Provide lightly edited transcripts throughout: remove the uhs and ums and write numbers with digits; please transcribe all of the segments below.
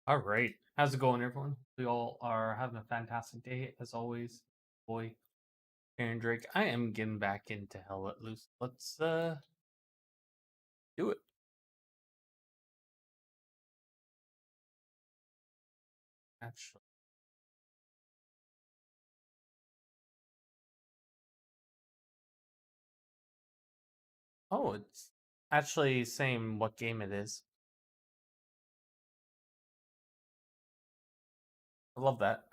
All right. How's it going, everyone? We all are having a fantastic day, as always. Boy, Aaron Drake. I am getting back into Hell Let Loose. Let's do it. Actually, oh, it's actually saying what game it is. I love that.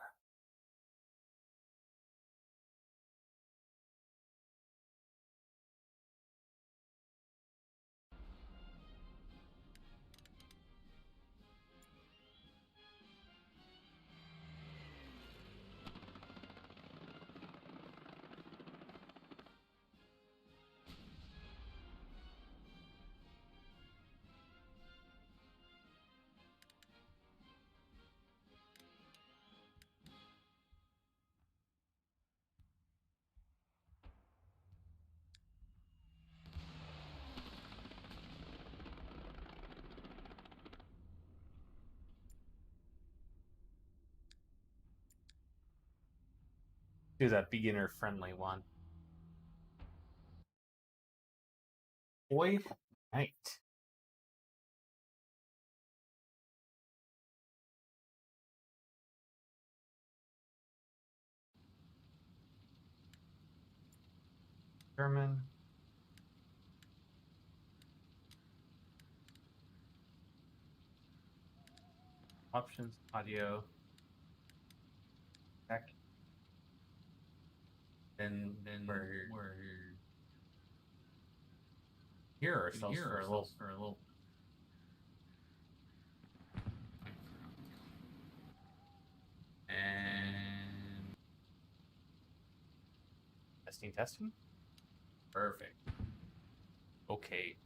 Do that beginner friendly one. Boy, night. German. Options, audio, tech. Then we're hear ourselves for a little. And testing. Perfect. Okay.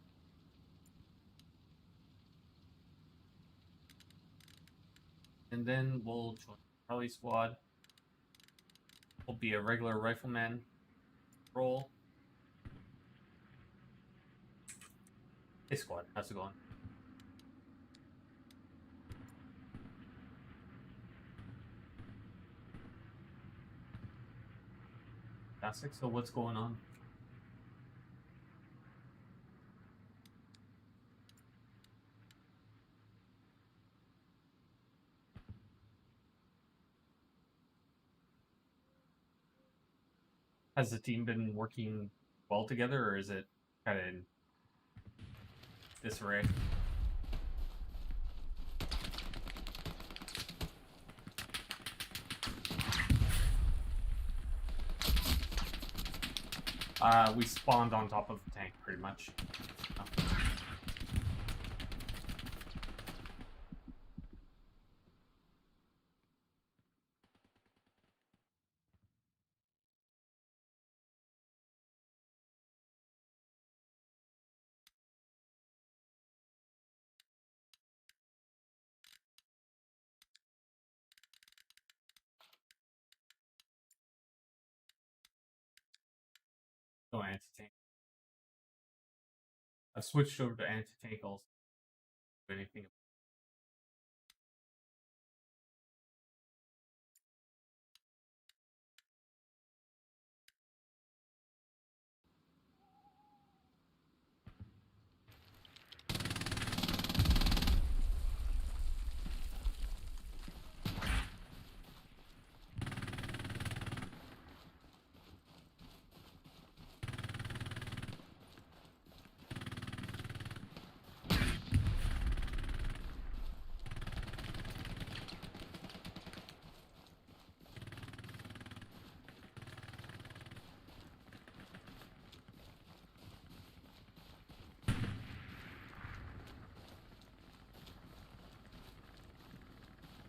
And then we'll join Charlie Squad. We'll be a regular rifleman role. Hey squad, how's it going? Fantastic. So what's going on? Has the team been working well together, or is it kind of in disarray? We spawned on top of the tank, pretty much. No anti-tank. I've switched over to anti-tank also. Anything?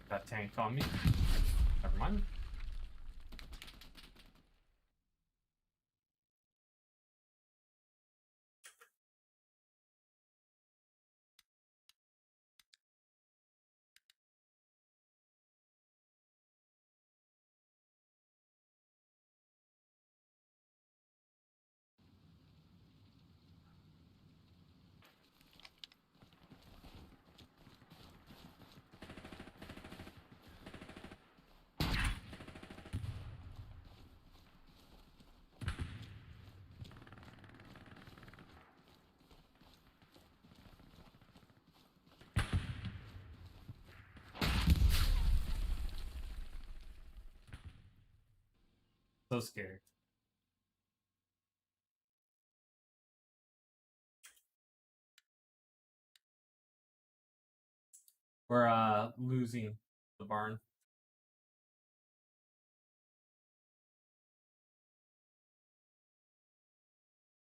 That tank on me. Never mind. So scared. We're losing the barn.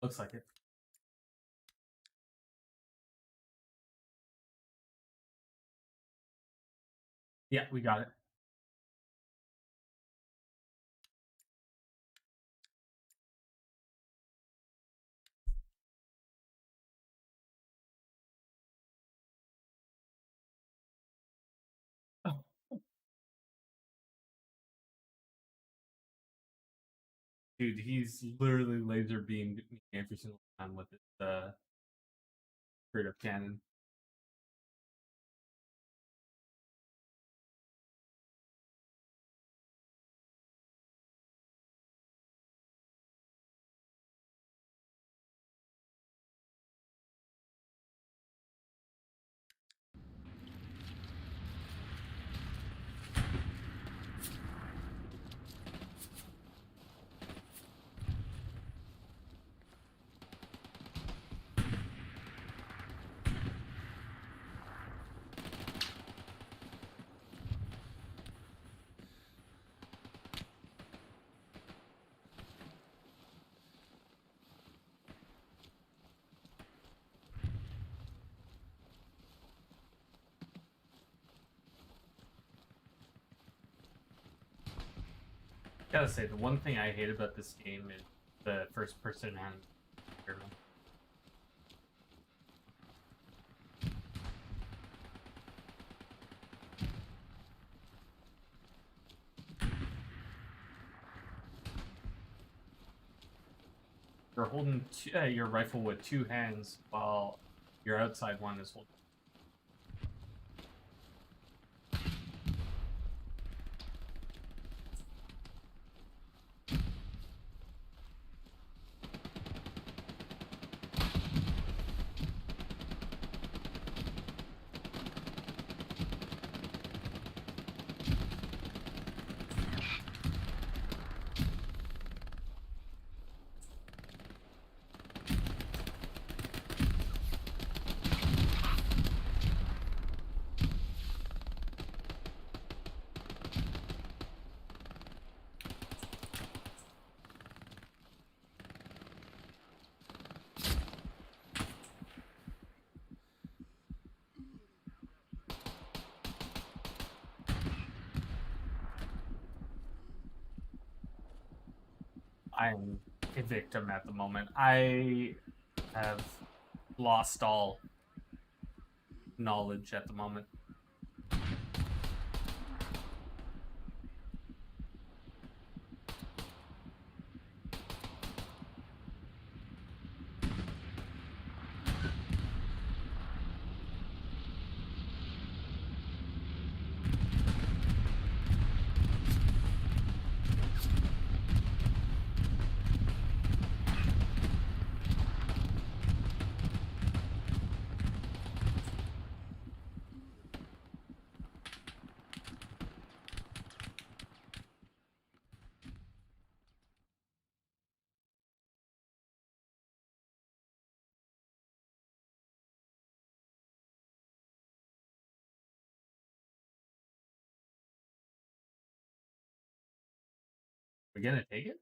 Looks like it. Yeah, we got it. Oh. Dude, he's literally laser beamed me every single time with his straight up cannon. Gotta say, the one thing I hate about this game is the first person and you're holding your rifle with two hands while your outside one is holding. I'm a victim at the moment. I have lost all knowledge at the moment. We're gonna take it?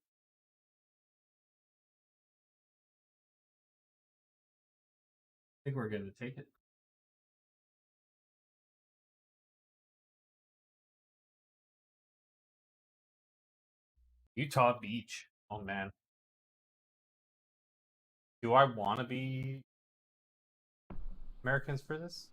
I think we're gonna take it. Utah Beach. Oh man. Do I want to be Americans for this?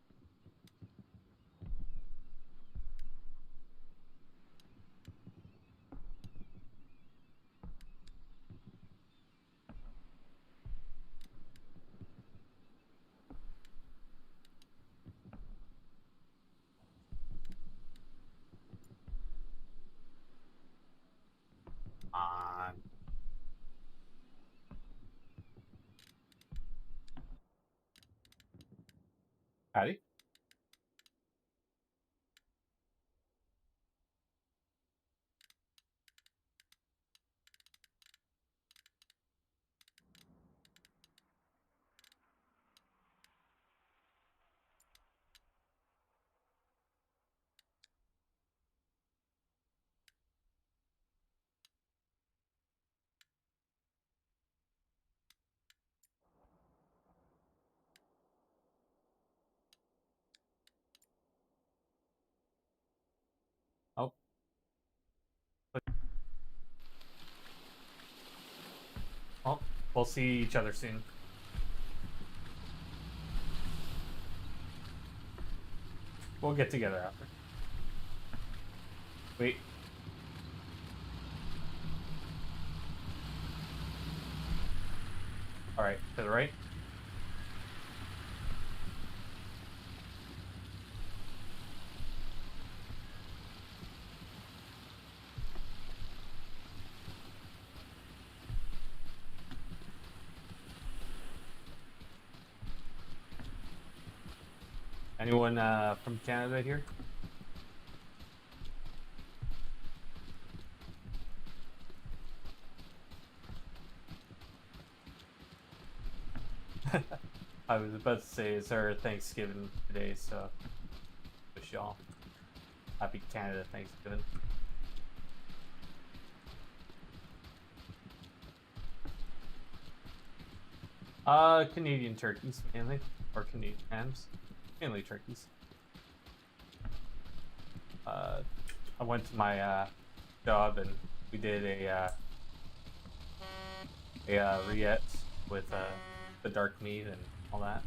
On. Patty? We'll see each other soon. We'll get together after. Wait. Alright, to the right. Anyone from Canada here? I was about to say it's our Thanksgiving today, so wish y'all happy Canada Thanksgiving. Canadian turkeys mainly, or Canadian hams, mainly turkeys. I went to my job and we did a rillette with the dark meat and all that.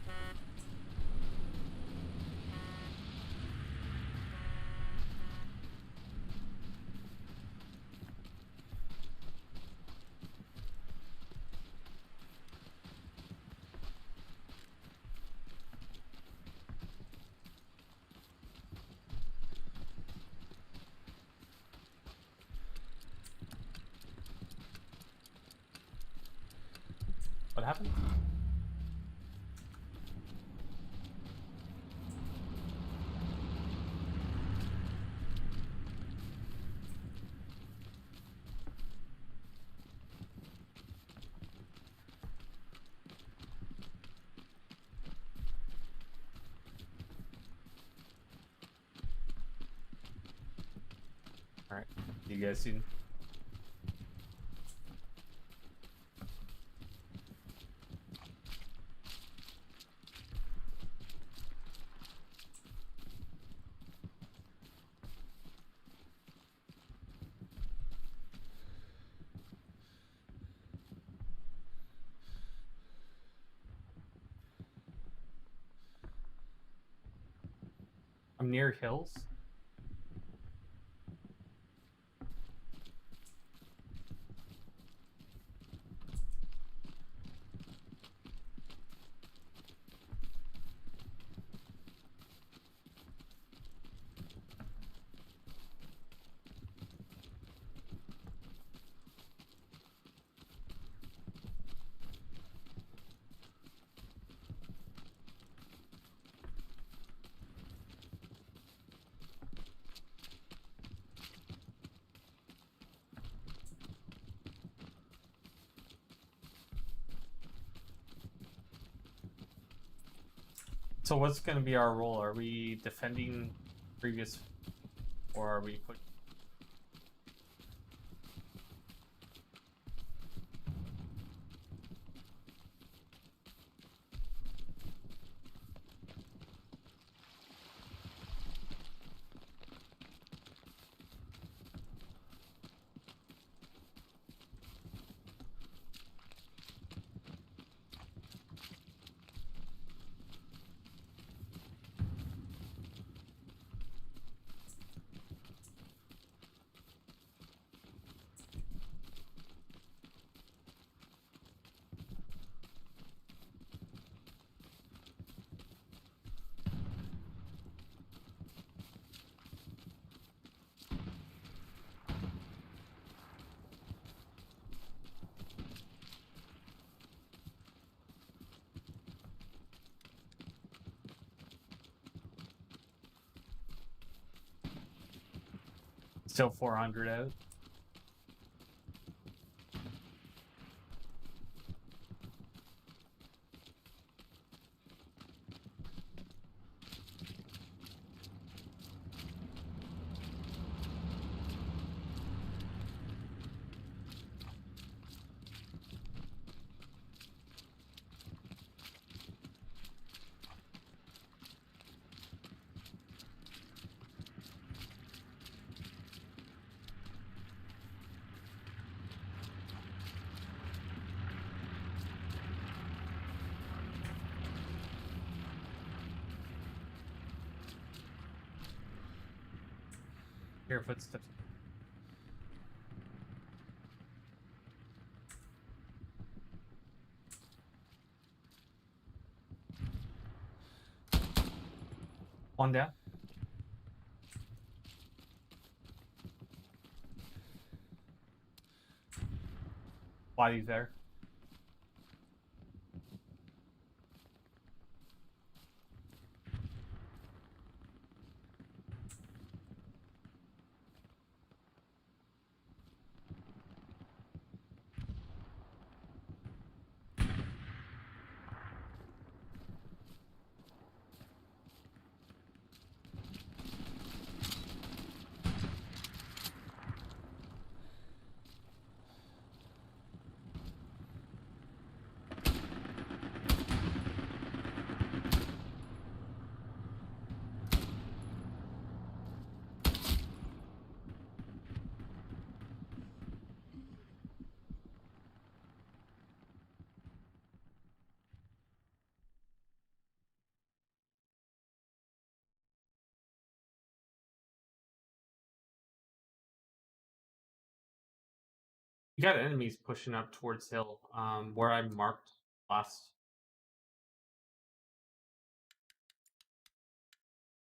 What happened? Alright, you guys seen? I'm near hills. So what's going to be our role? Are we defending previous, or are we put? Still 400 out. Hear footsteps. One down. Body there. You got enemies pushing up towards hill, where I marked last.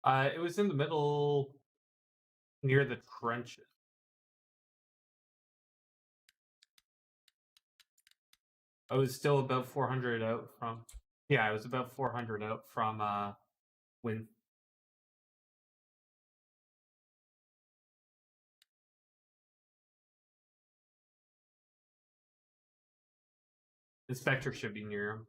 It was in the middle, near the trenches. I was still about 400 out from. Yeah, I was about 400 out from Win. Inspector should be near him.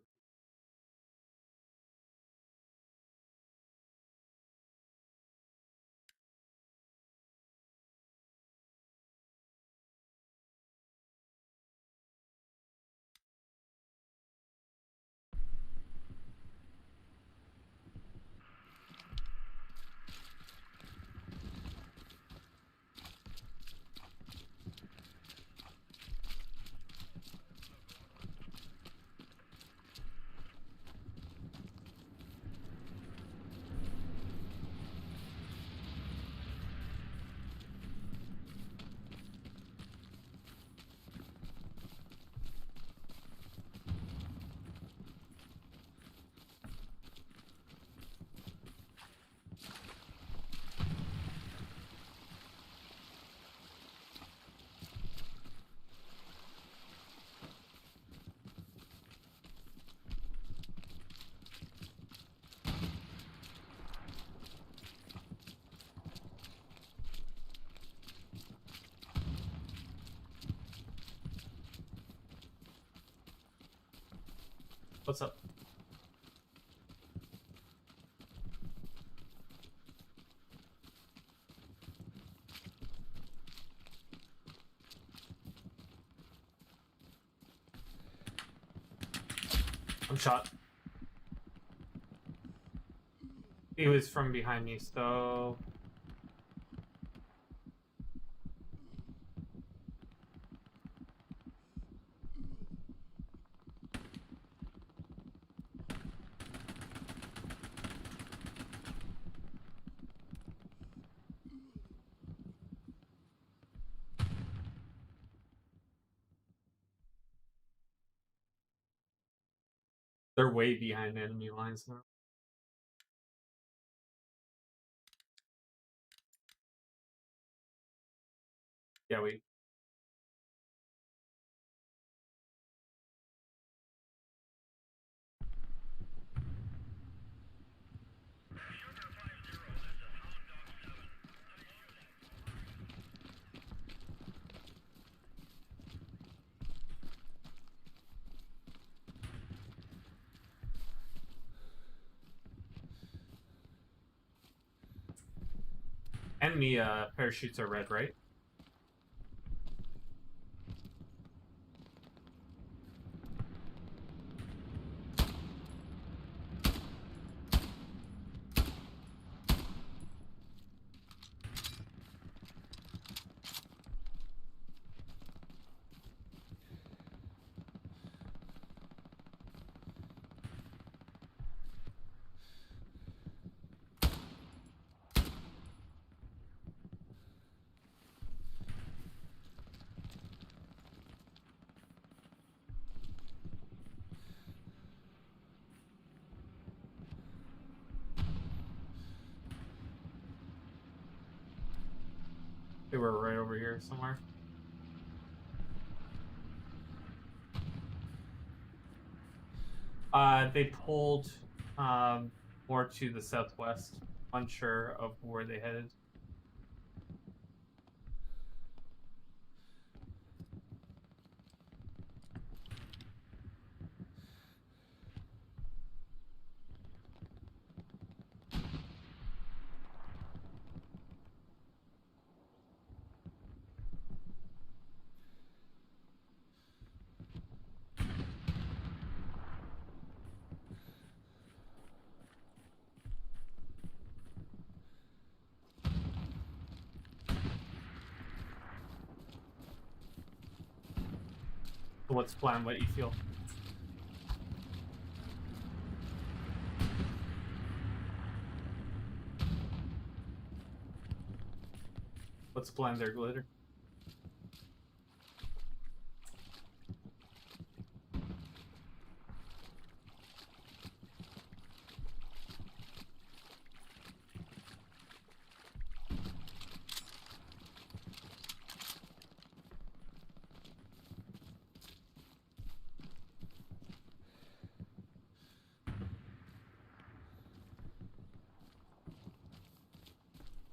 What's up? I'm shot. He was from behind me, so they're way behind enemy lines now. Yeah, wait. Enemy parachutes are red, right? They were right over here somewhere. They pulled more to the southwest. Unsure of where they headed. So what's the plan? What do you feel? What's the plan there, Glitter?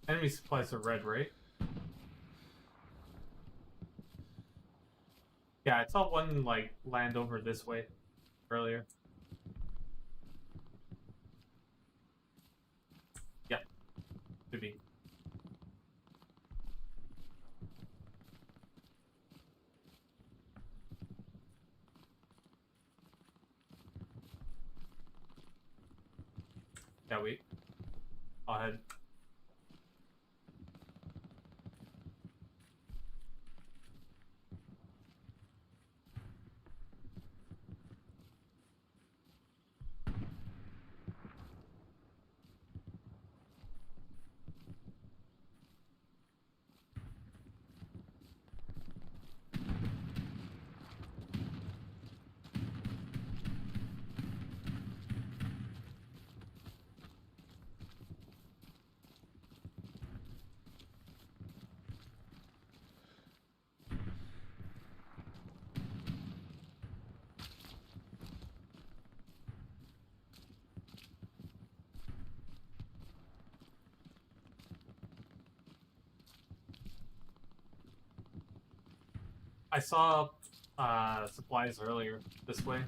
Enemy supplies are red, right? Yeah, I saw one like land over this way earlier. Yeah, could be. Yeah, wait. I'll head. I saw supplies earlier this way.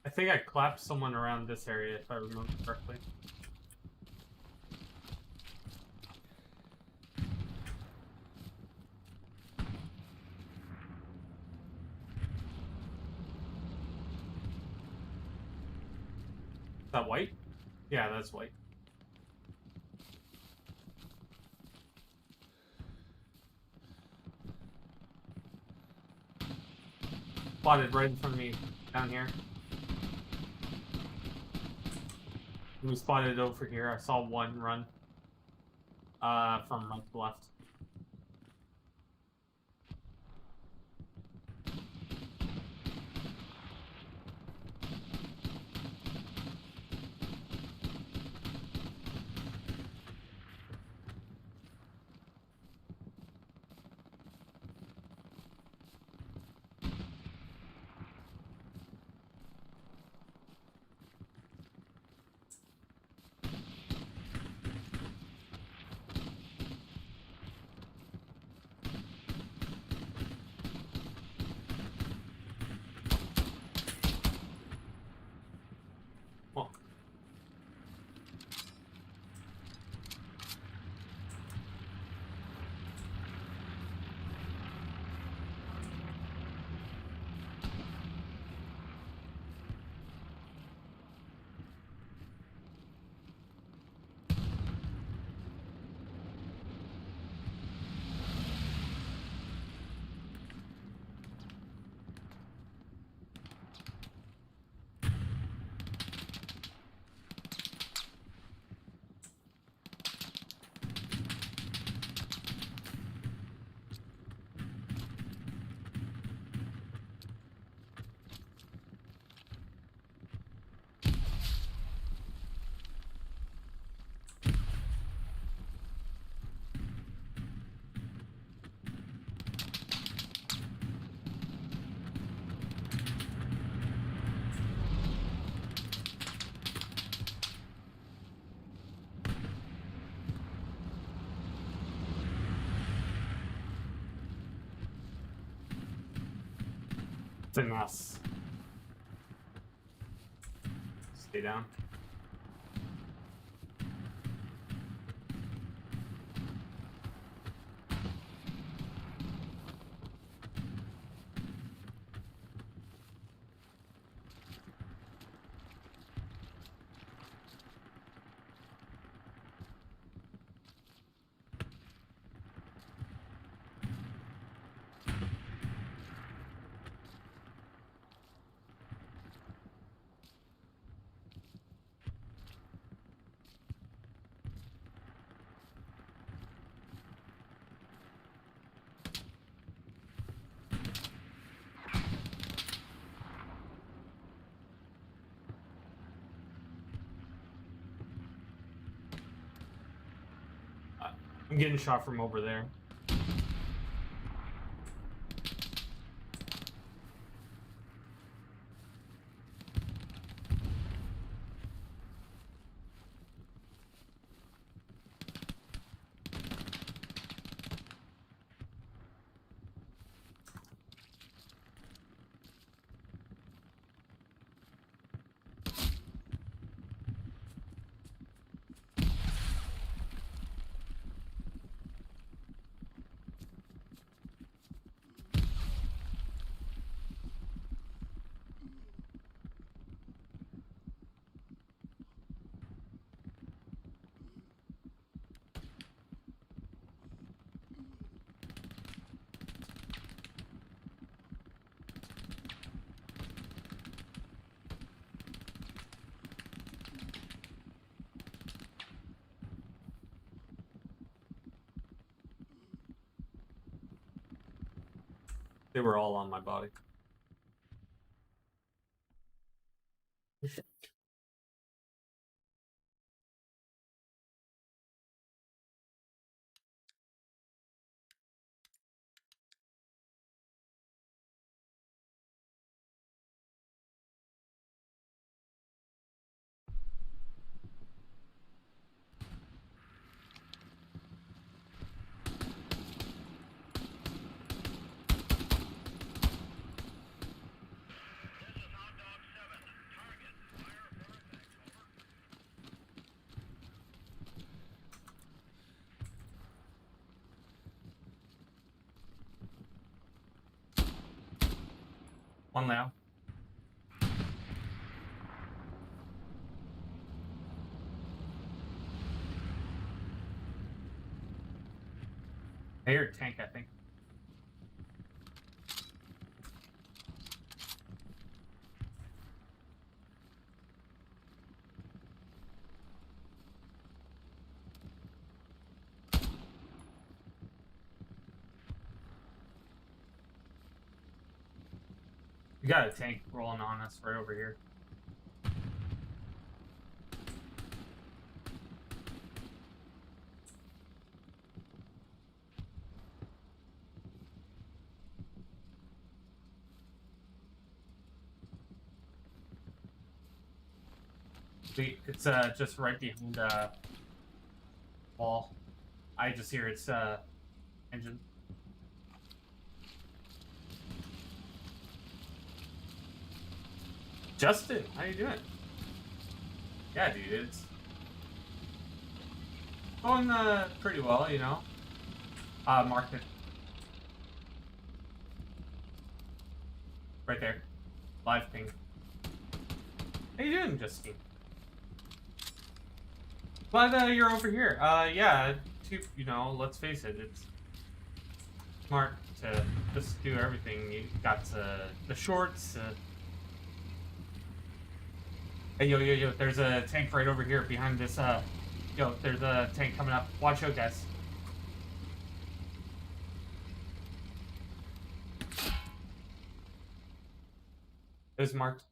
I think I clapped someone around this area if I remember correctly. Is that white? Yeah, that's white. Spotted right in front of me down here. We spotted over here. I saw one run from right to left. It's a mess. Stay down. I'm getting shot from over there. They were all on my body. One now. I hear a tank, I think. We got a tank rolling on us right over here. It's just right behind the wall. I just hear its engine. Justin, how you doing? Yeah, dude, it's going pretty well, you know. Mark it right there. Live ping. How you doing, Justine? Glad you're over here. Yeah, you know, let's face it, it's smart to just do everything. You got the shorts. Hey, yo, there's a tank right over here behind this, yo, there's a tank coming up. Watch out, guys. It was marked.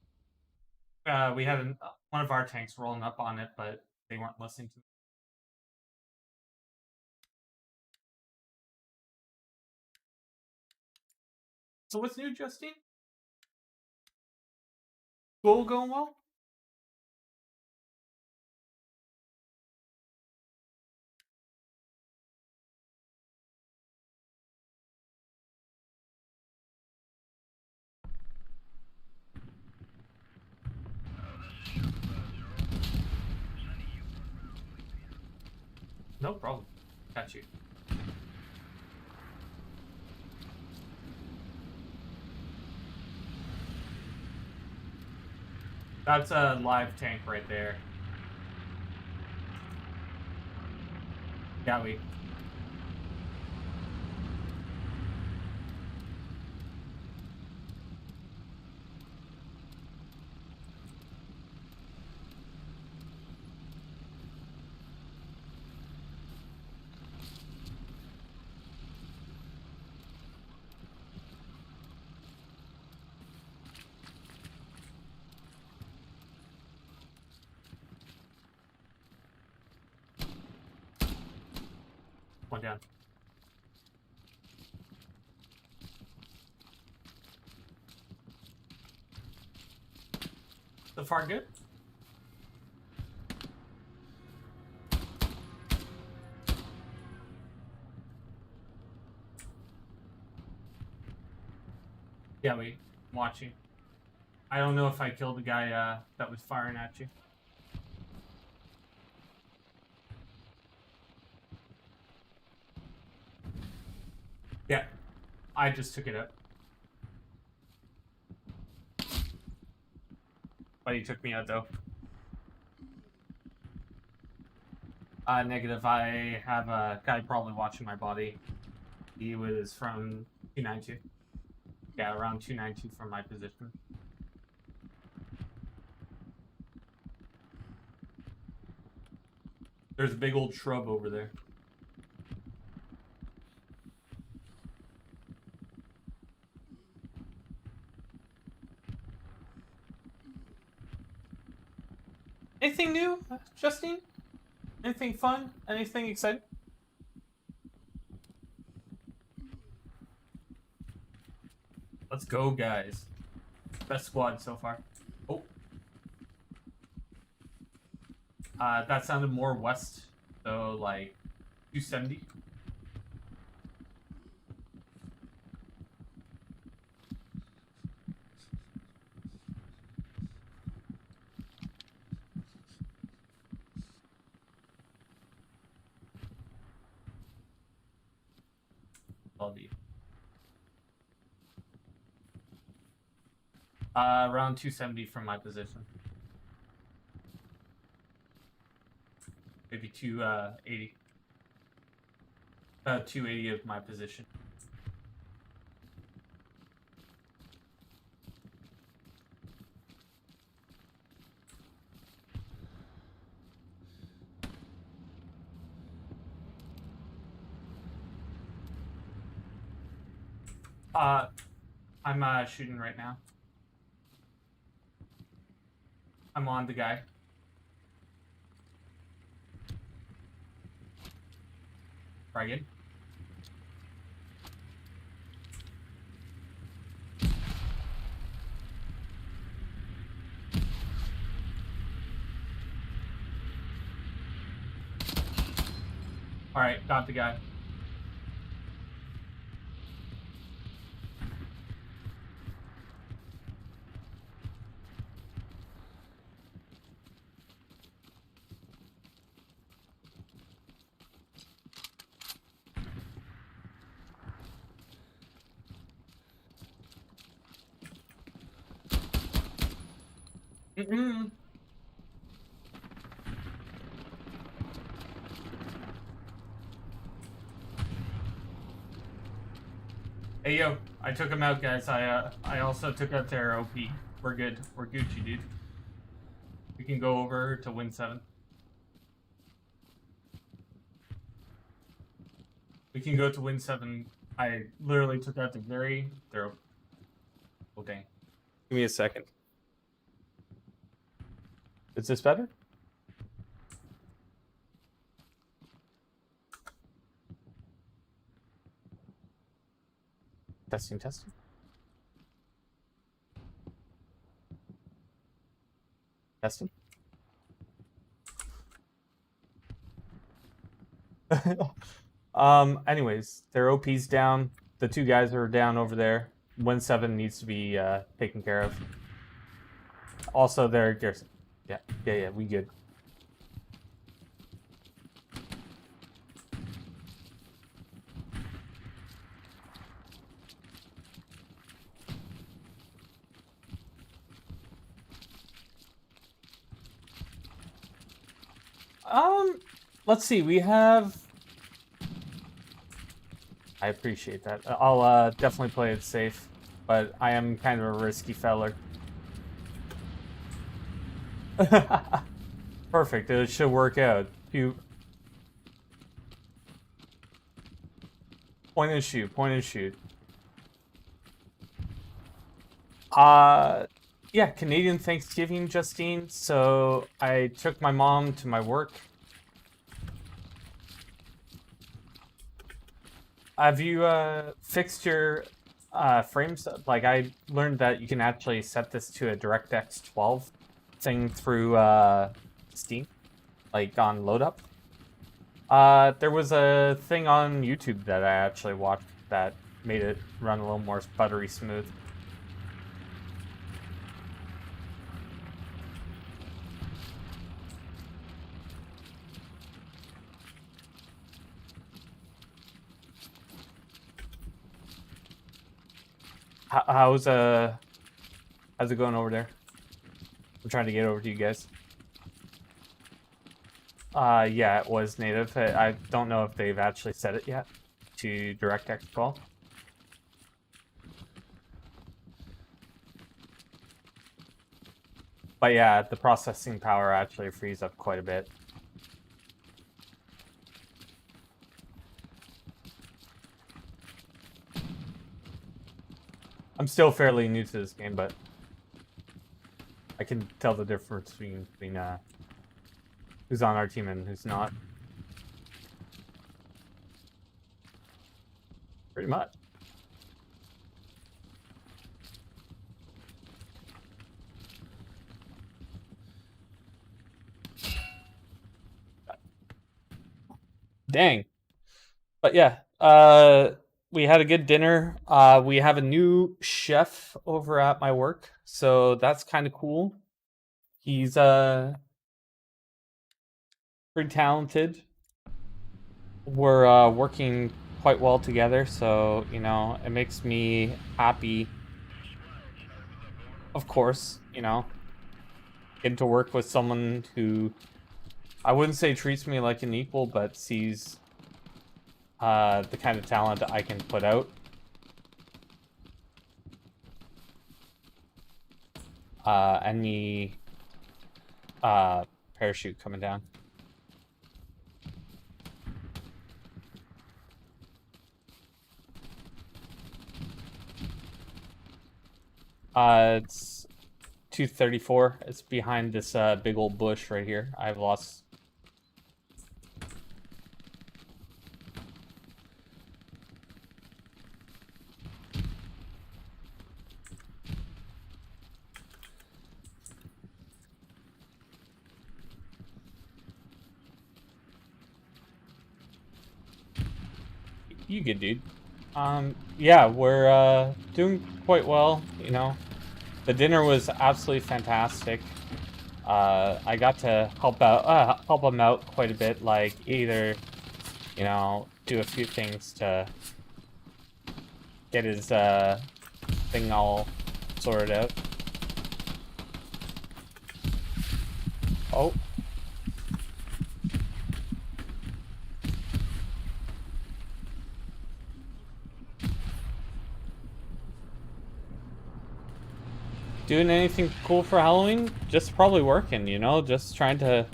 We had one of our tanks rolling up on it, but they weren't listening to me. So what's new, Justine? School going well? No problem. Got you. That's a live tank right there. Yeah, we. One down. So far, good. Yeah, wait. I'm watching. I don't know if I killed the guy that was firing at you. Yeah, I just took it out. But he took me out, though. Negative. I have a guy probably watching my body. He was from 292. Yeah, around 292 from my position. There's a big old shrub over there. Anything new, Justine? Anything fun? Anything exciting? Let's go, guys. Best squad so far. Oh. That sounded more west, so like 270. Love you. Around 270 from my position. Maybe 280. 280 of my position. I'm shooting right now. I'm on the guy. Try again. Alright, got the guy. Mm-mm. Hey yo, I took him out, guys. I also took out their OP. We're good. We're Gucci, dude. We can go over to win 7. We can go to win 7. I literally took out their oh dang. Give me a second. Is this better? Testing, testing. Testing. Anyways, their OP's down. The 2 guys are down over there. Win 7 needs to be taken care of. Also, their Garrison. Yeah, we good. Let's see. We have. I appreciate that. I'll definitely play it safe, but I am kind of a risky feller. Perfect. It should work out. You point and shoot. Point and shoot. Yeah, Canadian Thanksgiving, Justine. So I took my mom to my work. Have you fixed your frames? Like, I learned that you can actually set this to a DirectX 12 thing through Steam, like on load up. There was a thing on YouTube that I actually watched that made it run a little more buttery smooth. How's it going over there? I'm trying to get over to you guys. Yeah, it was native. I don't know if they've actually set it yet to DirectX 12. But yeah, the processing power actually frees up quite a bit. I'm still fairly new to this game, but I can tell the difference between who's on our team and who's not. Pretty much. Dang. But yeah, we had a good dinner. We have a new chef over at my work, so that's kind of cool. He's pretty talented. We're working quite well together, so you know, it makes me happy. Of course, you know, getting to work with someone who I wouldn't say treats me like an equal, but sees the kind of talent I can put out. Enemy parachute coming down. It's 234. It's behind this big old bush right here. I've lost. You good, dude. Yeah, we're doing quite well, you know. The dinner was absolutely fantastic. I got to help him out quite a bit, like either, you know, do a few things to get his thing all sorted out. Oh. Doing anything cool for Halloween? Just probably working, you know, just trying to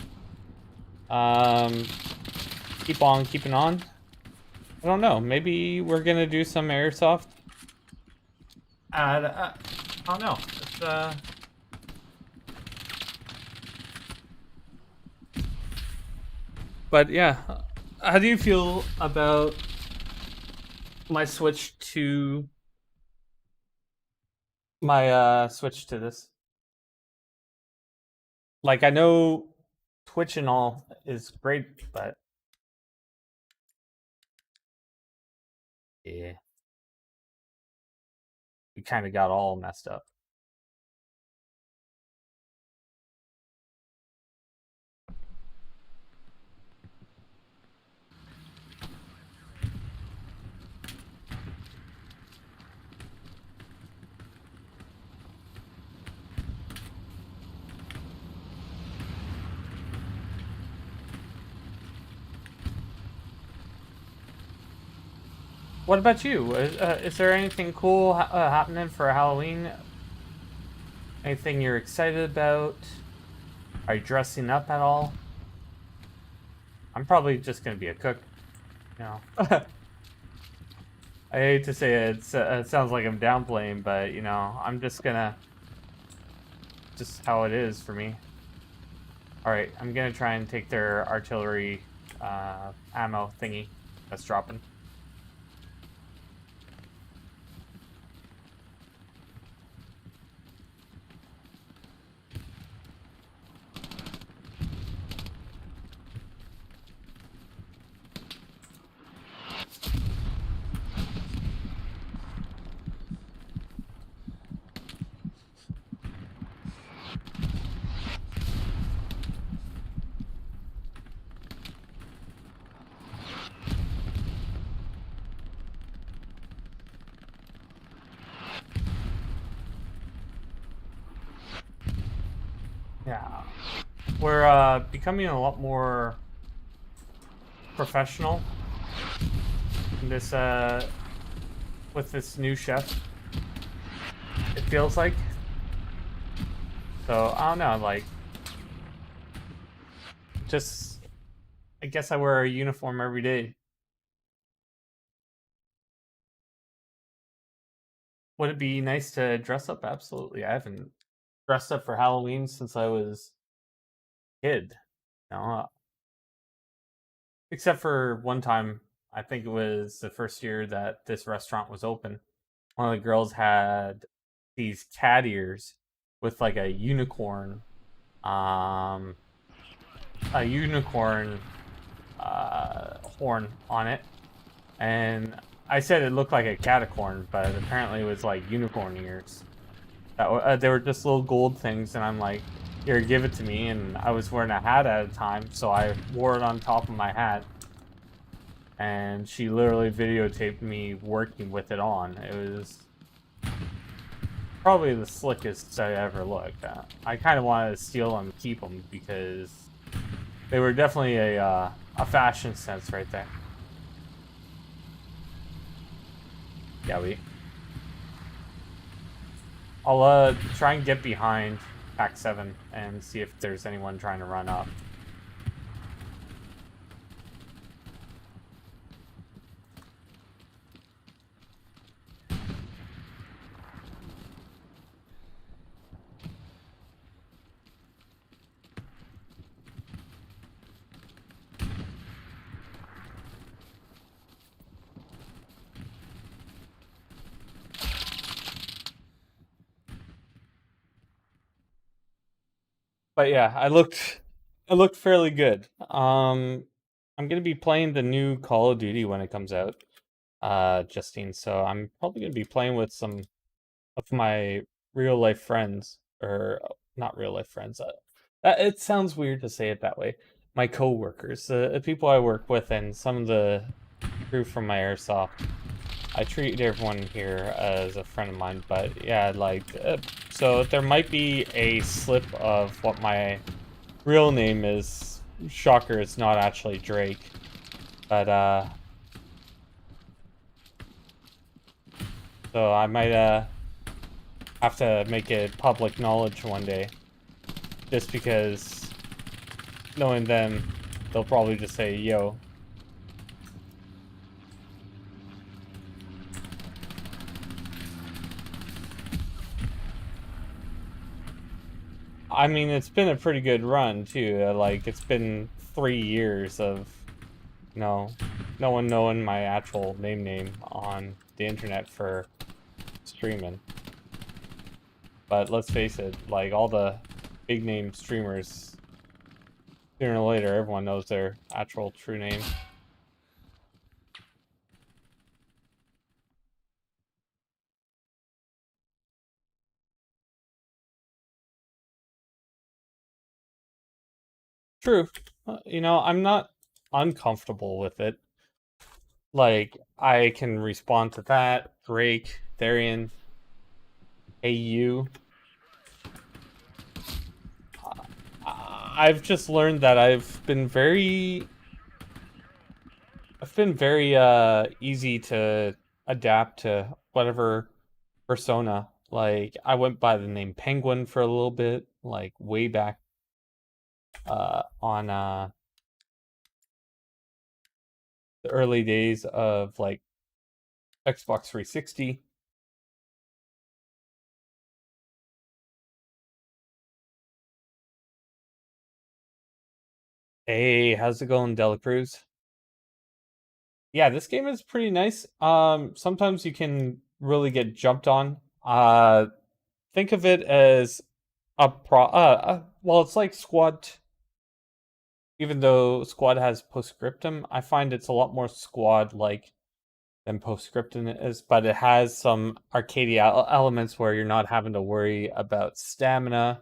keep on keeping on. I don't know, maybe we're gonna do some airsoft. I don't know. It's But yeah, how do you feel about my switch to this? Like, I know Twitch and all is great, but yeah, we kind of got all messed up. What about you? Is there anything cool happening for Halloween? Anything you're excited about? Are you dressing up at all? I'm probably just gonna be a cook, you know. I hate to say it, it sounds like I'm downplaying, but you know, I'm just gonna, just how it is for me. All right, I'm gonna try and take their artillery ammo thingy that's dropping. Yeah, we're becoming a lot more professional in this with this new chef. It feels like. So I don't know, like, just I guess I wear a uniform every day. Would it be nice to dress up? Absolutely. I haven't dressed up for Halloween since I was a kid. No, except for one time. I think it was the first year that this restaurant was open. One of the girls had these cat ears with like um, a unicorn horn on it, and I said it looked like a catacorn, but apparently it was like unicorn ears. They were just little gold things, and I'm like, here, give it to me. And I was wearing a hat at a time, so I wore it on top of my hat. And she literally videotaped me working with it on. It was probably the slickest I ever looked at. I kind of wanted to steal them and keep them because they were definitely a fashion sense right there. Yeah, I'll try and get behind Pack 7 and see if there's anyone trying to run up. But yeah, I looked fairly good. I'm gonna be playing the new Call of Duty when it comes out, Justine. So I'm probably gonna be playing with some of my real life friends, or not real life friends. It sounds weird to say it that way. My coworkers, the people I work with, and some of the crew from my airsoft. I treat everyone here as a friend of mine, but yeah, like, so there might be a slip of what my real name is. Shocker, it's not actually Drake, but so I might have to make it public knowledge one day, just because knowing them, they'll probably just say, yo. I mean, it's been a pretty good run too. Like, it's been 3 years of, you know, no one knowing my actual name on the internet for streaming. But let's face it, like, all the big name streamers, sooner or later, everyone knows their actual true name. True. You know, I'm not uncomfortable with it. Like, I can respond to that. Drake, Therian, hey, you. I've just learned that I've been very It's been very easy to adapt to whatever persona. Like I went by the name Penguin for a little bit, like way back on the early days of like Xbox 360. Hey, how's it going, Dela Cruz? Yeah, this game is pretty nice. Sometimes you can really get jumped on. Think of it as well, it's like Squad. Even though Squad has Postscriptum, I find it's a lot more Squad like than Postscriptum is, but it has some arcadey elements where you're not having to worry about stamina.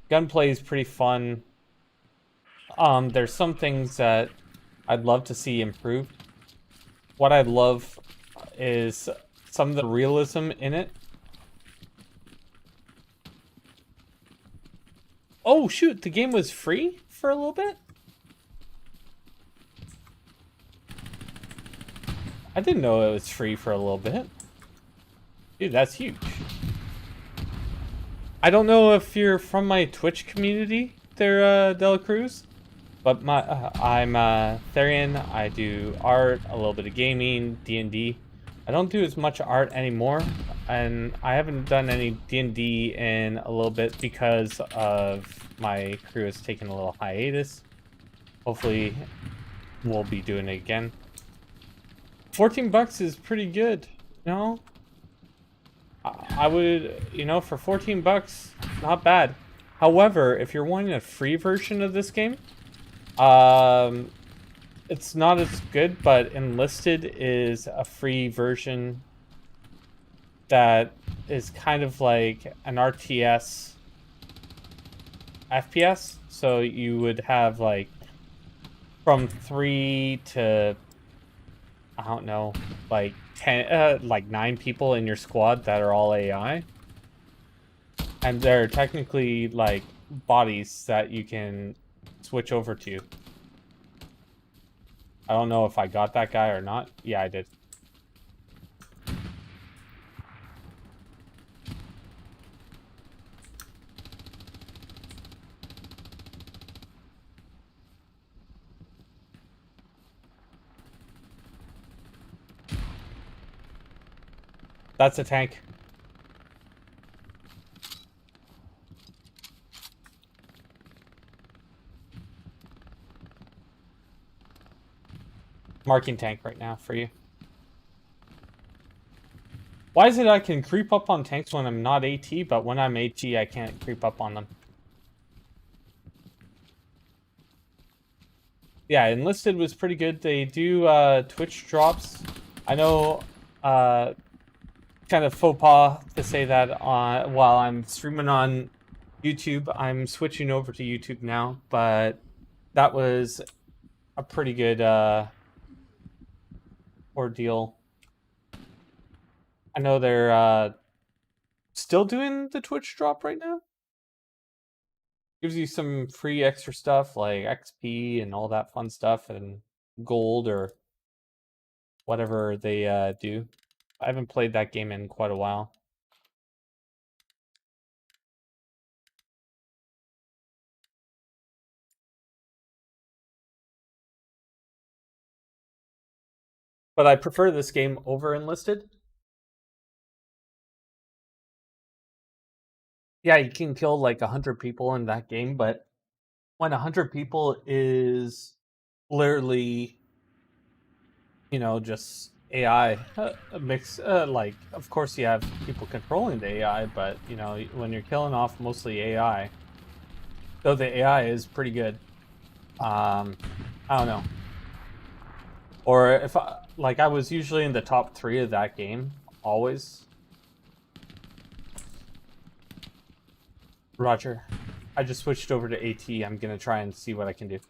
Gunplay is pretty fun. There's some things that I'd love to see improved. What I love is some of the realism in it. Oh shoot, the game was free for a little bit? I didn't know it was free for a little bit. Dude, that's huge. I don't know if you're from my Twitch community there, Dela Cruz, but I'm Therian. I do art, a little bit of gaming, D&D. I don't do as much art anymore, and I haven't done any D&D in a little bit because of my crew has taken a little hiatus. Hopefully, we'll be doing it again. $14 is pretty good, you know? I would, for $14, not bad. However, if you're wanting a free version of this game, it's not as good, but Enlisted is a free version that is kind of like an RTS FPS. So you would have like from 3 to, I don't know, like 10, like 9 people in your squad that are all AI. And they're technically like bodies that you can switch over to. I don't know if I got that guy or not. Yeah, I did. That's a tank. Marking tank right now for you. Why is it I can creep up on tanks when I'm not AT, but when I'm AT, I can't creep up on them? Yeah, Enlisted was pretty good. They do Twitch drops. I know kind of faux pas to say that while I'm streaming on YouTube. I'm switching over to YouTube now, but that was a pretty good ordeal. I know they're still doing the Twitch drop right now. Gives you some free extra stuff like XP and all that fun stuff and gold or whatever they do. I haven't played that game in quite a while. But I prefer this game over Enlisted. Yeah, you can kill like 100 people in that game, but when 100 people is literally, just AI mix. Like, of course, you have people controlling the AI, but when you're killing off mostly AI, though the AI is pretty good. I don't know. Or if I was usually in the top 3 of that game, always. Roger. I just switched over to AT. I'm gonna try and see what I can do.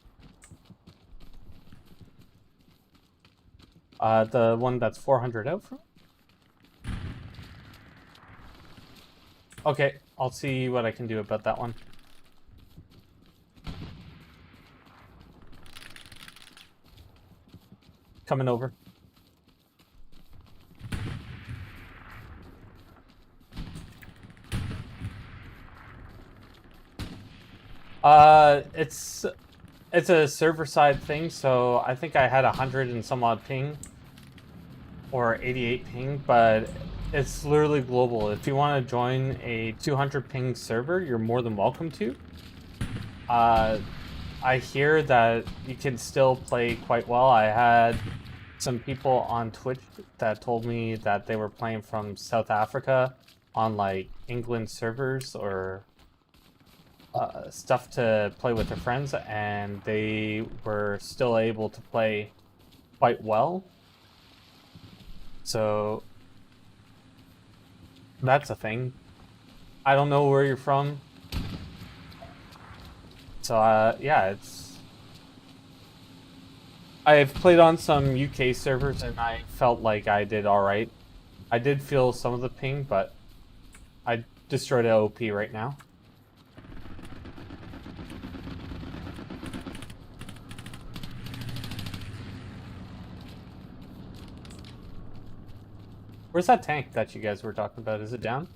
The one that's 400 out from? Okay, I'll see what I can do about that one. coming over. It's a server side thing, so I think I had 100 and some odd ping, or 88 ping, but it's literally global. If you want to join a 200 ping server, you're more than welcome to. I hear that you can still play quite well. I had some people on Twitch that told me that they were playing from South Africa on like England servers or stuff to play with their friends, and they were still able to play quite well. So that's a thing. I don't know where you're from. So yeah, I've played on some UK servers and I felt like I did alright. I did feel some of the ping, but I destroyed AOP right now. Where's that tank that you guys were talking about? Is it down?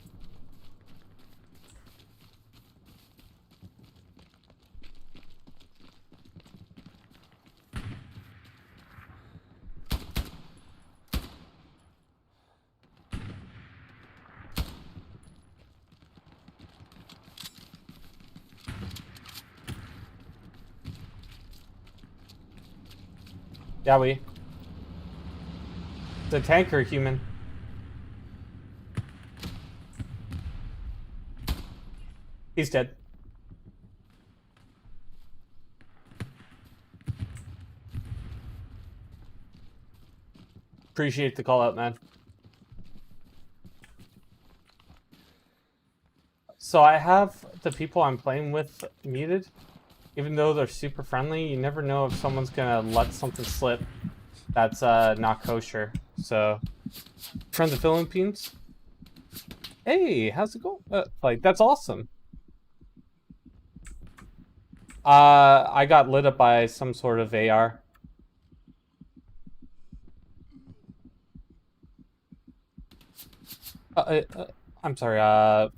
Yeah, the tanker human. He's dead. Appreciate the call out, man. So I have the people I'm playing with muted. Even though they're super friendly, you never know if someone's gonna let something slip that's not kosher. So, from the Philippines. Hey, how's it going? Like, that's awesome. I got lit up by some sort of AR. I'm sorry,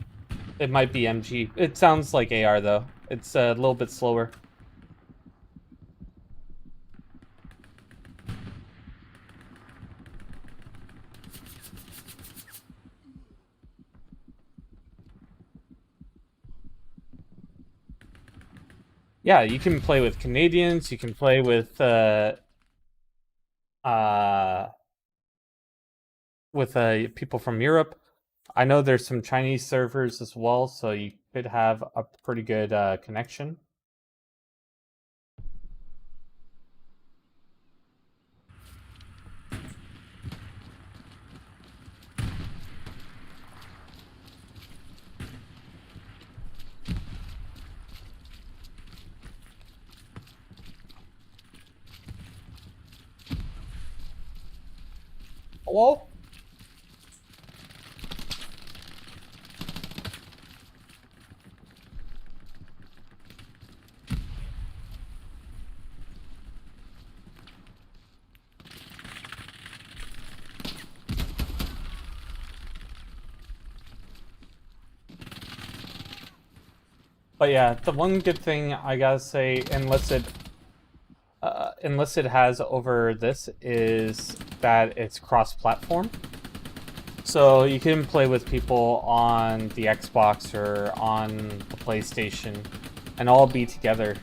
it might be MG. It sounds like AR, though. It's a little bit slower. Yeah, you can play with Canadians, you can play with people from Europe. I know there's some Chinese servers as well, so you could have a pretty good connection. Hello? But yeah, the one good thing I gotta say, Enlisted has over this is that it's cross-platform. So you can play with people on the Xbox or on the PlayStation and all be together.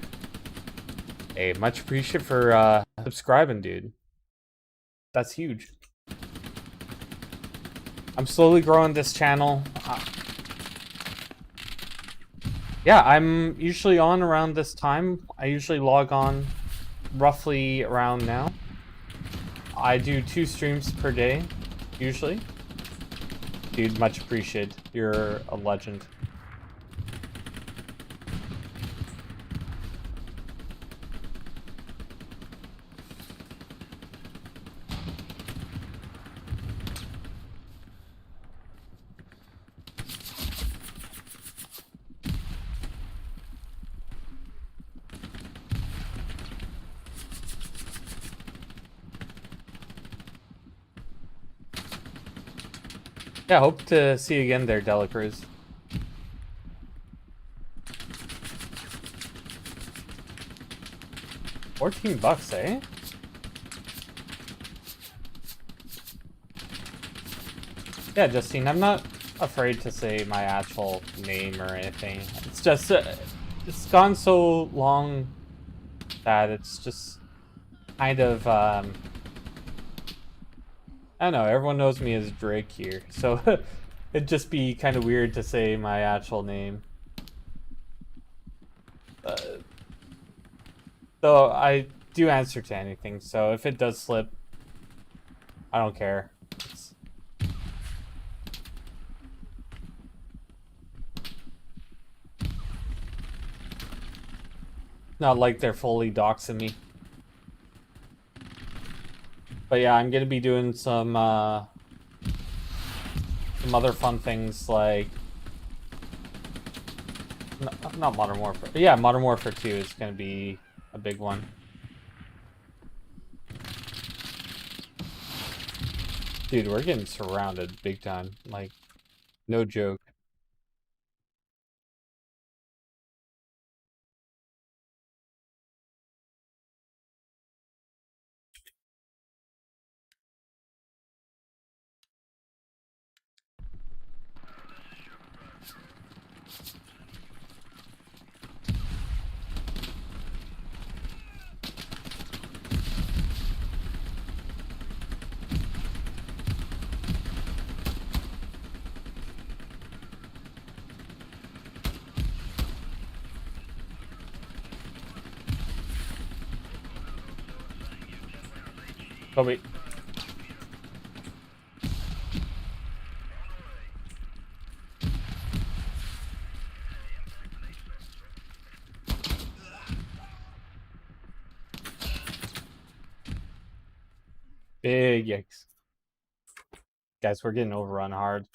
Hey, much appreciated for subscribing, dude. That's huge. I'm slowly growing this channel. Yeah, I'm usually on around this time. I usually log on roughly around now. I do 2 streams per day, usually. Dude, much appreciated. You're a legend. Yeah, hope to see you again there, Delacruz. $14, eh? Yeah, Justine, I'm not afraid to say my actual name or anything. It's just, it's gone so long that it's just kind of, I don't know, everyone knows me as Drake here, so it'd just be kind of weird to say my actual name. Though I do answer to anything, so if it does slip, I don't care. It's not like they're fully doxing me. But yeah, I'm gonna be doing some other fun things like not Modern Warfare. Yeah, Modern Warfare 2 is gonna be a big one. Dude, we're getting surrounded big time. Like, no joke. But wait. Big yikes. Guys, we're getting overrun hard.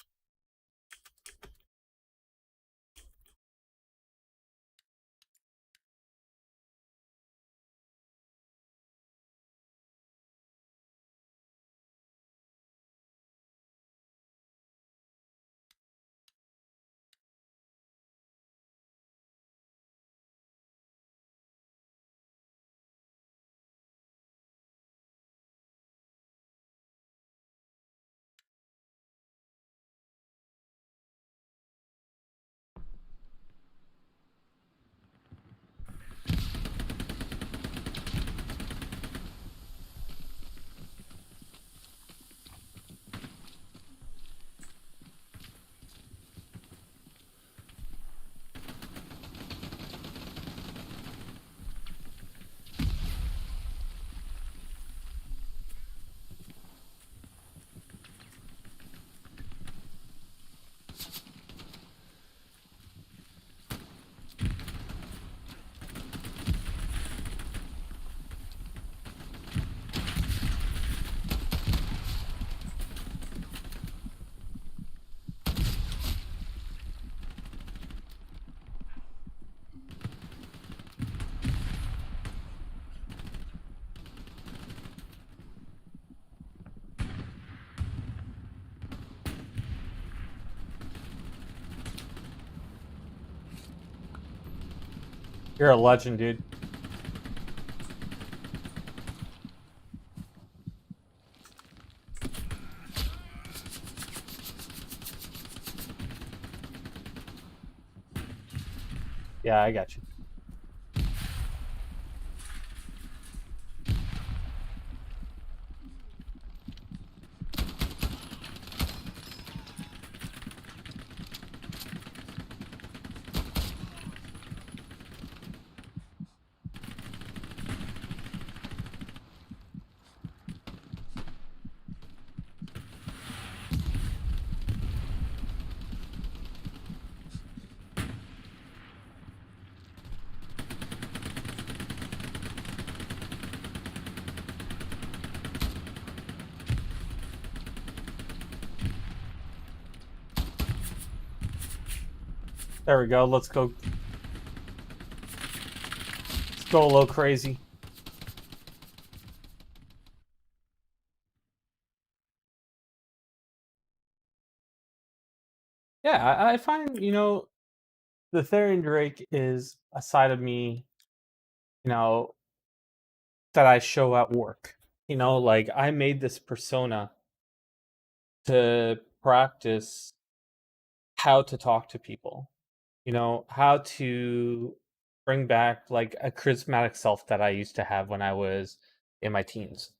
You're a legend, dude. Yeah, I got you. There we go. Let's go. Let's go a little crazy. Yeah, I find, the Therian Drake is a side of me, you know, that I show at work. Like I made this persona to practice how to talk to people, how to bring back like a charismatic self that I used to have when I was in my teens.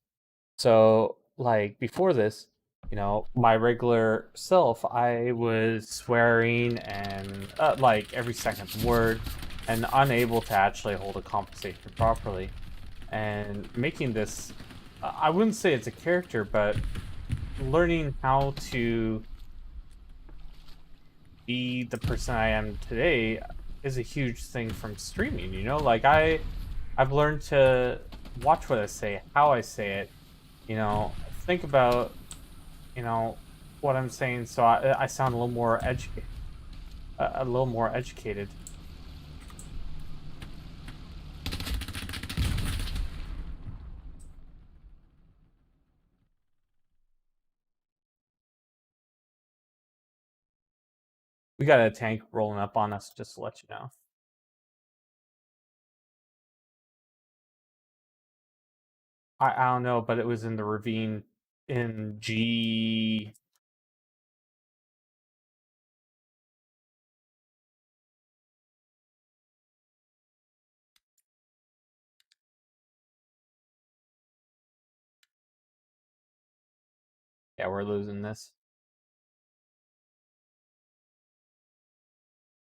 So, like before this, my regular self, I was swearing and like every second word and unable to actually hold a conversation properly. And making this, I wouldn't say it's a character, but learning how to be the person I am today is a huge thing from streaming, Like I've learned to watch what I say, how I say it, think about, you know, what I'm saying so I sound a little more educated, a little more educated. We got a tank rolling up on us, just to let you know. I don't know, but it was in the ravine in G. Yeah, we're losing this.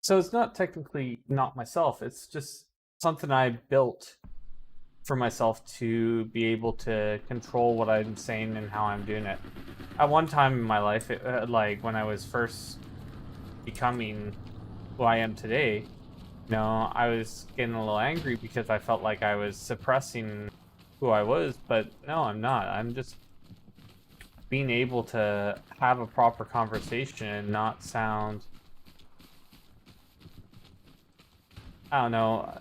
So it's not technically not myself. It's just something I built for myself to be able to control what I'm saying and how I'm doing it. At one time in my life, like when I was first becoming who I am today, I was getting a little angry because I felt like I was suppressing who I was, but no, I'm not. I'm just being able to have a proper conversation and not sound, I don't know,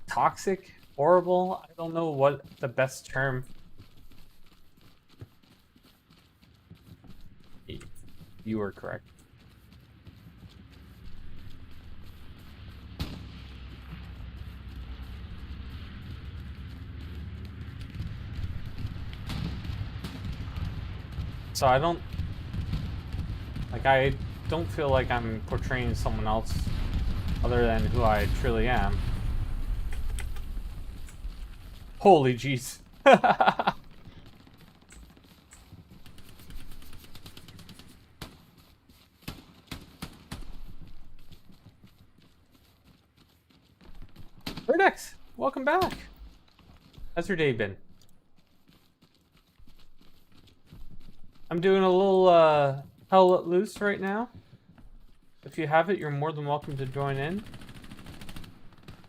toxic, horrible. I don't know what the best term. You were correct. So I don't feel like I'm portraying someone else other than who I truly am. Holy jeez. Verdex, welcome back. How's your day been? I'm doing a little Hell Let Loose right now. If you have it, you're more than welcome to join in.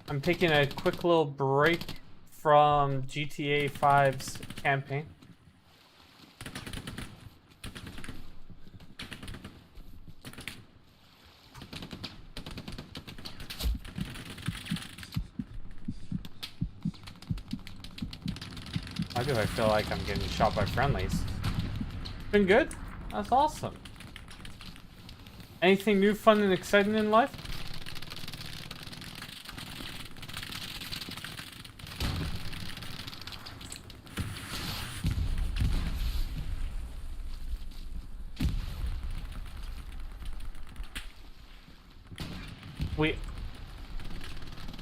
I'm taking a quick little break from GTA 5's campaign. Why do I feel like I'm getting shot by friendlies? Been good? That's awesome. Anything new, fun, and exciting in life?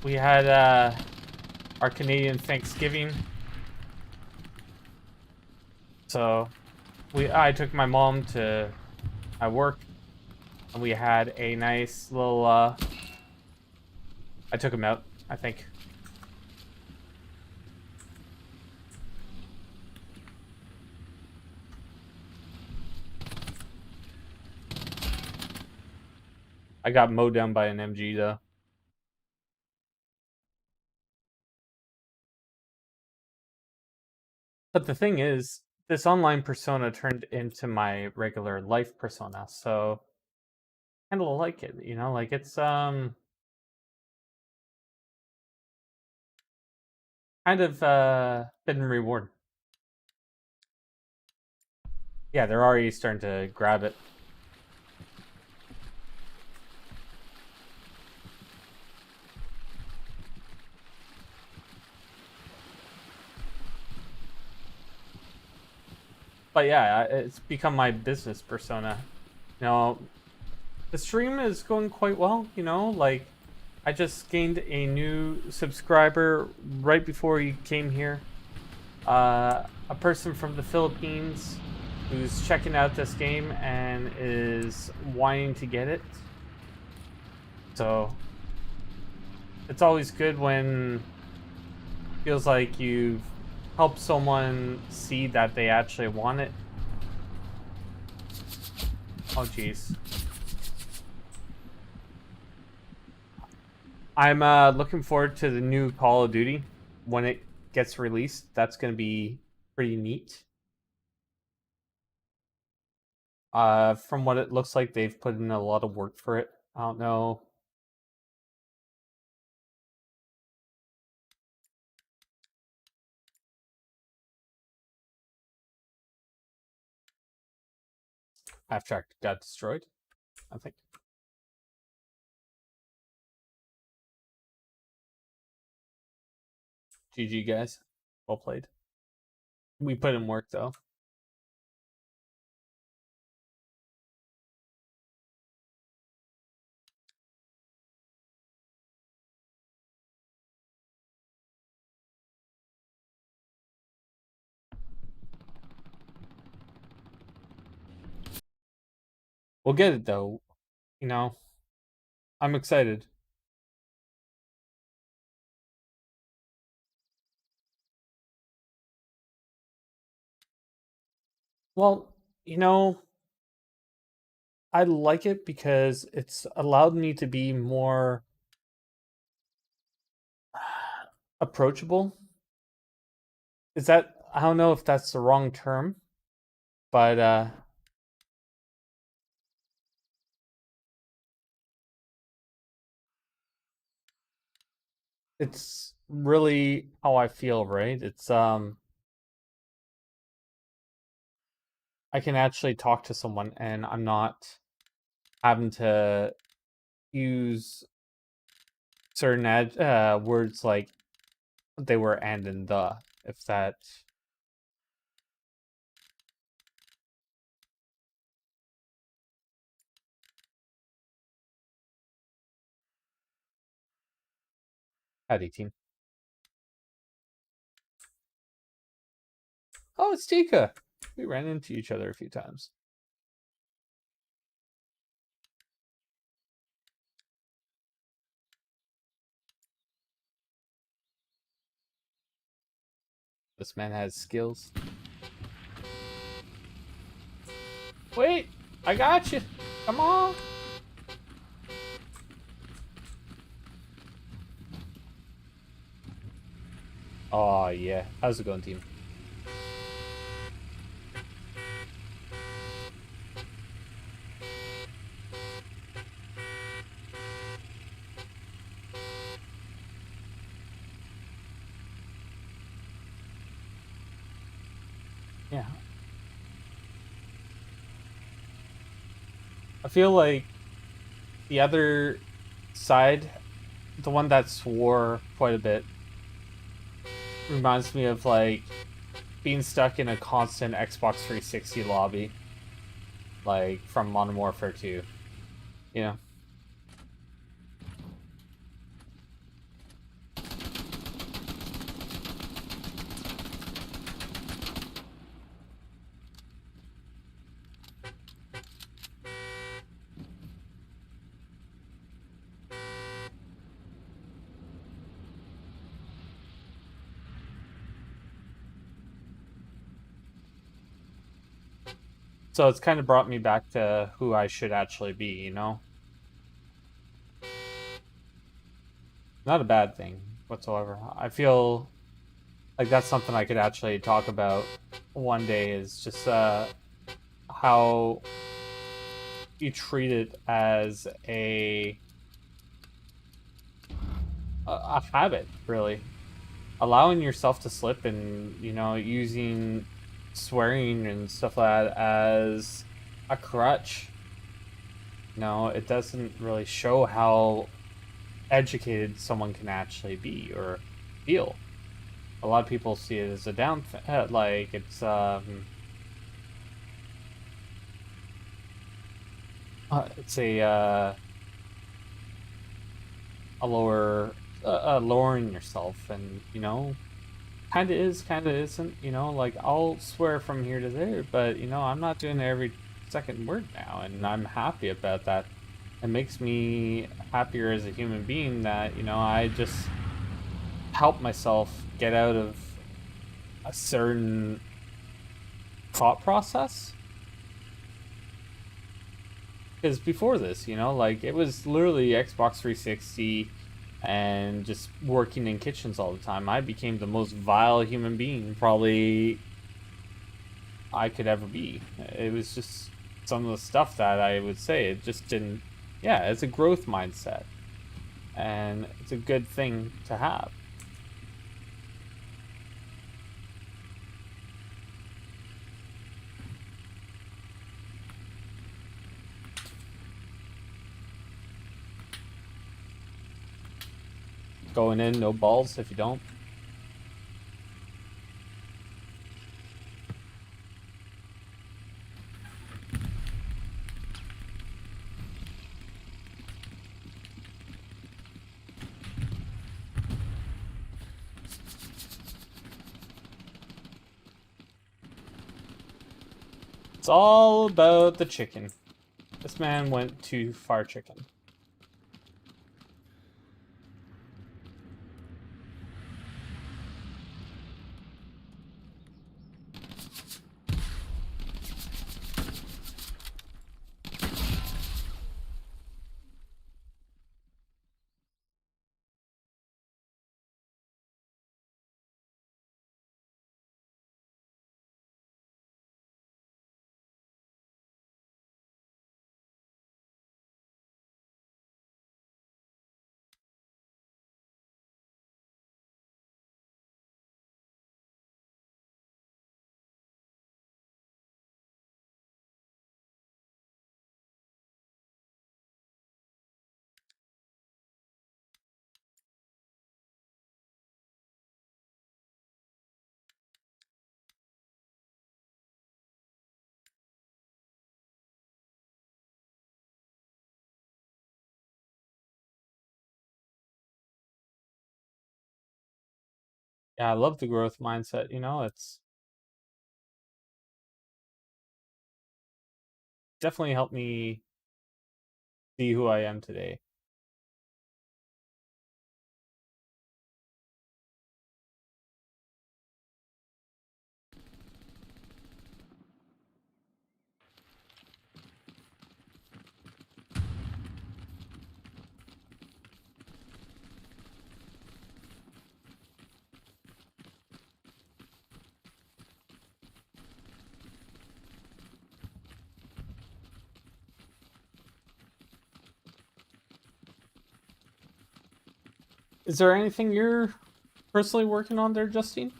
We had our Canadian Thanksgiving. So I took my mom to my work and we had a nice little I took him out, I think. I got mowed down by an MG though. But the thing is, this online persona turned into my regular life persona, so I kind of like it, like it's kind of been reward. Yeah, they're already starting to grab it. But yeah, it's become my business persona. You know, the stream is going quite well. You know, like I just gained a new subscriber right before you came here. A person from the Philippines who's checking out this game and is wanting to get it. So it's always good when it feels like you've helped someone see that they actually want it. Oh, jeez. I'm looking forward to the new Call of Duty when it gets released. That's going to be pretty neat. From what it looks like, they've put in a lot of work for it. I don't know. Abstract got destroyed, I think. GG, guys. Well played. We put in work, though. We'll get it, though. You know, I'm excited. Well, you know, I like it because it's allowed me to be more approachable. Is that, I don't know if that's the wrong term, but it's really how I feel, right? It's I can actually talk to someone and I'm not having to use certain words like they were and the, if that. Howdy, team. Oh, it's Tika. We ran into each other a few times. This man has skills. Wait, I got you. Come on. Oh, yeah. How's it going, team? Yeah. I feel like the other side, the one that swore quite a bit, reminds me of like being stuck in a constant Xbox 360 lobby, like from Modern Warfare 2. You know? So it's kind of brought me back to who I should actually be, you know? Not a bad thing whatsoever. I feel like that's something I could actually talk about one day, is just how you treat it as a habit, really. Allowing yourself to slip and, you know, using swearing and stuff like that as a crutch. No, it doesn't really show how educated someone can actually be or feel. A lot of people see it as a like it's it's a lower lowering yourself, and kind of is, kind of isn't. Like I'll swear from here to there, but I'm not doing it every second word now, and I'm happy about that. It makes me happier as a human being that I just help myself get out of a certain thought process. Because before this, like it was literally Xbox 360 and just working in kitchens all the time. I became the most vile human being probably I could ever be. It was just some of the stuff that I would say. It just didn't. Yeah, it's a growth mindset, and it's a good thing to have. Going in, no balls if you don't. It's all about the chicken. This man went too far chicken. Yeah, I love the growth mindset. It's definitely helped me see who I am today. Is there anything you're personally working on there, Justine?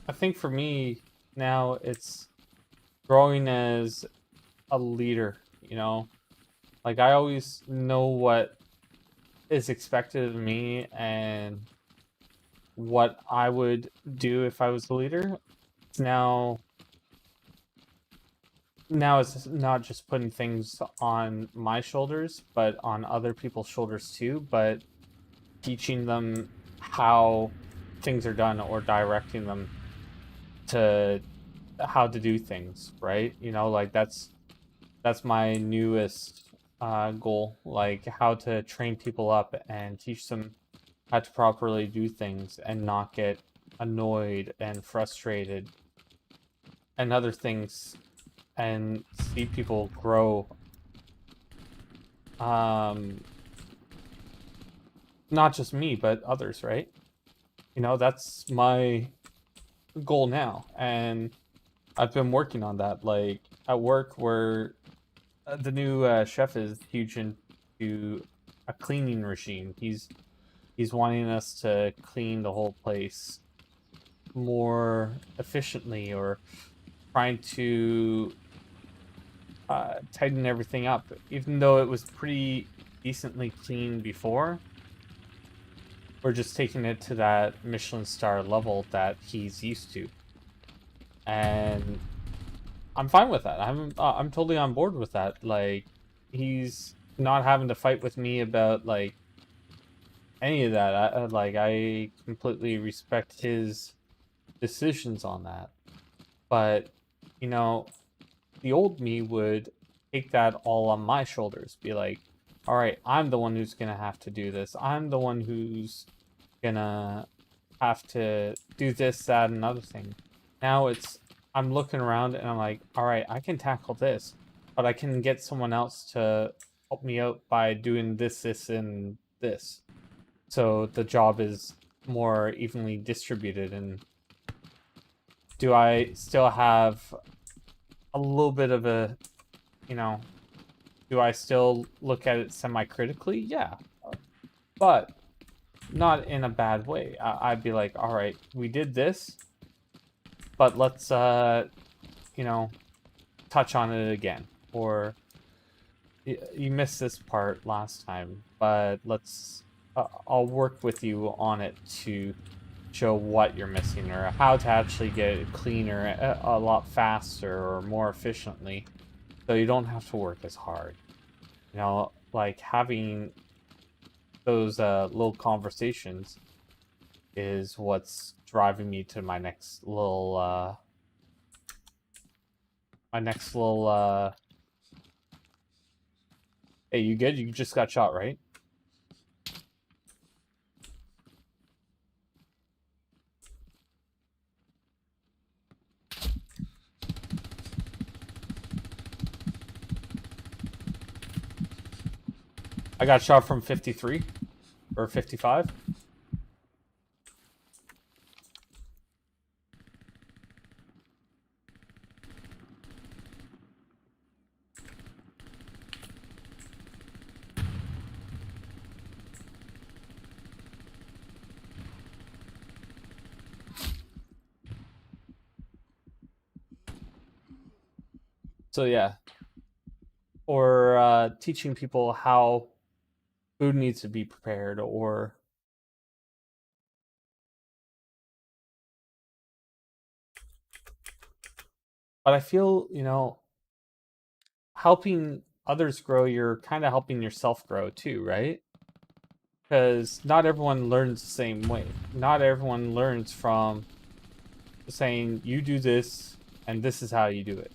I think for me now it's growing as a leader, Like I always know what is expected of me and what I would do if I was the leader. It's now it's not just putting things on my shoulders, but on other people's shoulders too, but teaching them how things are done or directing them to how to do things, right? Like that's my newest goal, like how to train people up and teach them how to properly do things and not get annoyed and frustrated and other things, and see people grow. um Not just me but others, right? That's my goal now, and I've been working on that. Like at work, where the new chef is huge into a cleaning regime. He's wanting us to clean the whole place more efficiently, or trying to tighten everything up, even though it was pretty decently clean before. We're just taking it to that Michelin star level that he's used to, and I'm fine with that. I'm totally on board with that. Like, he's not having to fight with me about like any of that. I completely respect his decisions on that. But you know, the old me would take that all on my shoulders. Be like, all right, I'm the one who's gonna have to do this. I'm the one who's gonna have to do this, that, and other thing. Now it's I'm looking around and I'm like, all right, I can tackle this, but I can get someone else to help me out by doing this, this, and this. So the job is more evenly distributed. And do I still have a little bit of a, you know, do I still look at it semi-critically? Yeah, but not in a bad way. I'd be like, all right, we did this, but let's you know, touch on it again. Or you missed this part last time, but let's I'll work with you on it to show what you're missing or how to actually get it cleaner a lot faster or more efficiently, so you don't have to work as hard. You know, like having those little conversations is what's driving me to my next little hey, you good? You just got shot, right? I got shot from 53 or 55. So yeah, or teaching people how food needs to be prepared, or but I feel, helping others grow, you're kind of helping yourself grow too, right? Because not everyone learns the same way. Not everyone learns from saying you do this and this is how you do it.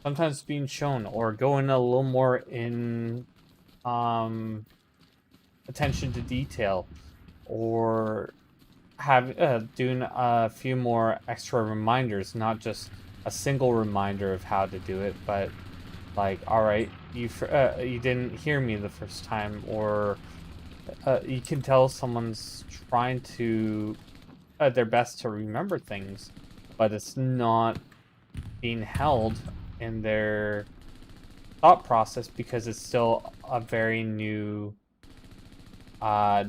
Sometimes being shown or going a little more in um attention to detail, or have doing a few more extra reminders, not just a single reminder of how to do it, but like, all right, you didn't hear me the first time, or you can tell someone's trying to their best to remember things, but it's not being held in their thought process because it's still a very new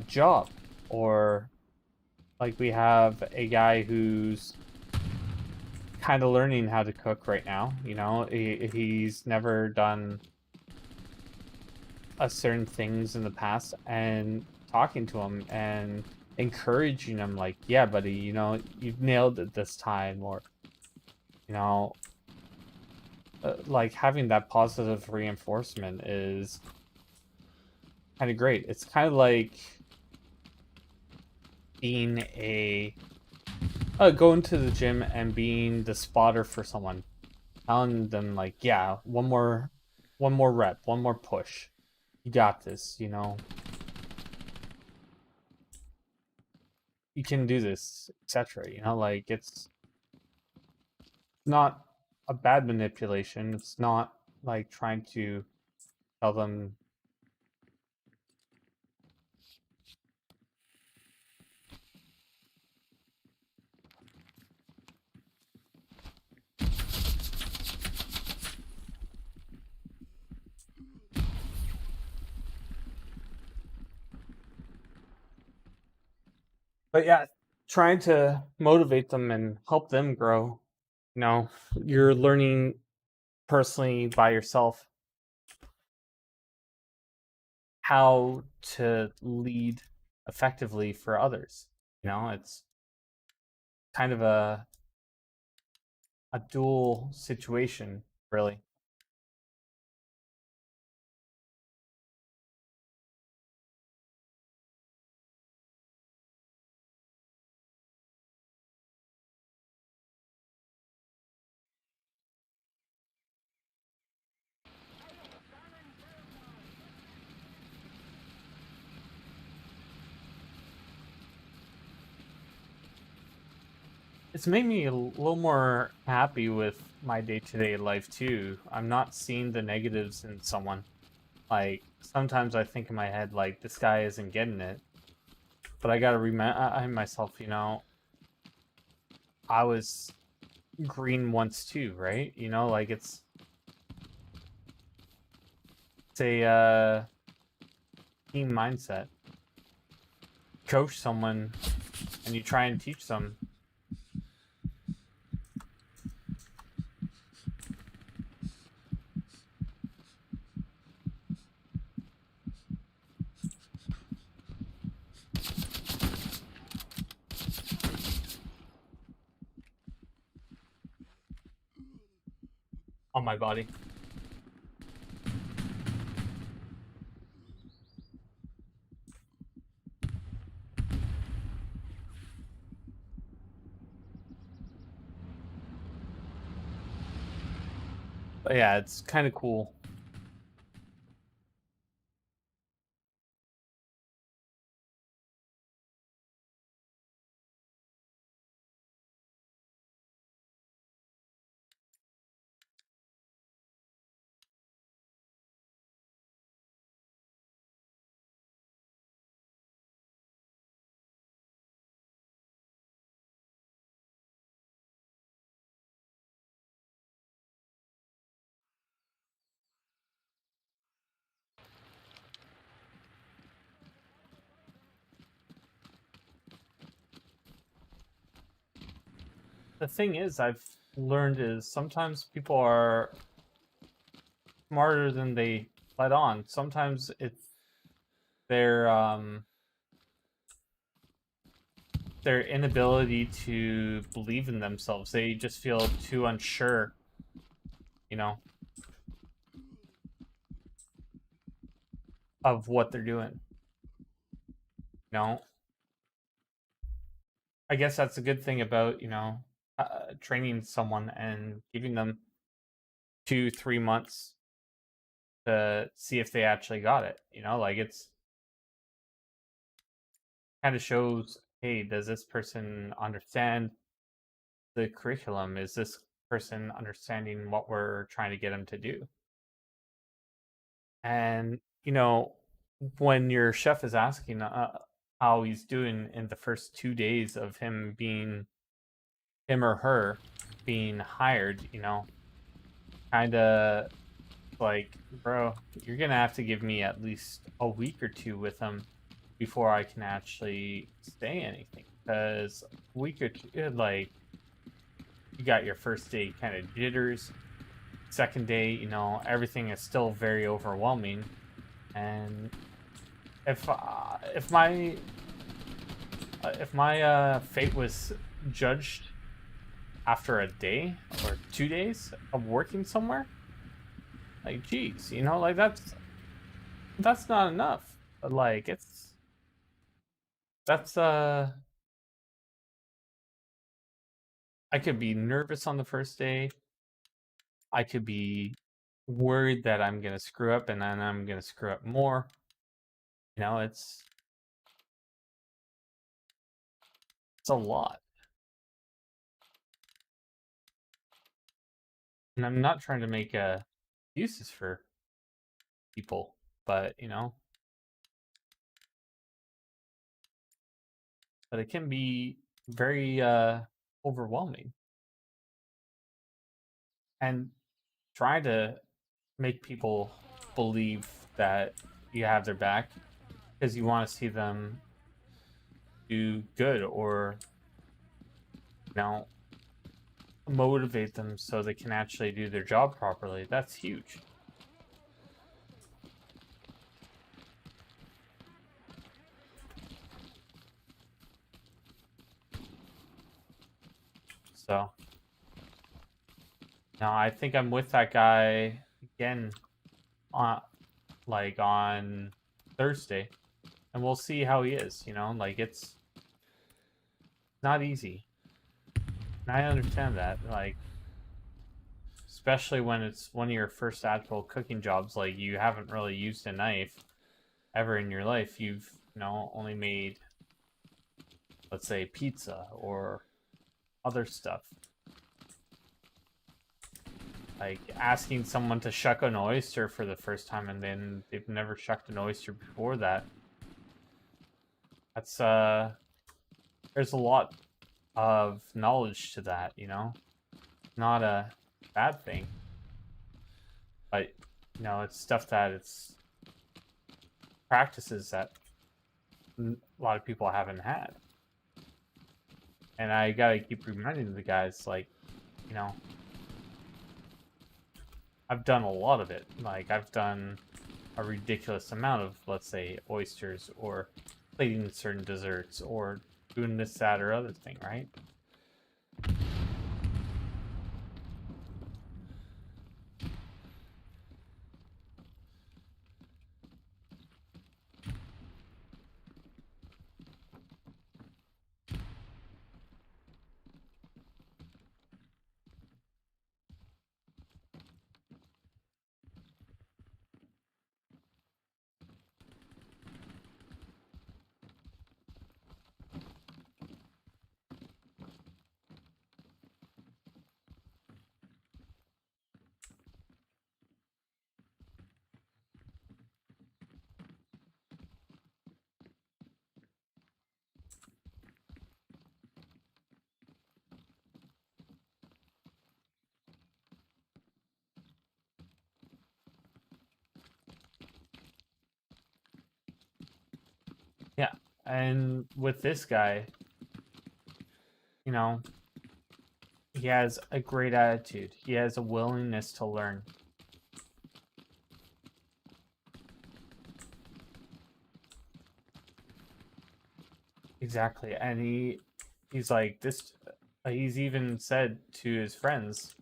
job. Or like, we have a guy who's kind of learning how to cook right now. He's never done a certain things in the past, and talking to him and encouraging him, like, yeah, buddy, you've nailed it this time. Or you know like, having that positive reinforcement is kind of great. It's kind of like being going to the gym and being the spotter for someone, telling them like, yeah, one more rep, one more push, you got this. You can do this, etc. Like, it's not a bad manipulation. It's not like trying to tell them. But yeah, trying to motivate them and help them grow. You're learning personally by yourself how to lead effectively for others. It's kind of a dual situation, really. It's made me a little more happy with my day-to-day life too. I'm not seeing the negatives in someone. Like sometimes I think in my head like this guy isn't getting it, but I gotta remind myself, I was green once too, right? Like it's a team mindset. Coach someone and you try and teach them. On my body. But yeah, it's kind of cool. The thing is, I've learned is sometimes people are smarter than they let on. Sometimes it's their their inability to believe in themselves. They just feel too unsure, you know, of what they're doing. I guess that's a good thing about, training someone and giving them 2-3 months to see if they actually got it. Like it's kind of shows, hey, does this person understand the curriculum? Is this person understanding what we're trying to get them to do? And when your chef is asking how he's doing in the first 2 days of him or her being hired, kind of like, bro, you're gonna have to give me at least a week or two with him before I can actually say anything. Because a week or two, like, you got your first day kind of jitters. Second day, everything is still very overwhelming. And if my fate was judged after a day or 2 days of working somewhere, like, geez, like that's not enough. But like, that's I could be nervous on the first day. I could be worried that I'm gonna screw up, and then I'm gonna screw up more. It's a lot. And I'm not trying to make excuses for people, but but it can be very overwhelming. And trying to make people believe that you have their back because you want to see them do good, or you know motivate them so they can actually do their job properly. That's huge. So, now I think I'm with that guy again on like on Thursday, and we'll see how he is. Like it's not easy. And I understand that, like especially when it's one of your first actual cooking jobs. Like you haven't really used a knife ever in your life. You've only made, let's say, pizza or other stuff. Like asking someone to shuck an oyster for the first time and then they've never shucked an oyster before that. That's there's a lot of knowledge to that, Not a bad thing. But it's stuff that it's practices that a lot of people haven't had. And I gotta keep reminding the guys, like, I've done a lot of it. Like, I've done a ridiculous amount of, let's say, oysters or plating certain desserts or doing this, that, or other thing, right? Yeah. And with this guy, you know, he has a great attitude. He has a willingness to learn. Exactly. And he's like this he's even said to his friends,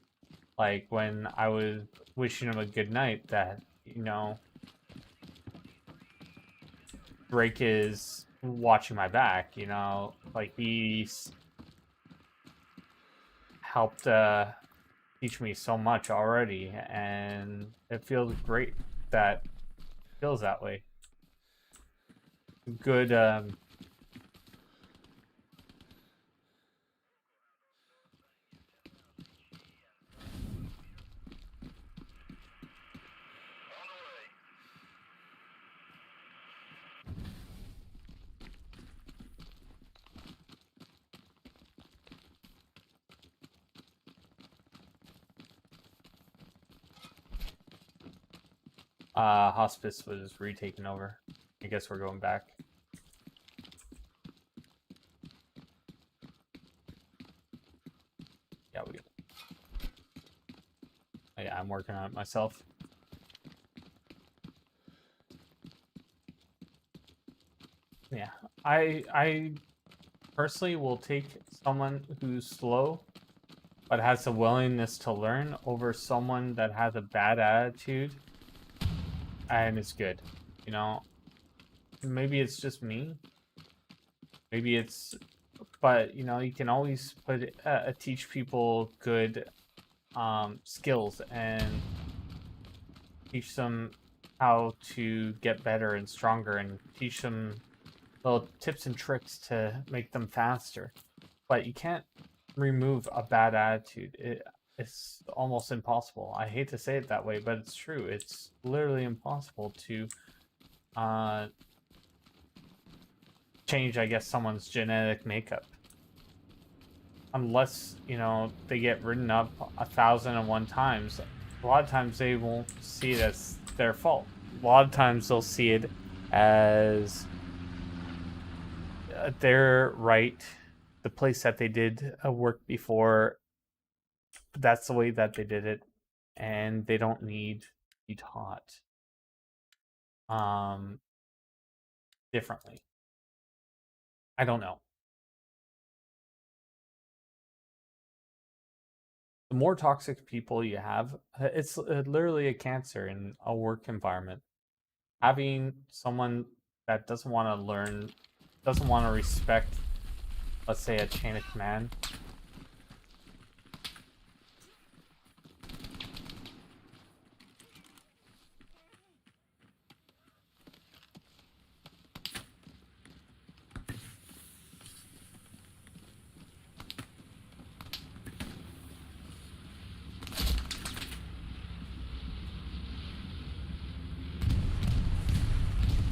like when I was wishing him a good night, that, Drake is watching my back, like he's helped teach me so much already, and it feels great that it feels that way. Good. Hospice was retaken over. I guess we're going back. Yeah, yeah, I'm working on it myself. Yeah, I personally will take someone who's slow but has a willingness to learn over someone that has a bad attitude and is good. You know, maybe it's just me. Maybe it's, but you can always teach people good skills and teach them how to get better and stronger and teach them little tips and tricks to make them faster. But you can't remove a bad attitude. It's almost impossible. I hate to say it that way, but it's true. It's literally impossible to change, I guess, someone's genetic makeup. Unless, they get written up 1,001 times. A lot of times they won't see it as their fault. A lot of times they'll see it as their right, the place that they did work before that's the way that they did it, and they don't need to be taught um, differently. I don't know. The more toxic people you have, it's literally a cancer in a work environment. Having someone that doesn't want to learn, doesn't want to respect, let's say, a chain of command.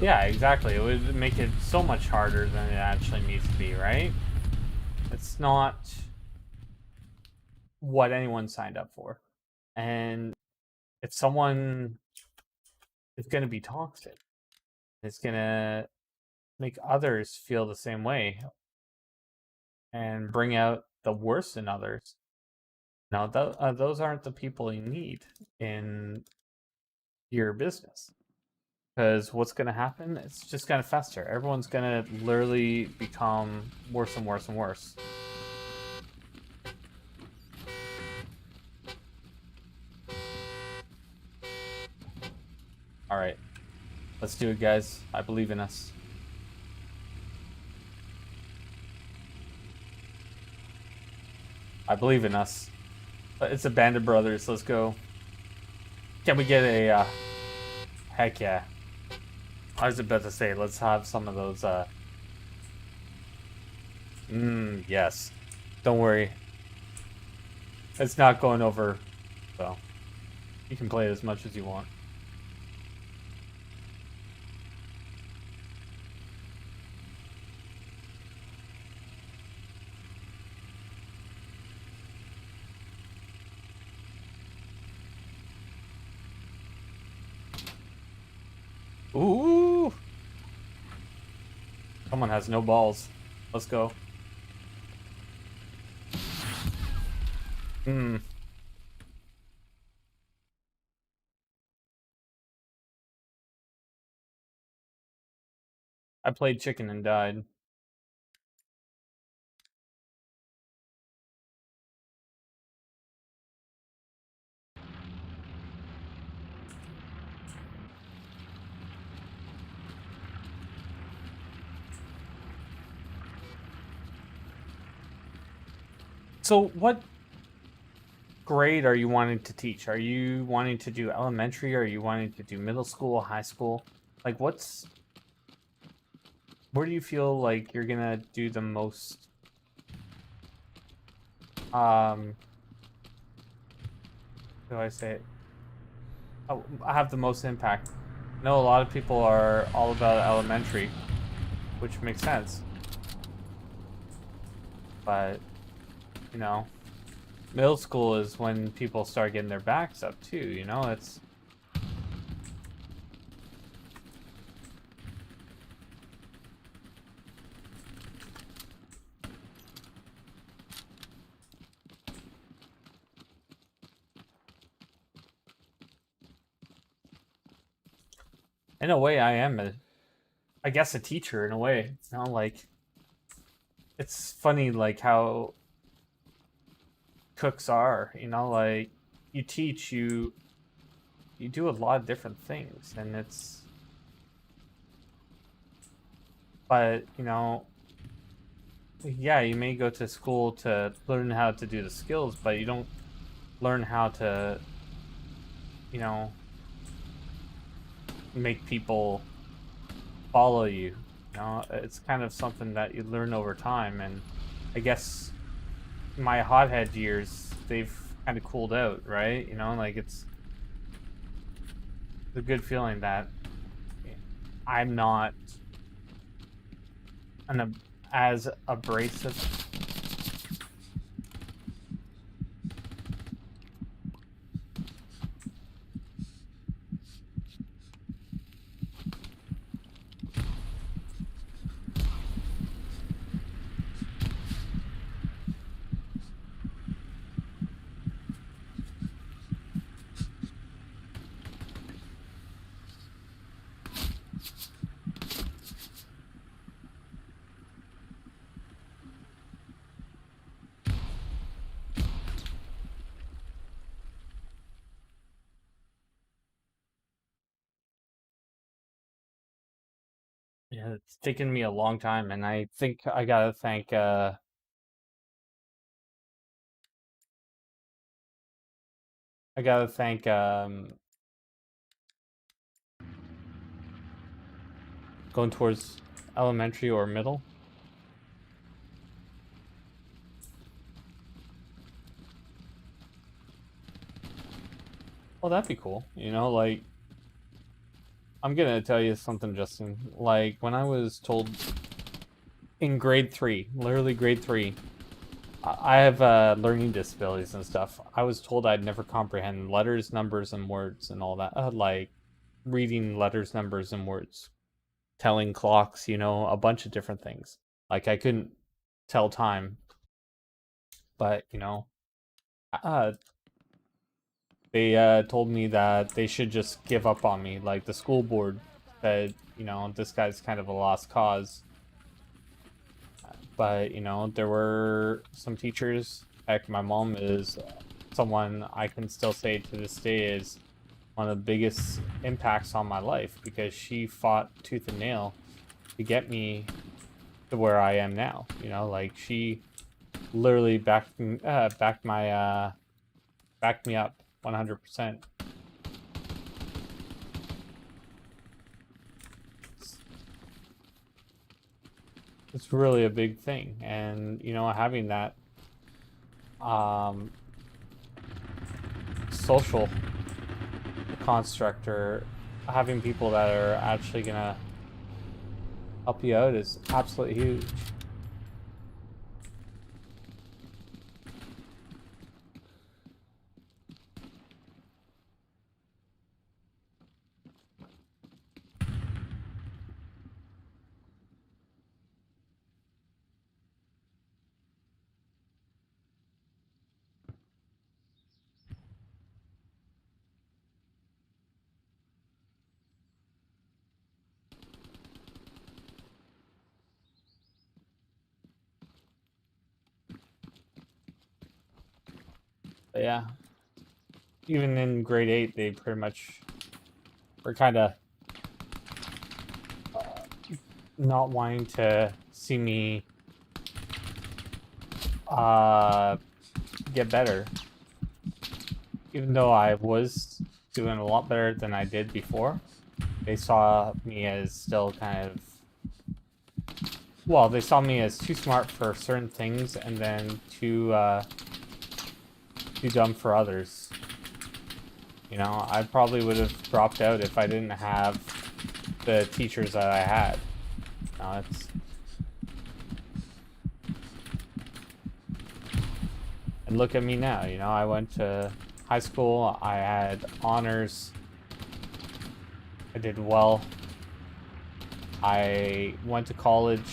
Yeah, exactly. It would make it so much harder than it actually needs to be, right? It's not what anyone signed up for. And if someone is going to be toxic, it's going to make others feel the same way and bring out the worst in others. Now, those aren't the people you need in your business. Because what's going to happen? It's just going to fester. Everyone's going to literally become worse and worse and worse. All right. Let's do it, guys. I believe in us. I believe in us. It's a band of brothers. Let's go. Can we get a... heck yeah. I was about to say, let's have some of those... yes. Don't worry. It's not going over, so... you can play it as much as you want. Ooh! Someone has no balls. Let's go. I played chicken and died. So what grade are you wanting to teach? Are you wanting to do elementary? Are you wanting to do middle school, high school? Like where do you feel like you're gonna do the most how do I say it? Oh, I have the most impact. I know a lot of people are all about elementary, which makes sense. But, you know, middle school is when people start getting their backs up too, you know? It's in a way I am I guess a teacher in a way. You know, like it's funny like how cooks are, you know, like you teach you do a lot of different things and it's but you know yeah, you may go to school to learn how to do the skills, but you don't learn how to, you know, make people follow you. You know, it's kind of something that you learn over time, and I guess my hothead years they've kind of cooled out, right? You know, like it's a good feeling that I'm not as abrasive. Yeah, it's taken me a long time, and I think I gotta thank going towards elementary or middle. Well, that'd be cool. You know, like I'm gonna tell you something, Justin. Like when I was told in grade 3, literally grade 3, I have learning disabilities and stuff. I was told I'd never comprehend letters, numbers, and words and all that. Like reading letters, numbers, and words, telling clocks, you know, a bunch of different things. Like I couldn't tell time, but you know, uh, they told me that they should just give up on me. Like the school board said, you know, this guy's kind of a lost cause. But you know, there were some teachers. Heck, my mom is someone I can still say to this day is one of the biggest impacts on my life because she fought tooth and nail to get me to where I am now. You know, like she literally backed me up 100%. It's really a big thing, and you know, having that um, social construct or having people that are actually gonna help you out is absolutely huge. But yeah, even in grade 8, they pretty much were kind of not wanting to see me uh, get better, even though I was doing a lot better than I did before. They saw me as still kind of well, they saw me as too smart for certain things and then too dumb for others. You know, I probably would have dropped out if I didn't have the teachers that I had. It's and look at me now. You know, I went to high school. I had honors. I did well. I went to college.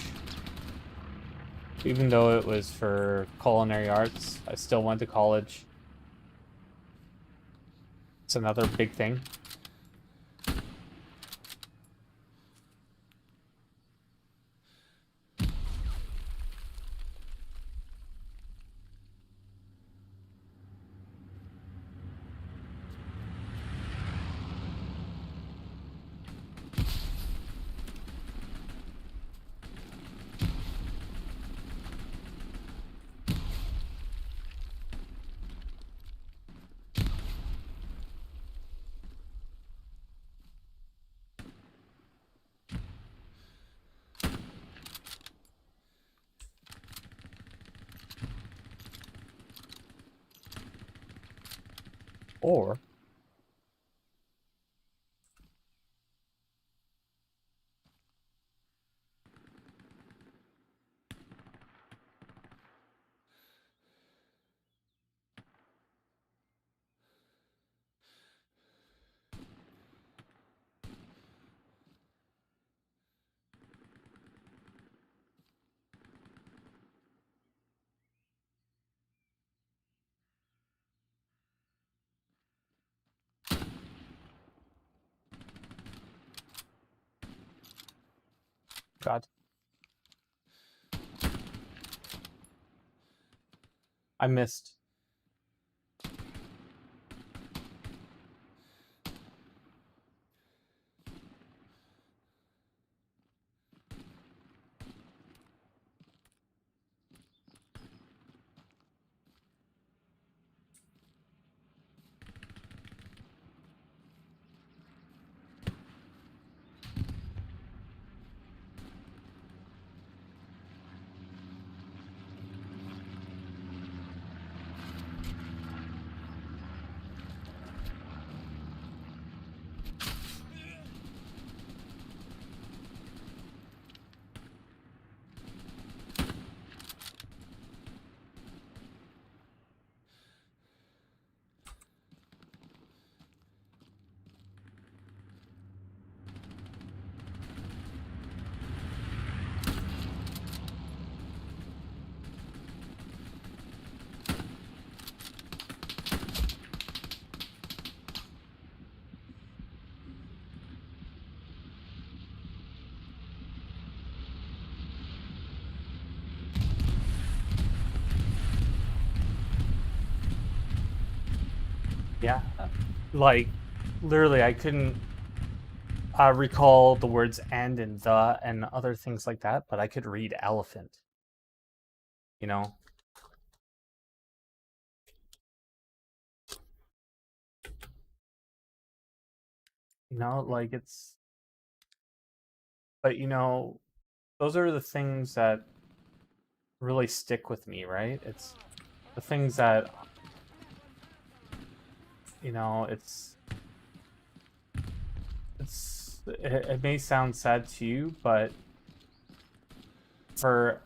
Even though it was for culinary arts, I still went to college. It's another big thing. Or God, I missed. Yeah, like literally, I couldn't recall the words and the and other things like that, but I could read elephant. You know, like it's. But those are the things that really stick with me, right? It's the things that it's it may sound sad to you, but for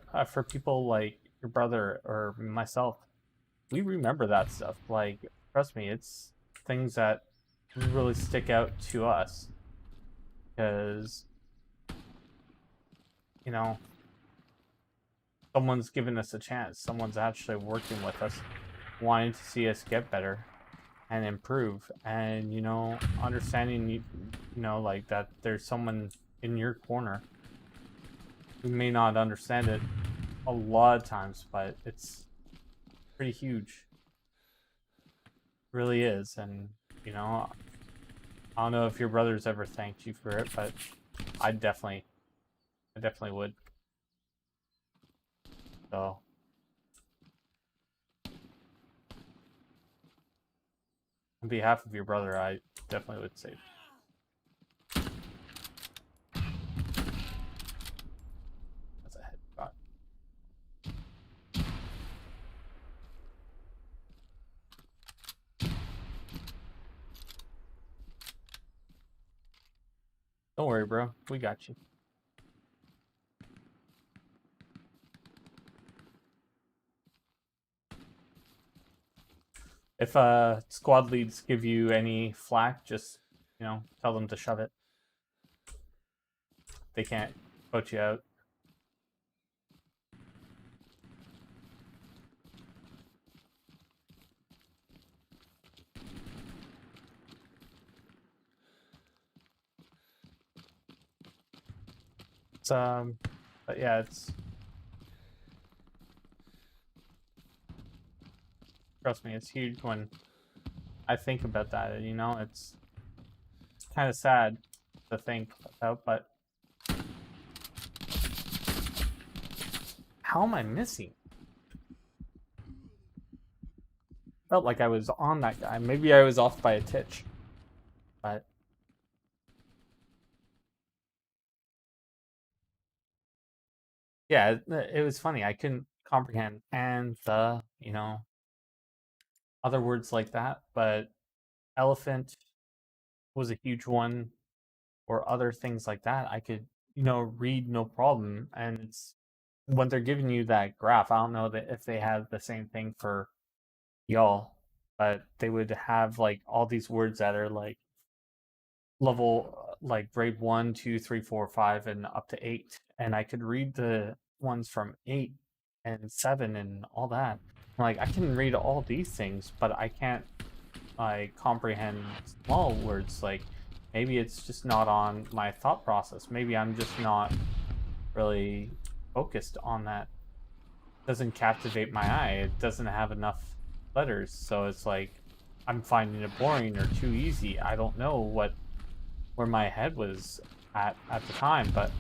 people like your brother or myself, we remember that stuff. Like, trust me, it's things that really stick out to us because you know someone's given us a chance. Someone's actually working with us, wanting to see us get better and improve, and understanding like that there's someone in your corner who may not understand it a lot of times, but it's pretty huge. It really is. And I don't know if your brother's ever thanked you for it, but I definitely would. So on behalf of your brother, I definitely would say. That's a headshot. Don't worry, bro. We got you. If squad leads give you any flack, just tell them to shove it. They can't vote you out. It's but yeah, it's, trust me, it's huge when I think about that. It's kind of sad to think about, but how am I missing? Felt like I was on that guy. Maybe I was off by a titch, but yeah, it was funny. I couldn't comprehend and the other words like that, but elephant was a huge one, or other things like that. I could read no problem, and it's when they're giving you that graph. I don't know that if they have the same thing for y'all, but they would have like all these words that are like level like grade 1, 2, 3, 4, 5, and up to 8, and I could read the ones from 8 and 7 and all that. Like, I can read all these things, but I can't like comprehend small words. Like, maybe it's just not on my thought process. Maybe I'm just not really focused on that. It doesn't captivate my eye. It doesn't have enough letters, so it's like I'm finding it boring or too easy. I don't know where my head was at the time, but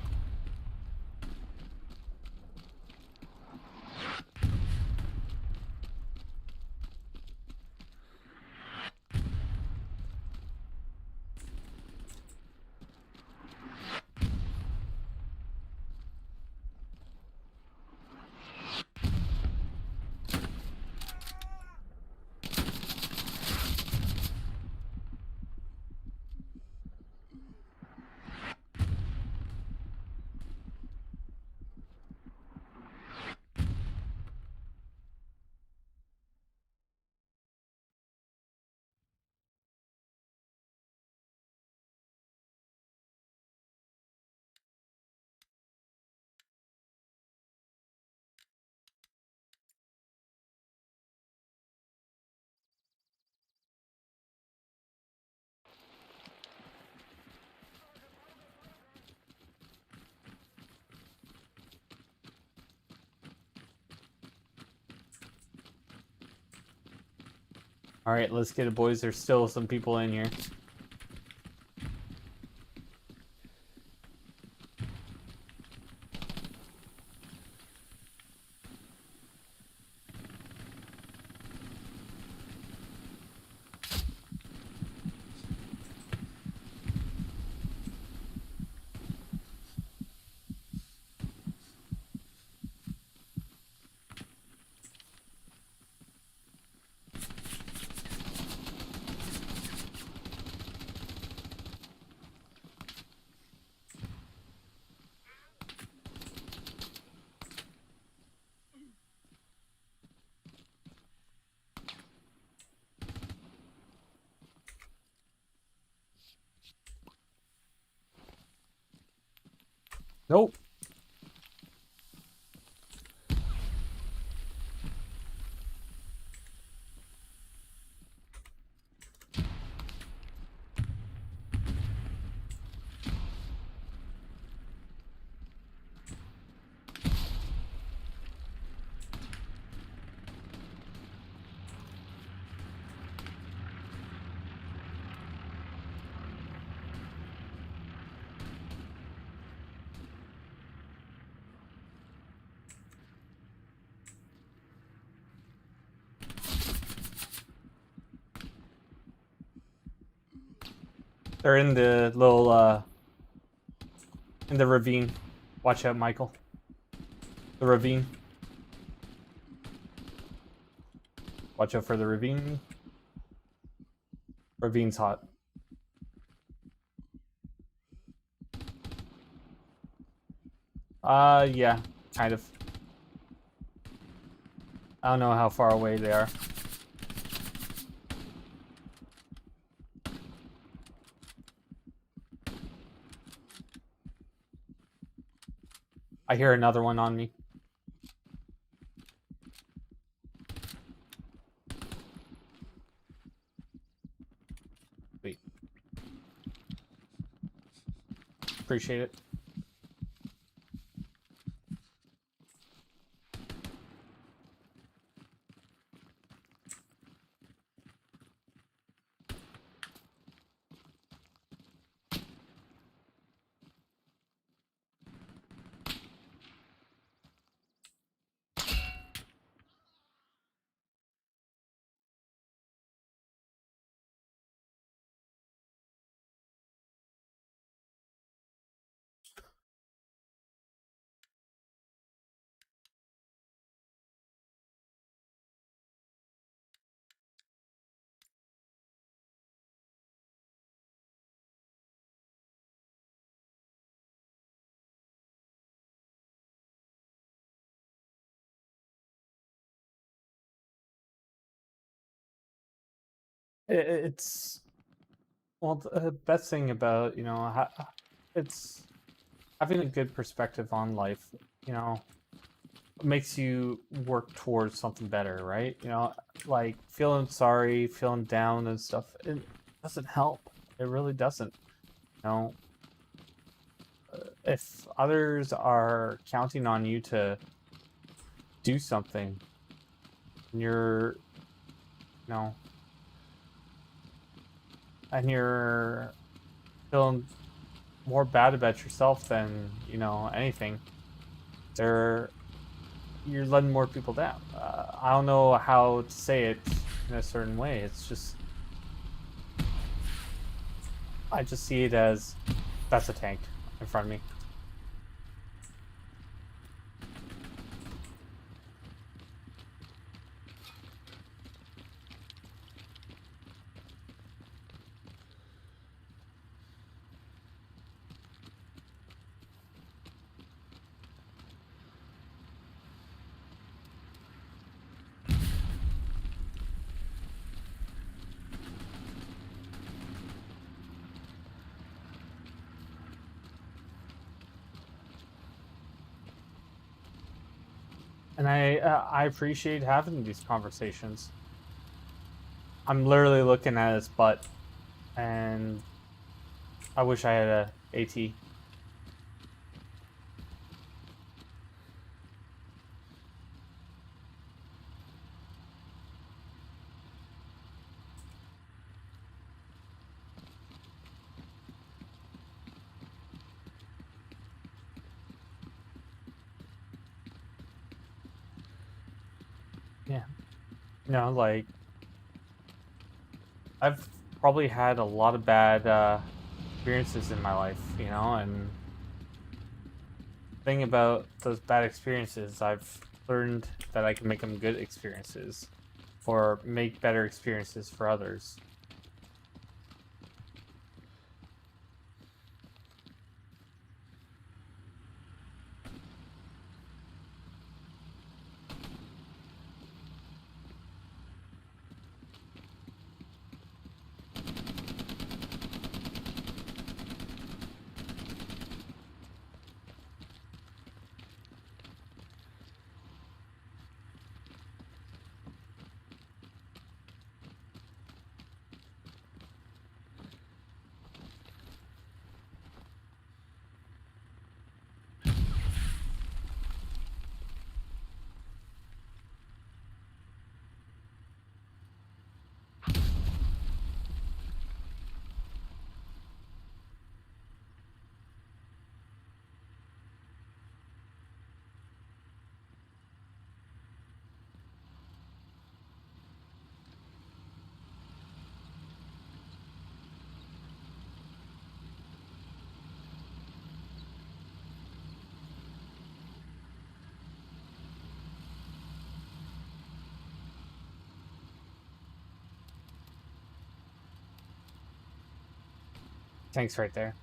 Alright, let's get it, boys. There's still some people in here. Nope. They're in the little, in the ravine. Watch out, Michael. The ravine. Watch out for the ravine. Ravine's hot. Yeah, kind of. I don't know how far away they are. I hear another one on me. Wait. Appreciate it. It's well, the best thing about it's having a good perspective on life. You know, makes you work towards something better, right? You know, like feeling sorry, feeling down and stuff. It doesn't help. It really doesn't. You know, if others are counting on you to do something, and you know, and you're feeling more bad about yourself than anything, they're you're letting more people down. I don't know how to say it in a certain way. It's just I just see it as that's a tank in front of me. And I appreciate having these conversations. I'm literally looking at his butt, and I wish I had a AT. Yeah. Like I've probably had a lot of bad experiences in my life, and thing about those bad experiences, I've learned that I can make them good experiences or make better experiences for others. Thanks right there.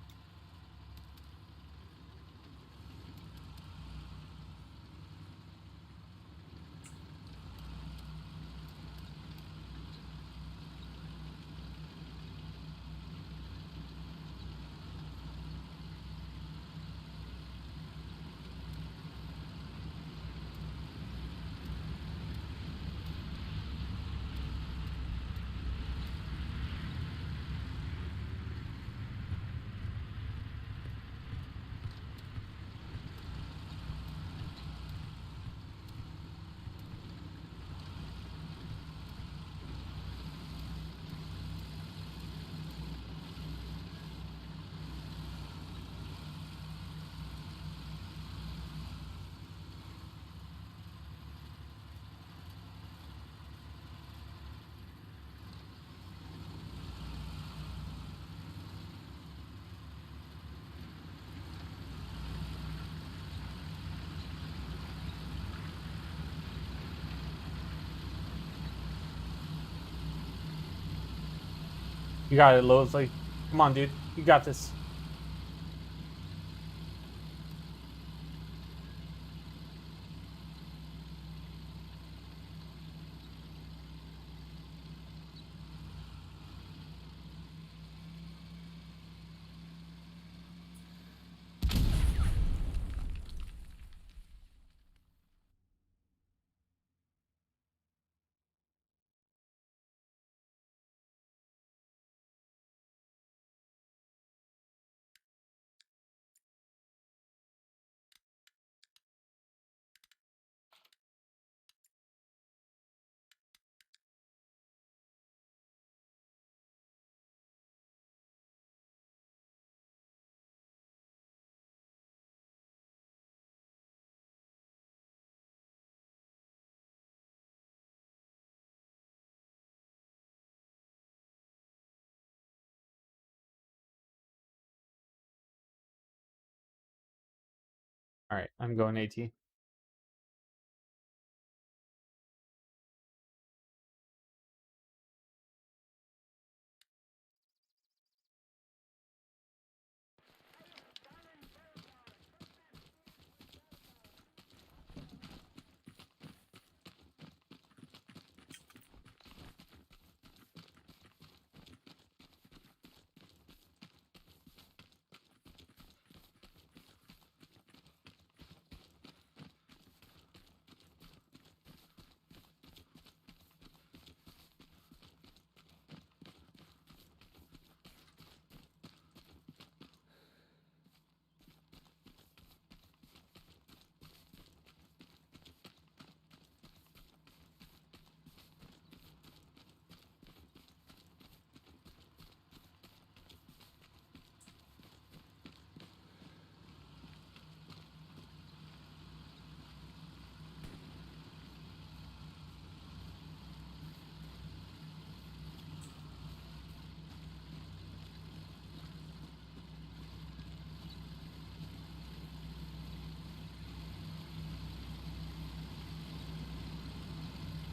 You got it, Lowesley. Come on, dude. You got this. All right, I'm going AT.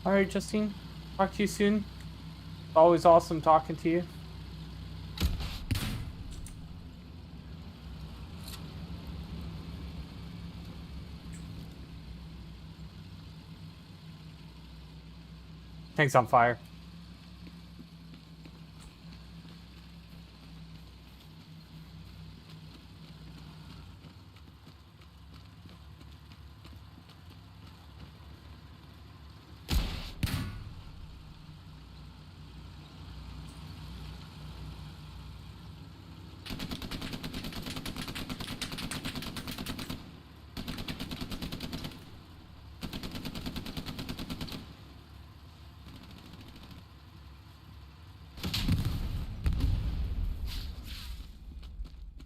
All right, Justine. Talk to you soon. Always awesome talking to you. Tank's on fire.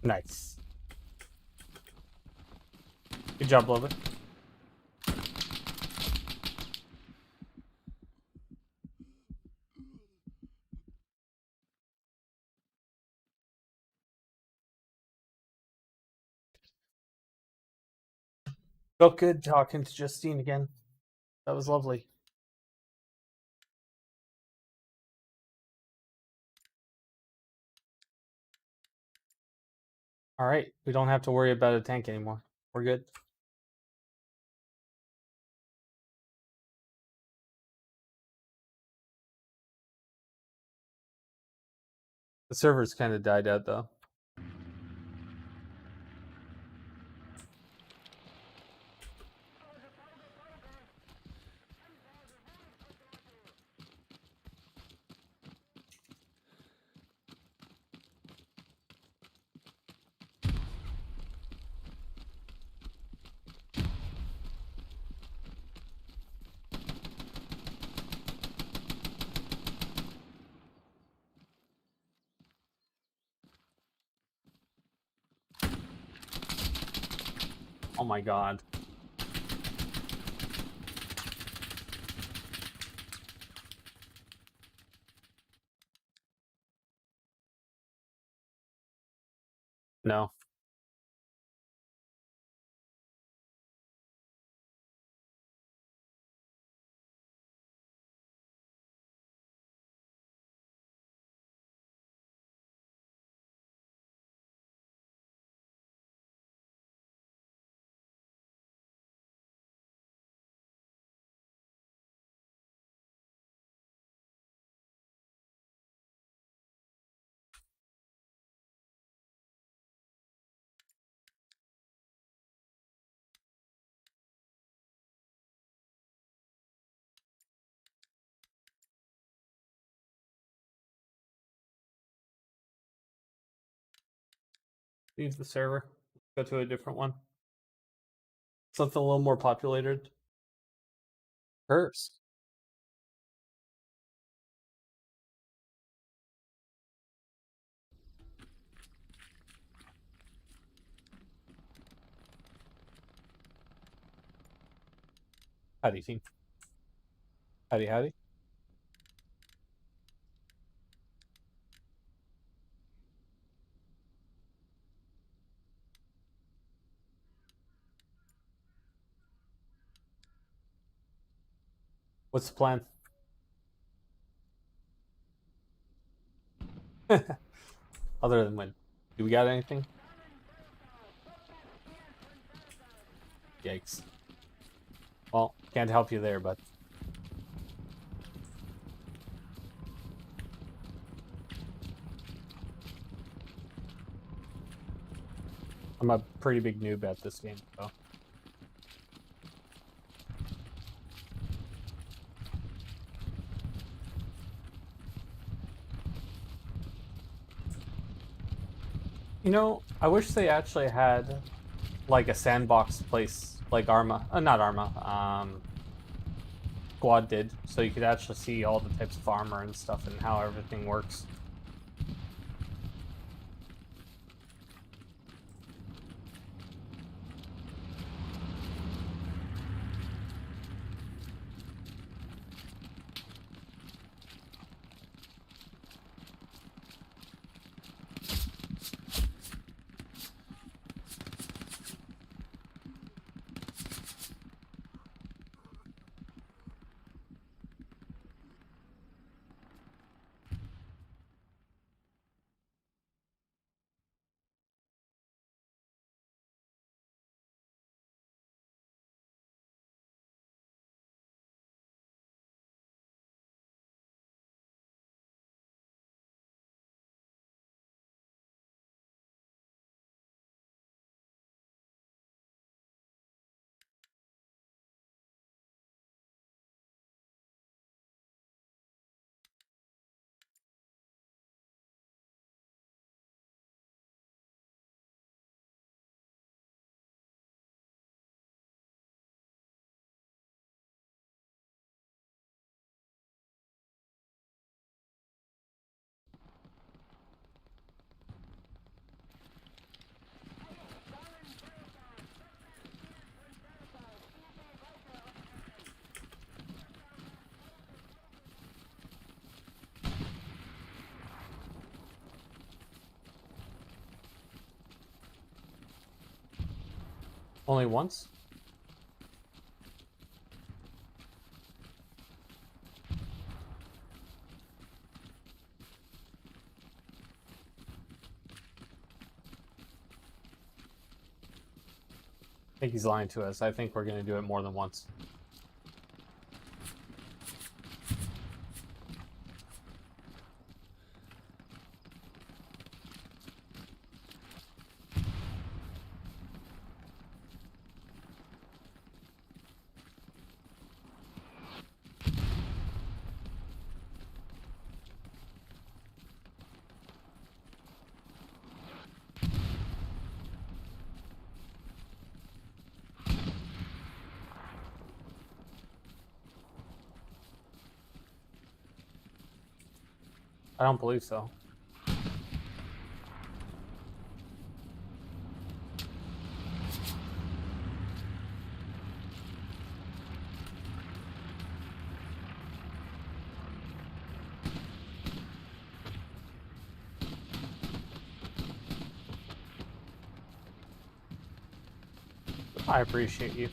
Nice. Good job, Lover. Felt good talking to Justine again. That was lovely. All right, we don't have to worry about a tank anymore. We're good. The server's kind of died out though. Oh my god. No. Leave the server. Go to a different one. Something a little more populated. Hers. Howdy, team. Howdy, howdy. What's the plan? Other than win. Do we got anything? Yikes. Well, can't help you there, but I'm a pretty big noob at this game, so. You know, I wish they actually had like a sandbox place like Arma, not Arma, Squad did, so you could actually see all the types of armor and stuff and how everything works. Only once? I think he's lying to us. I think we're going to do it more than once. I don't believe so. I appreciate you.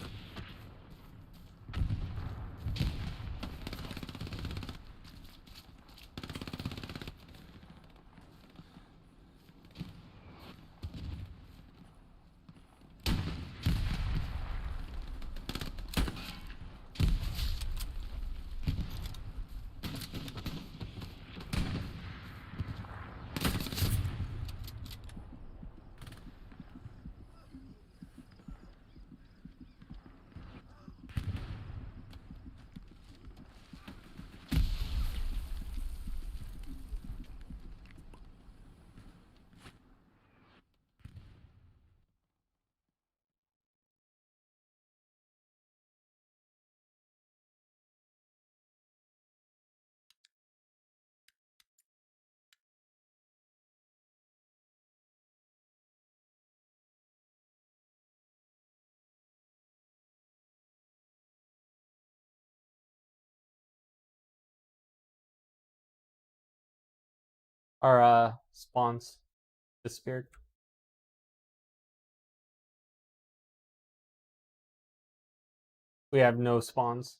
Our spawns disappeared. We have no spawns.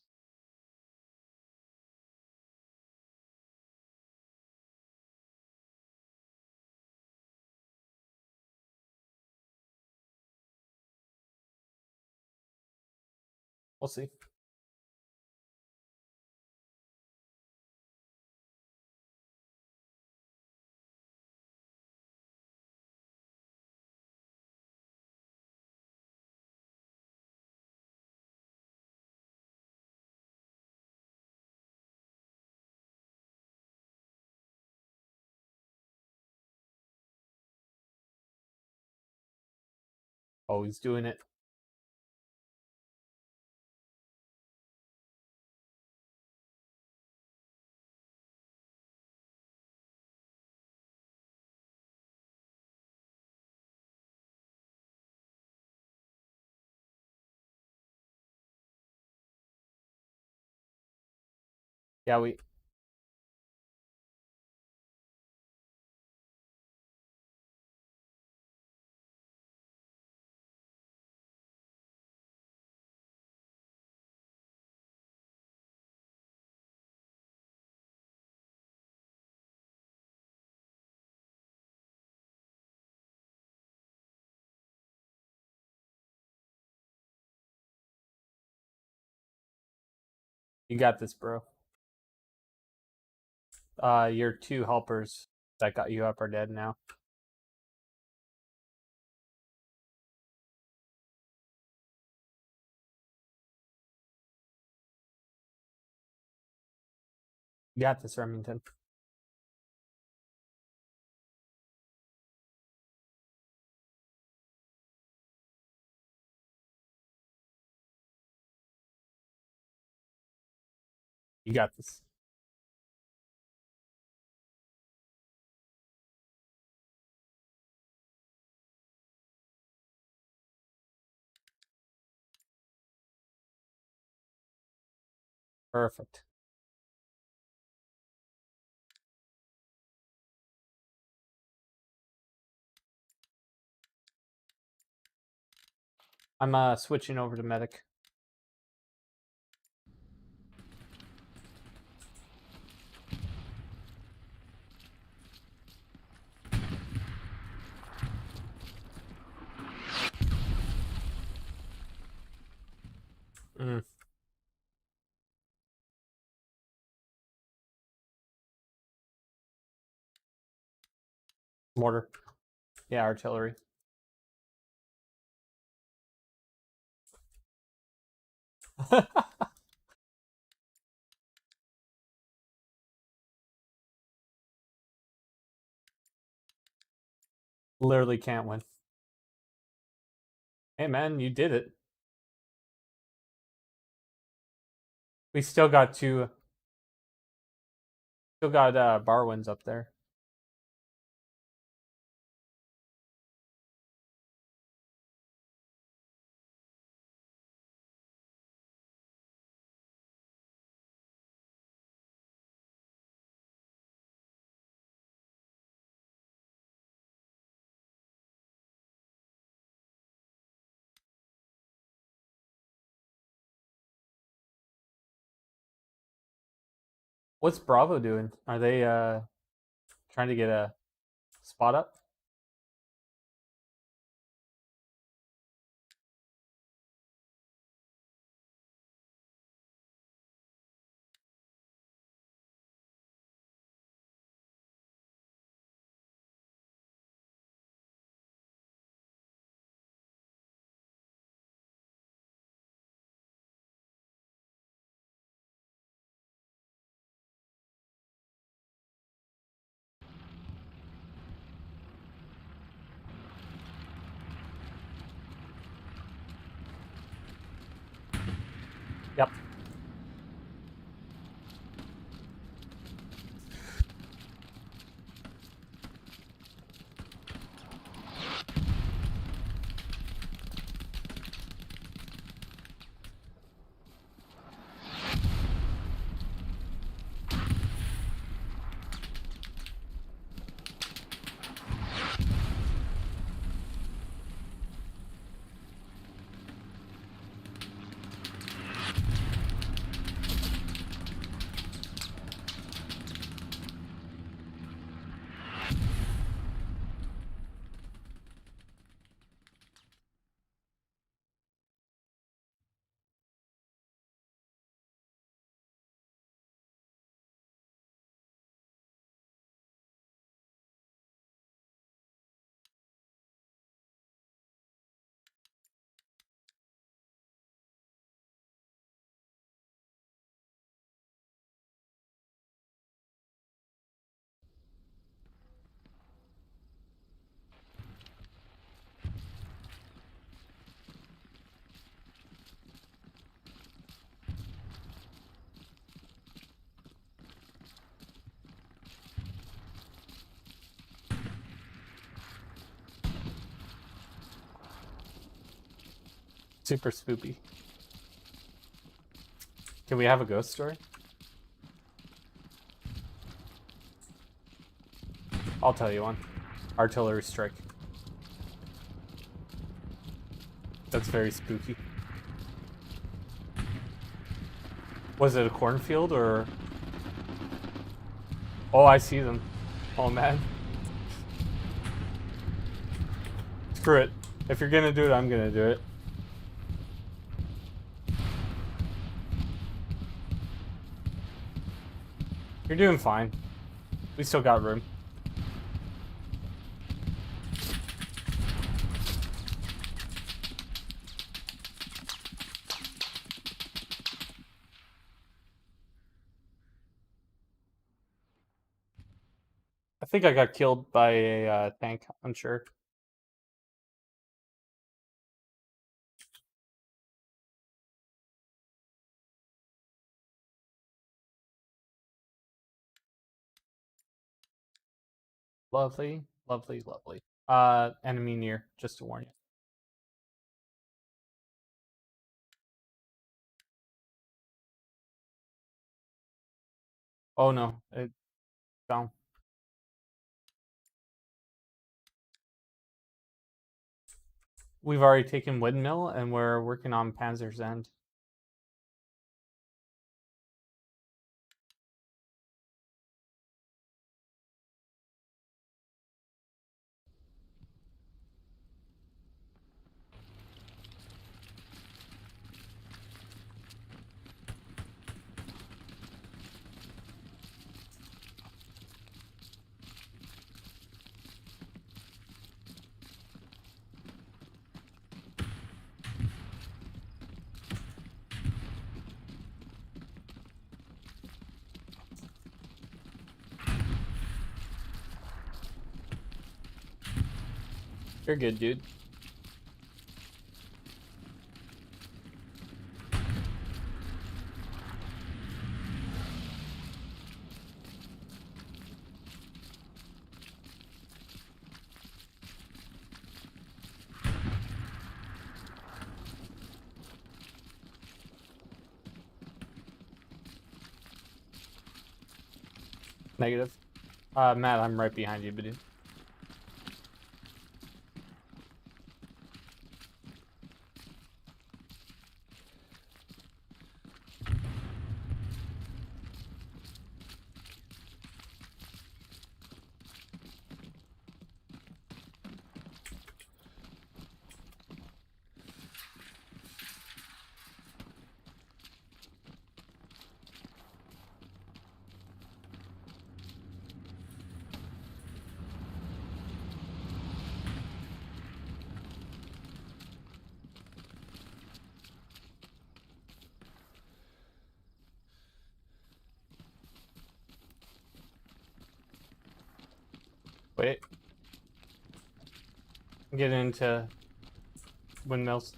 We'll see. Oh, he's doing it. Yeah, we. You got this, bro. Your two helpers that got you up are dead now. You got this, Remington. You got this. Perfect. I'm switching over to medic. Mm. Mortar. Yeah, artillery. Literally can't win. Hey man, you did it. We still got two. Still got Barwins up there. What's Bravo doing? Are they trying to get a spot up? Yep. Super spoopy. Can we have a ghost story? I'll tell you one. Artillery strike. That's very spooky. Was it a cornfield or? Oh, I see them. Oh man. Screw it. If you're gonna do it, I'm gonna do it. You're doing fine. We still got room. I think I got killed by a tank. Unsure. Lovely, lovely, lovely. Enemy near. Just to warn you. Oh no, it down. We've already taken Windmill, and we're working on Panzer's End. You're good, dude. Negative. Matt, I'm right behind you, dude. Wait. Get into Windmills.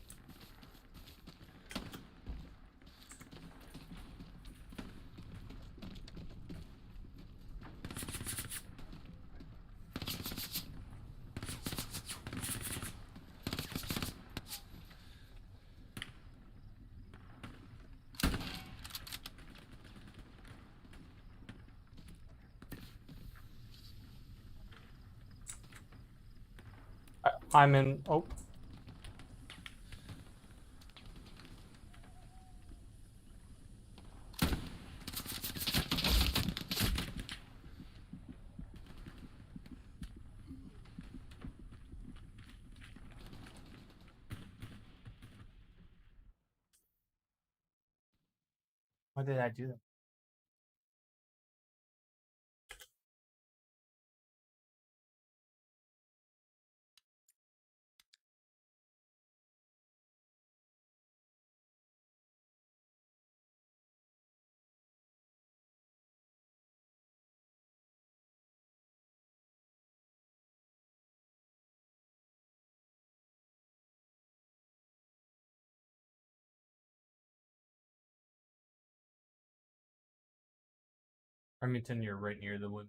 I'm in. Oh. Why did I do that? Remington, you're right near the wood.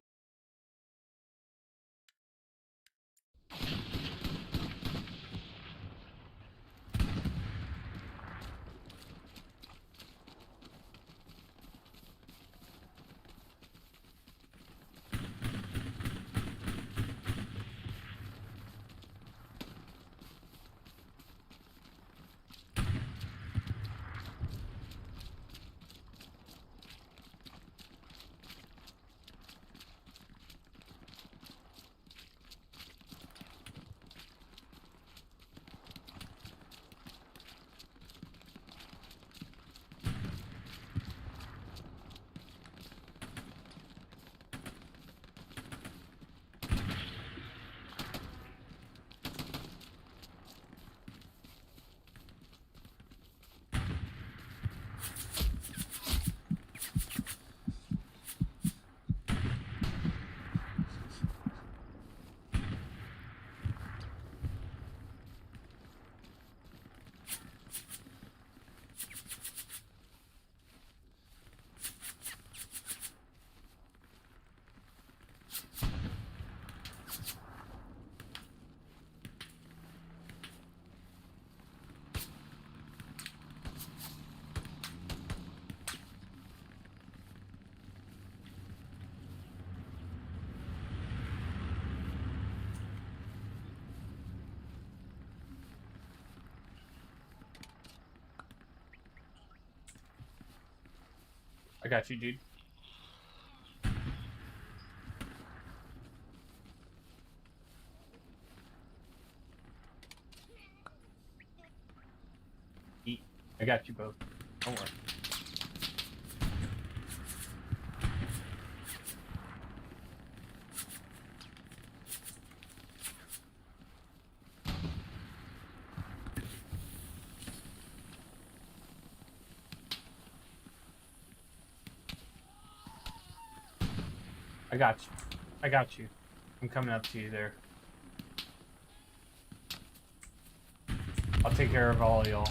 I got you, dude. Eat. I got you both. Don't worry. I got you. I got you. I'm coming up to you there. I'll take care of all y'all.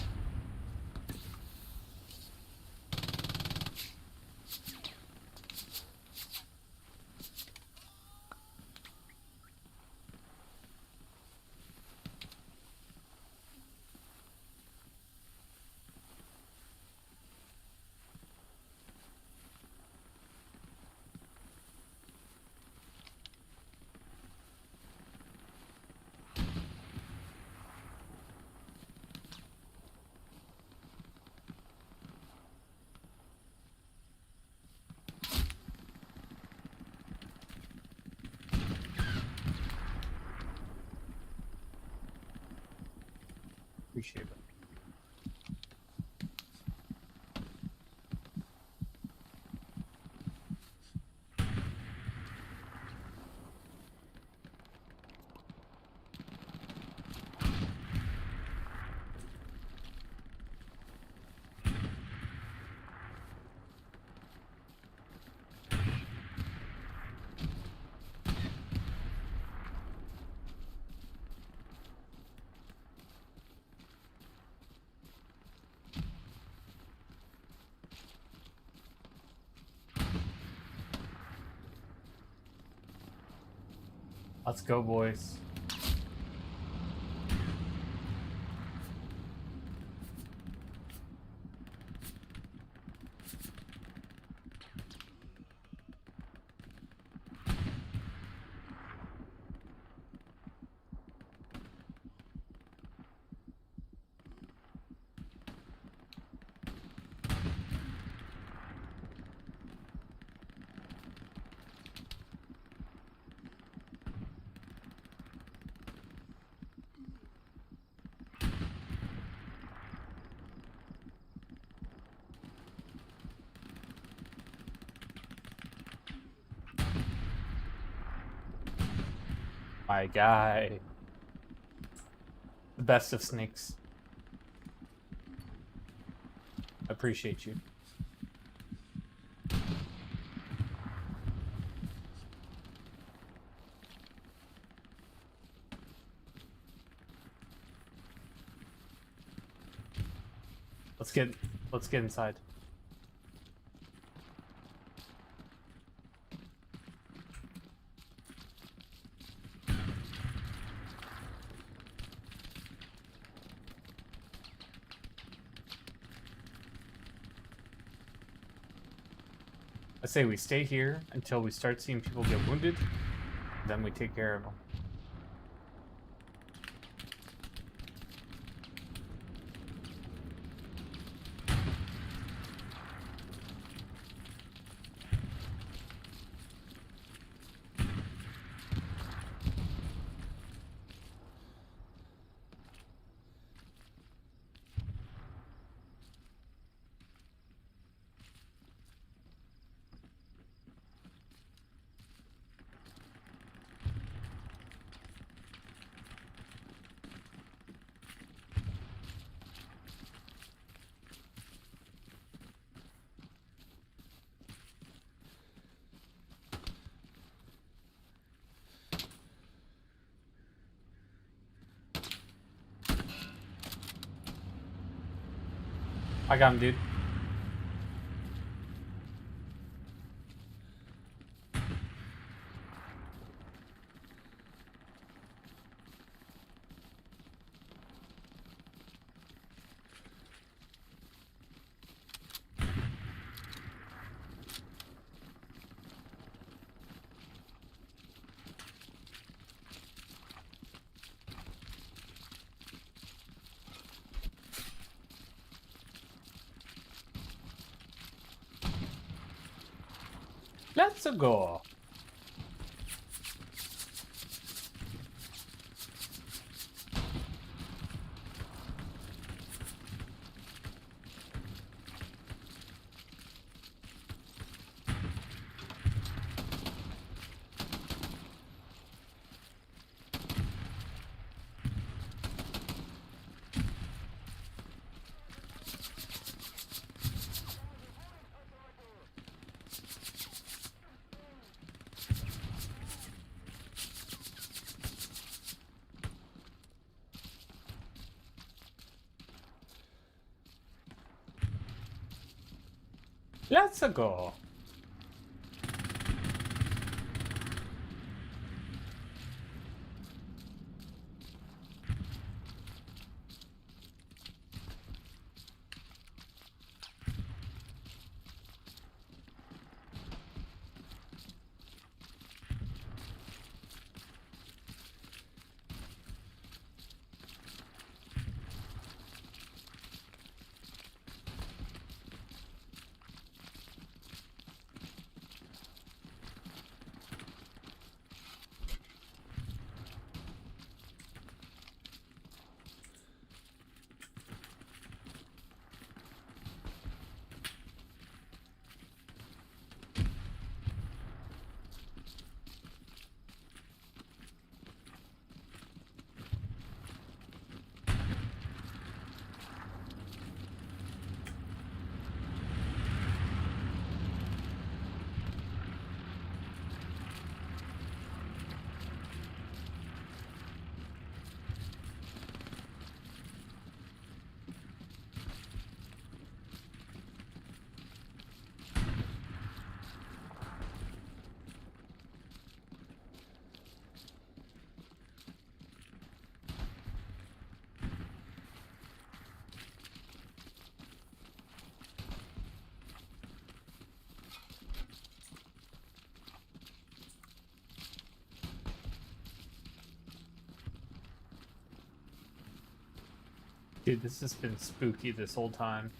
Appreciate it. Let's go, boys. My guy. The best of snakes. Appreciate you. Let's get inside. I say we stay here until we start seeing people get wounded, then we take care of them. I got him, dude. Let's go. Let's go. Dude, this has been spooky this whole time.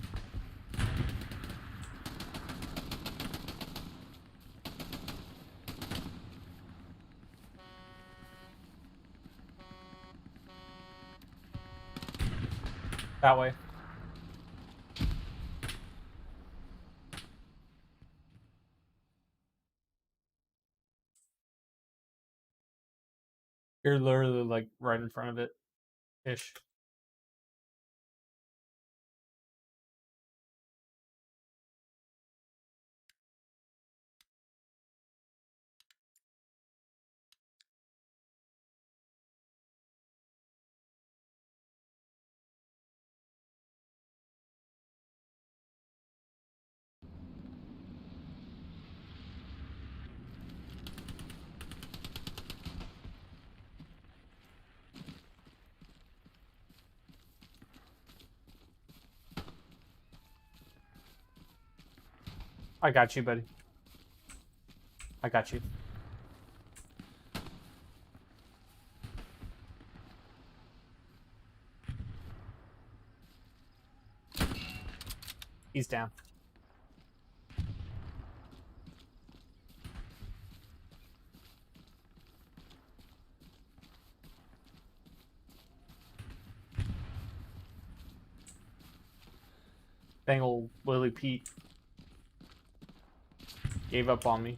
That way. You're literally like right in front of it. Ish. I got you, buddy. I got you. He's down. Dang old Willie Pete gave up on me.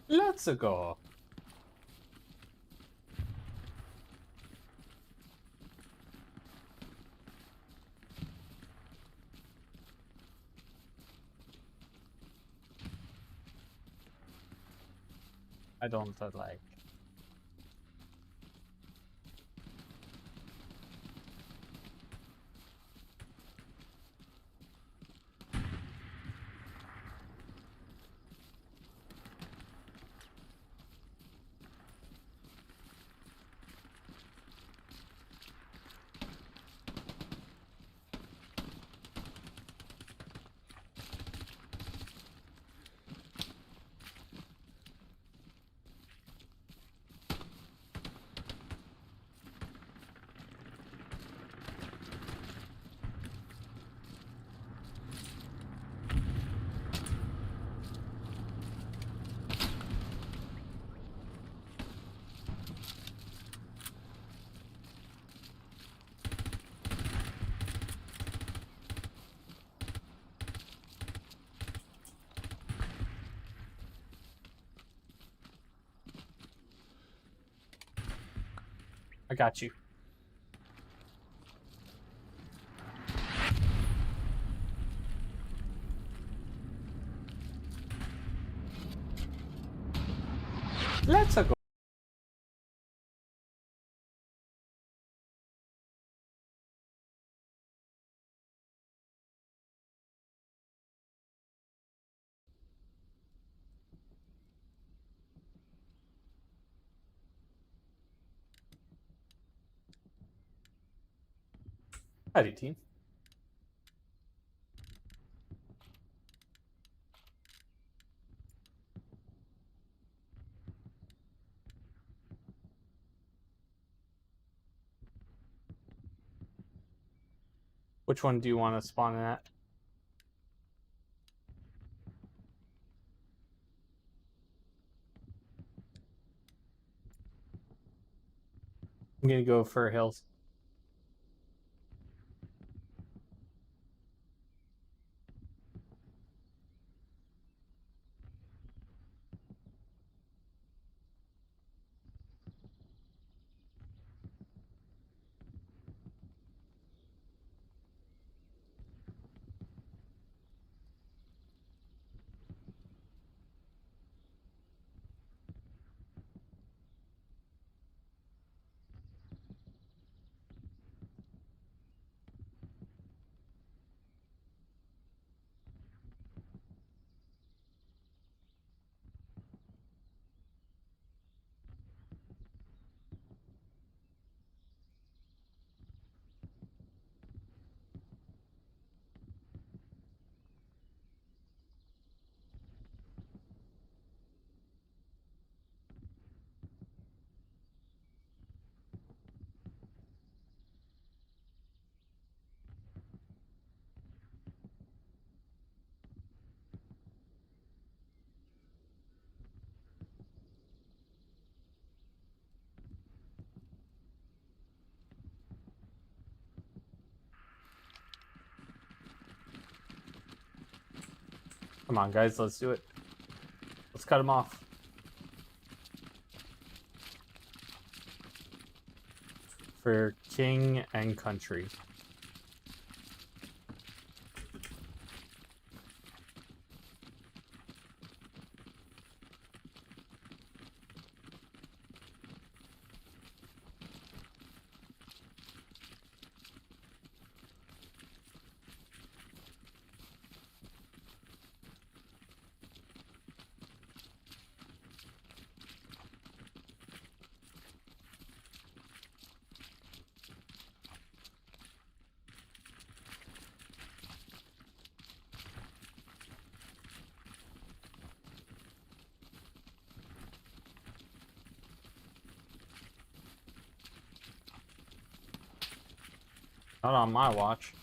Let's go. I don't like. I got you. Let's go. Howdy, team. Which one do you want to spawn in at? I'm gonna go for hills. Come on, guys, let's do it. Let's cut him off. For king and country. Not on my watch.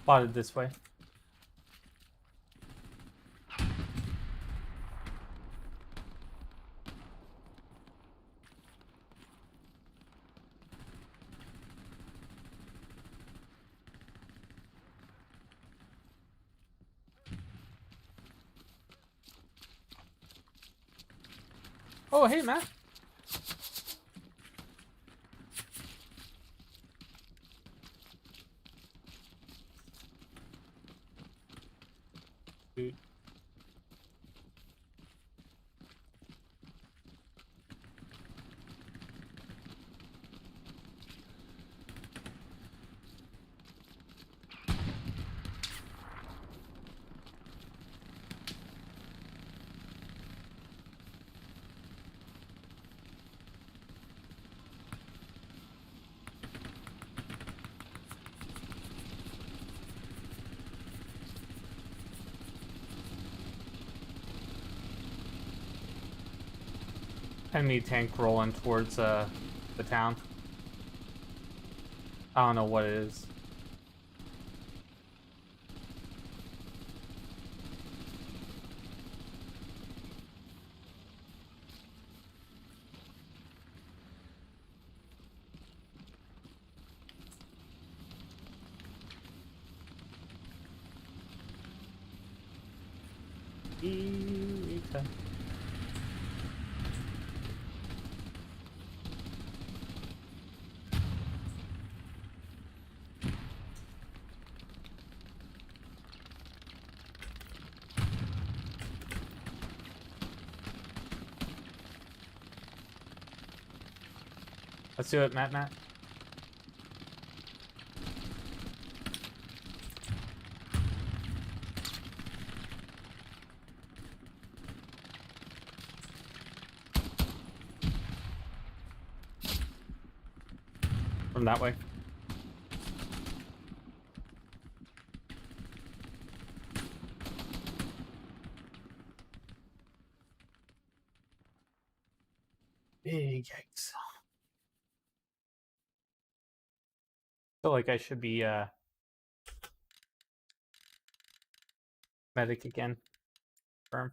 Spotted this way. Oh, hey, Matt. Dude. Enemy tank rolling towards the town. I don't know what it is. Eureka. Let's do it, Matt. From that way. Big yikes. Feel like I should be medic again. Firm.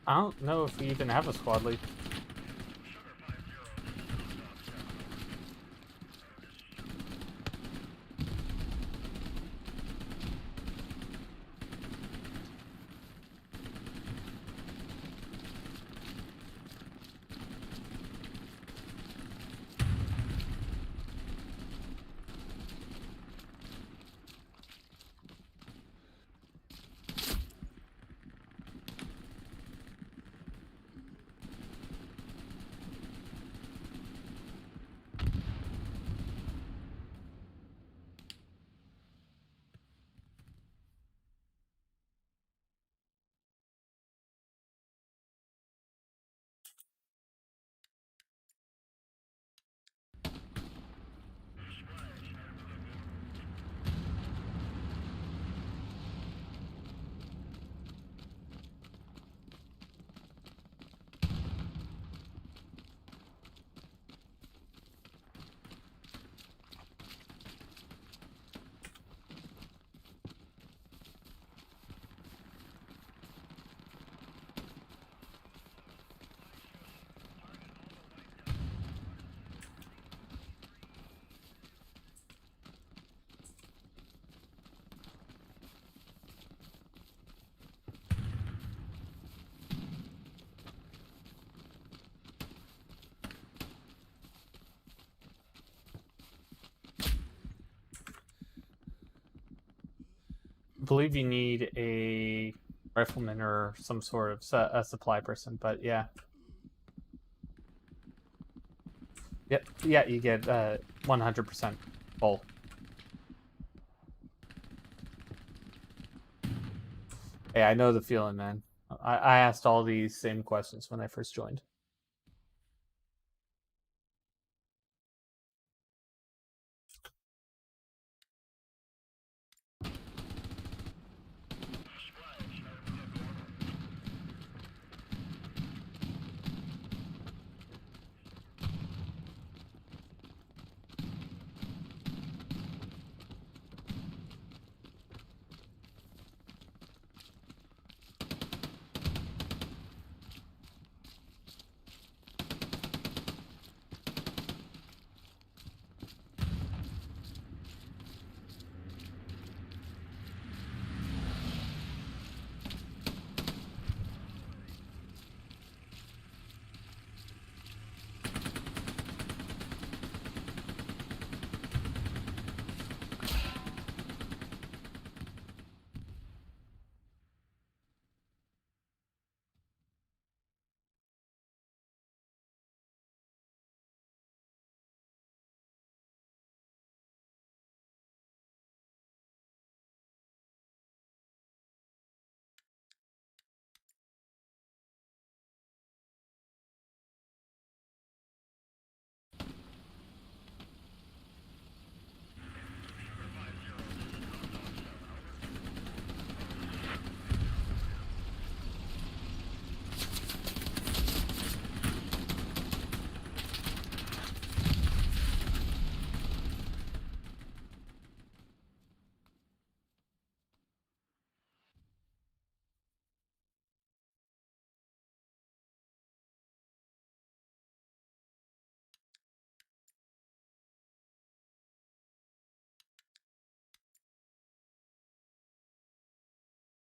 I don't know if we even have a squad lead. I believe you need a rifleman or some sort of a supply person, but yeah. Yep, yeah, you get 100% full. Hey, I know the feeling, man. I asked all these same questions when I first joined.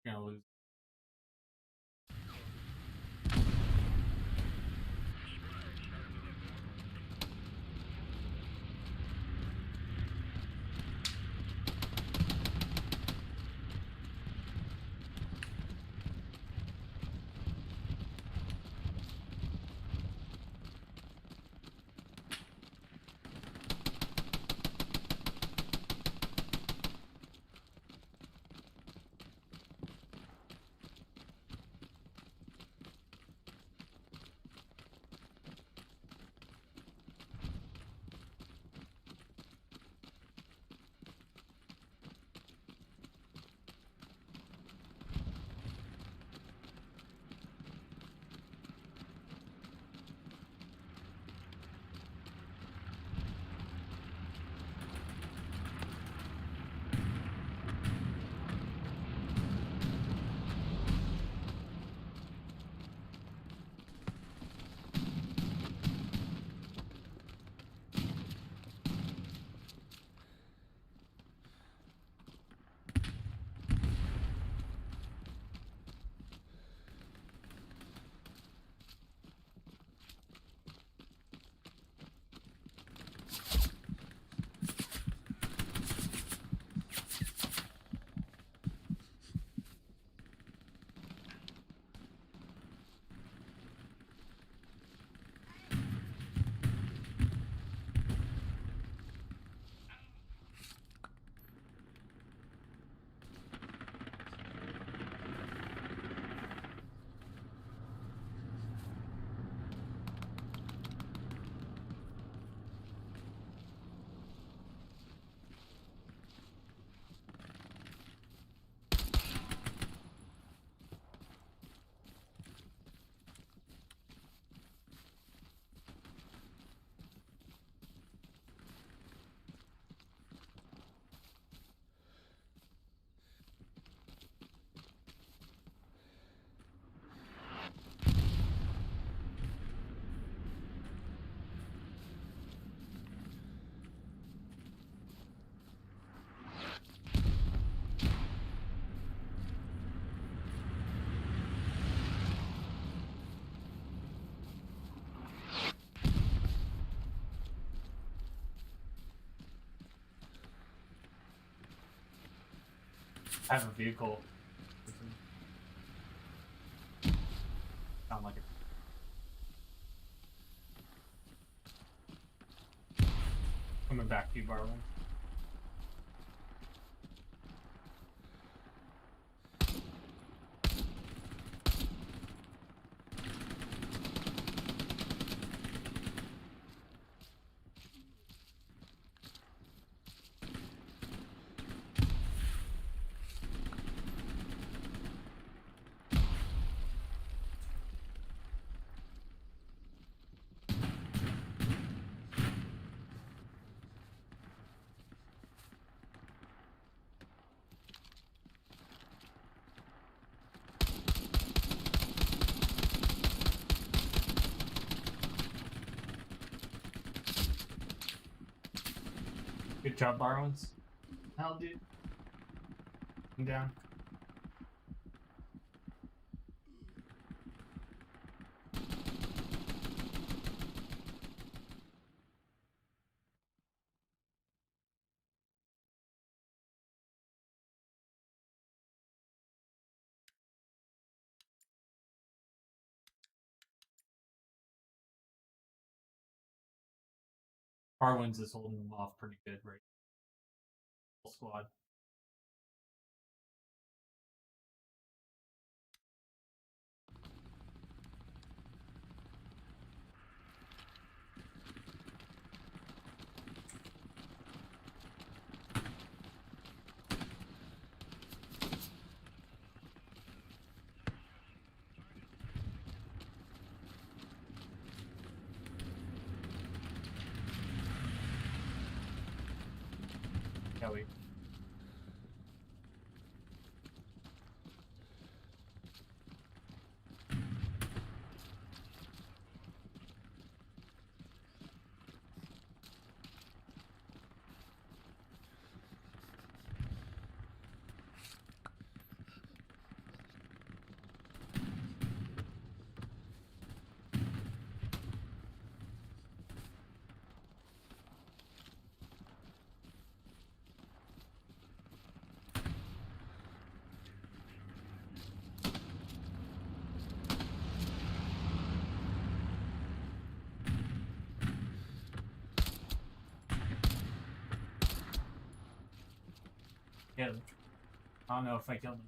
You're gonna lose. have a vehicle. Sound like it. Coming back to you, Barwin. Good job, Barwins. Hell, dude. I'm down. Barwins is holding them off pretty good, right? Full squad. Kelly. Yeah. I don't know if I killed him.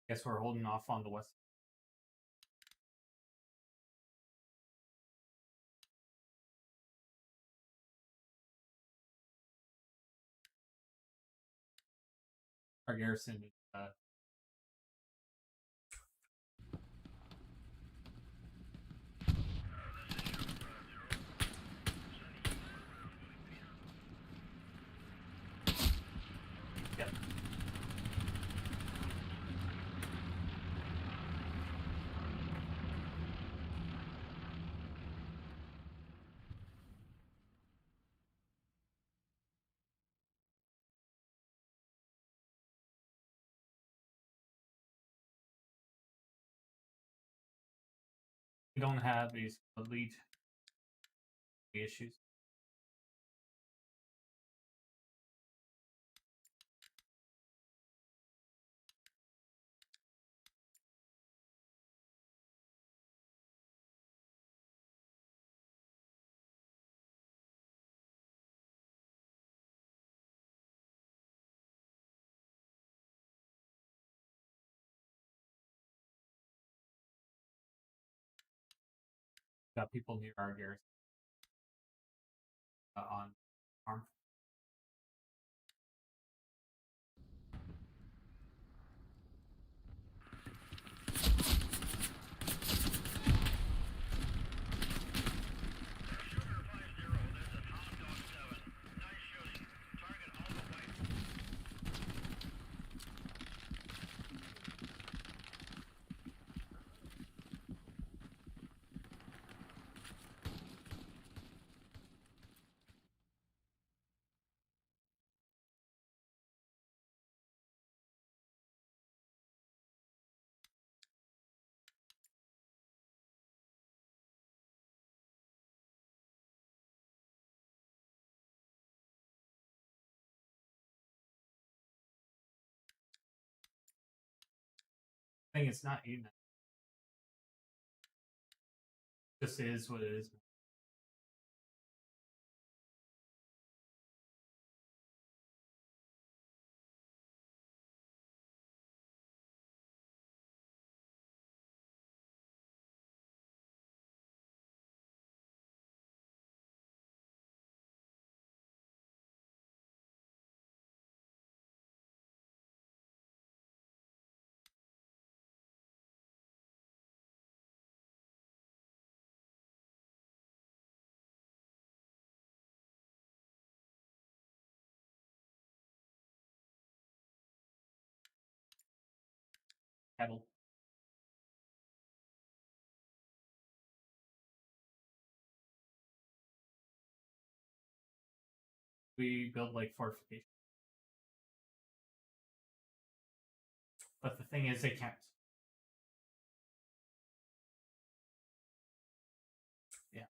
Guess we're holding off on the west. Our garrison is yeah. We don't have these elite issues. Got people near our garrison on farm. Thing it's not you. Just is what it is. Kettle. We build like fortifications. But the thing is, they can't. Yeah.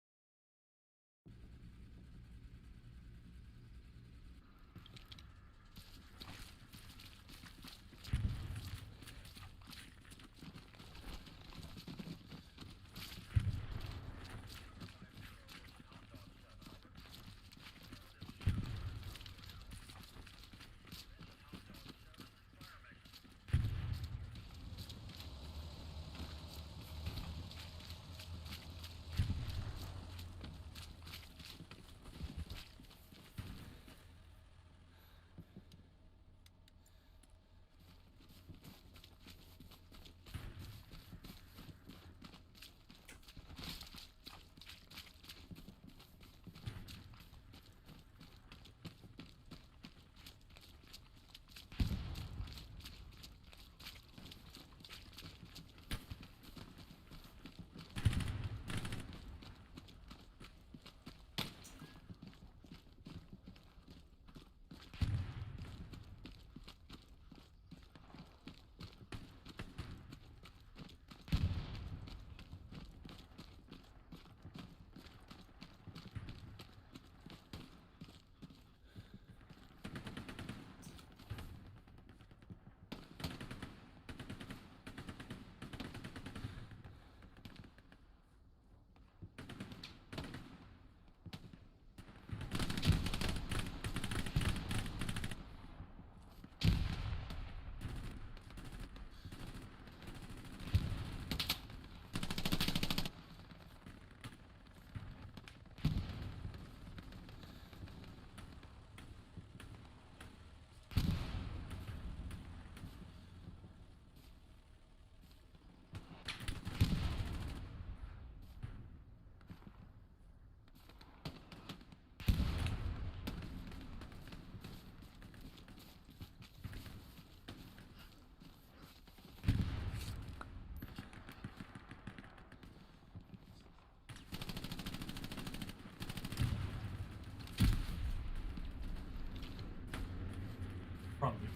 Probably.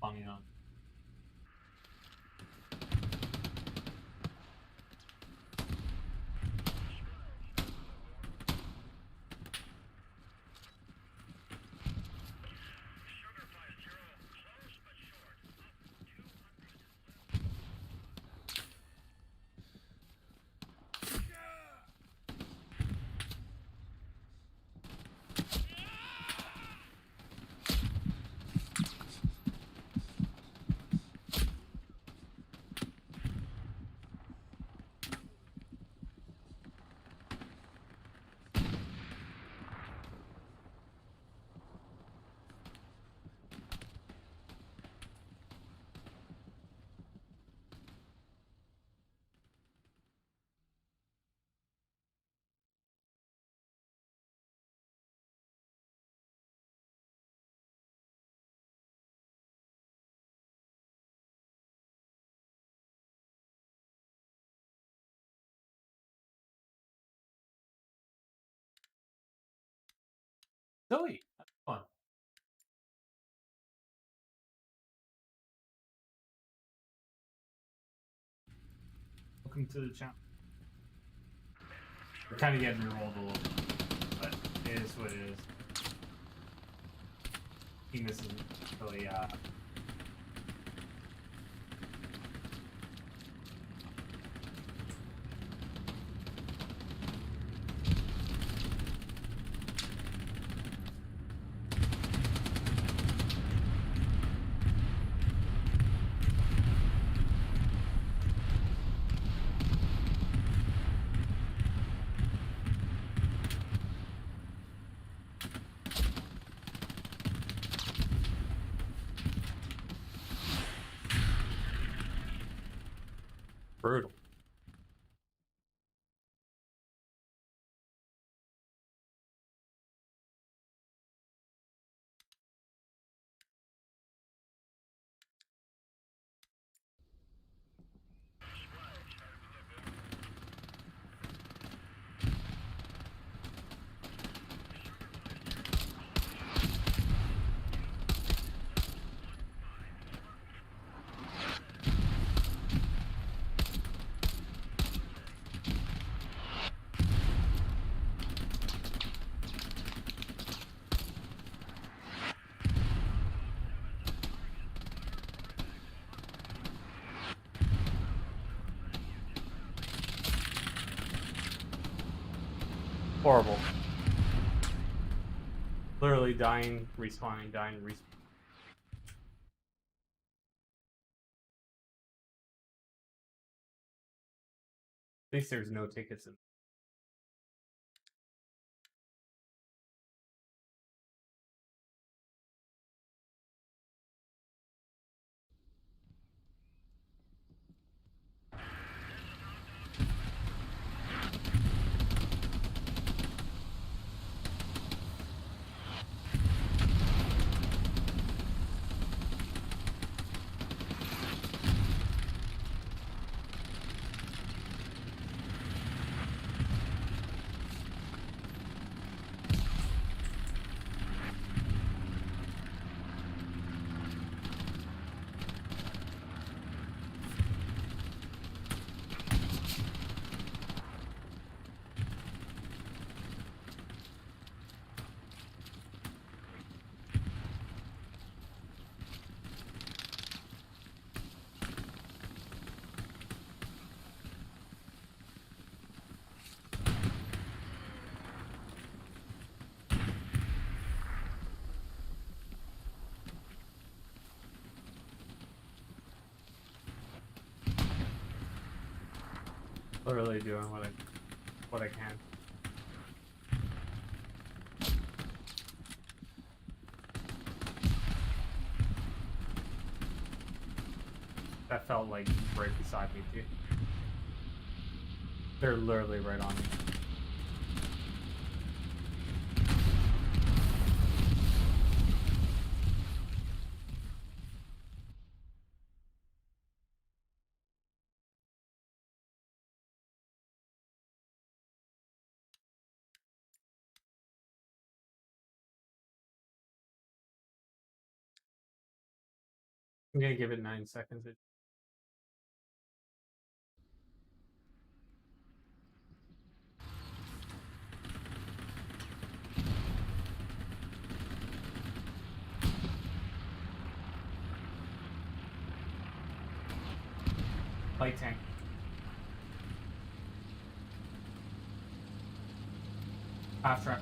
Funny enough. Silly. That's fun. Welcome to the channel. We're kind of getting rolled a little bit, but it is what it is. I think this isn't really, brutal. Horrible. Literally dying, respawning, dying, respawning. At least there's no tickets in. Literally doing what I can. That felt like right beside me too. They're literally right on me. I'm gonna give it 9 seconds. Light tank. Half track.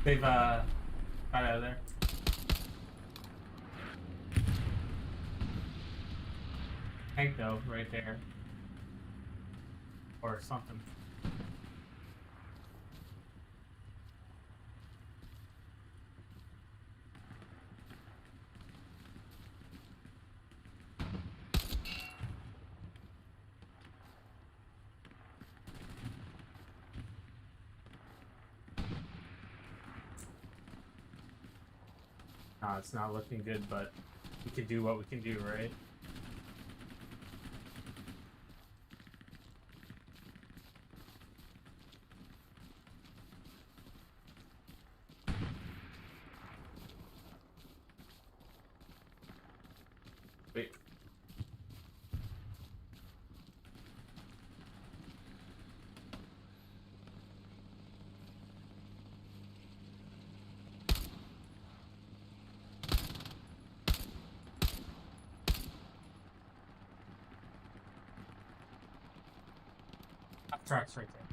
They've got out of there. Tank though, right there. Or something. It's not looking good, but we can do what we can do, right? Wait. Tracks right there.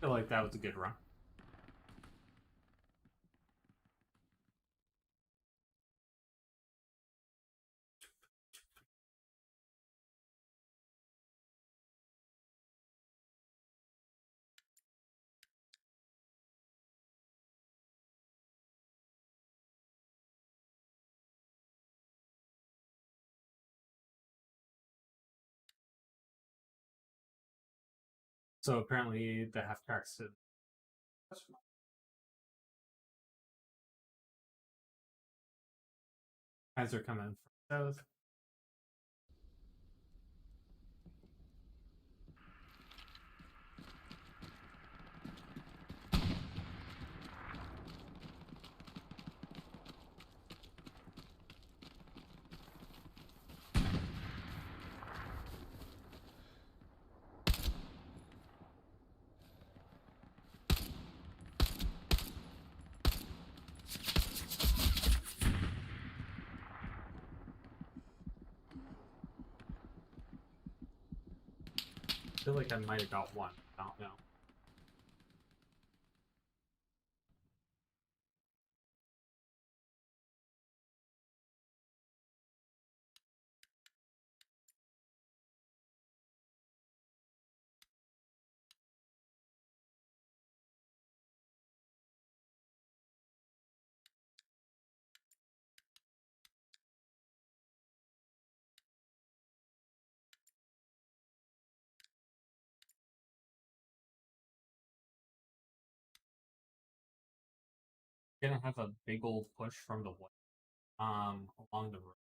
I feel like that was a good run. So apparently the half tracks as they're coming from south. I feel like I might have got one. I don't know. Gonna have a big old push from the along the road.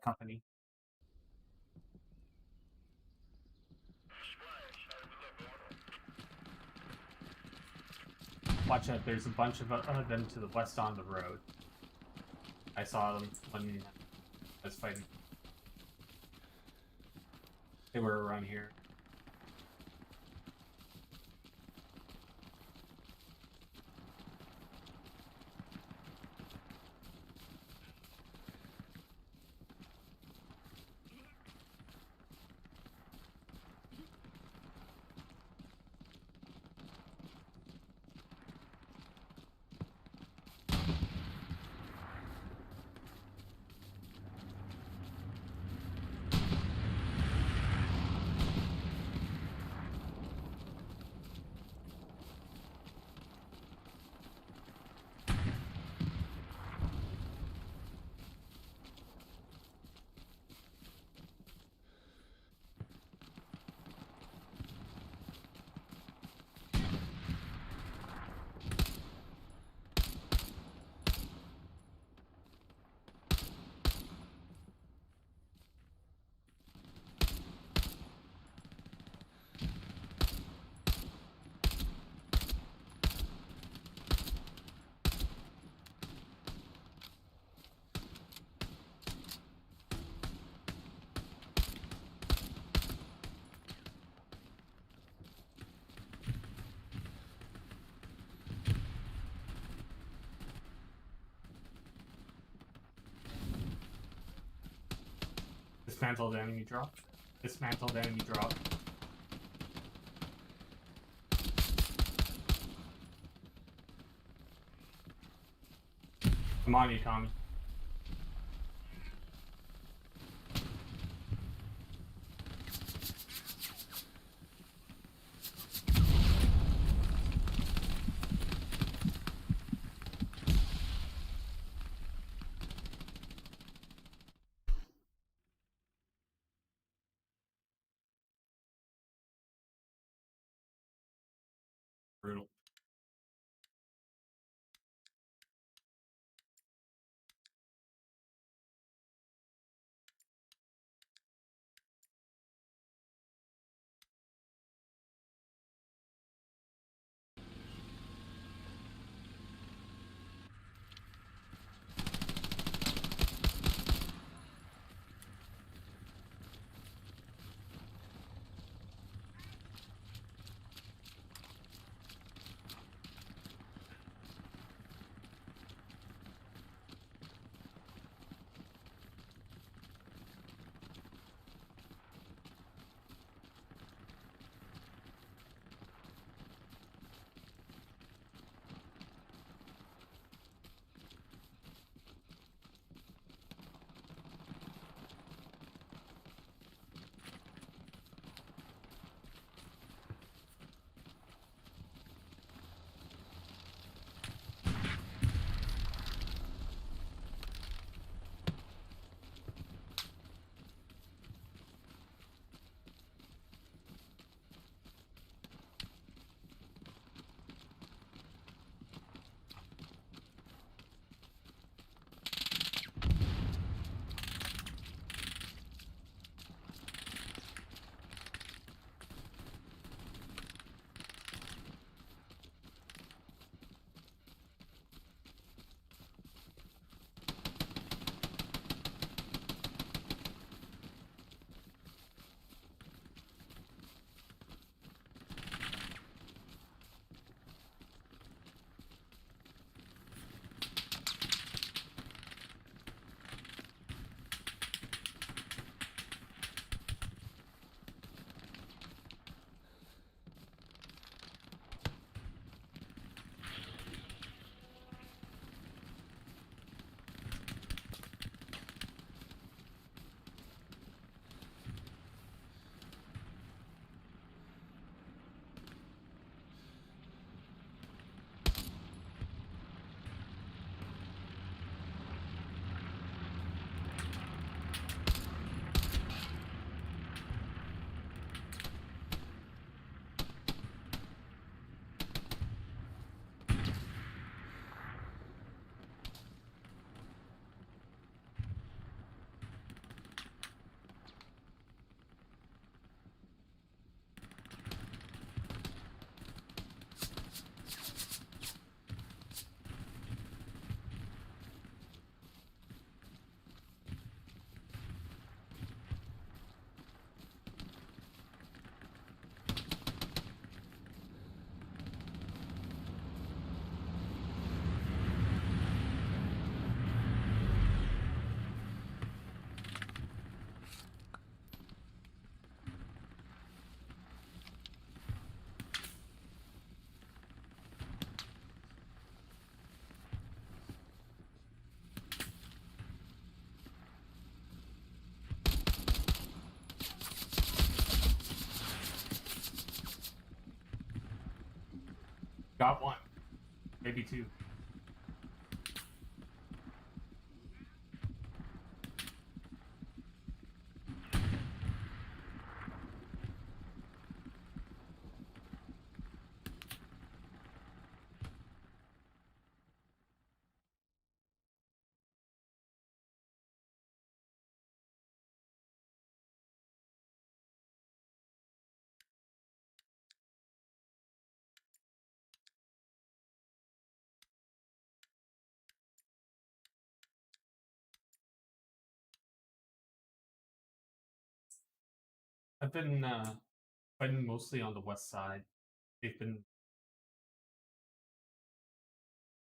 Company. Watch out, there's a bunch of them to the west on the road. I saw them when I was fighting. They were around here. Dismantled enemy drop. Dismantled enemy drop. Come on, you Tommy. Brutal. Got one. Maybe two. I've been fighting mostly on the west side. They've been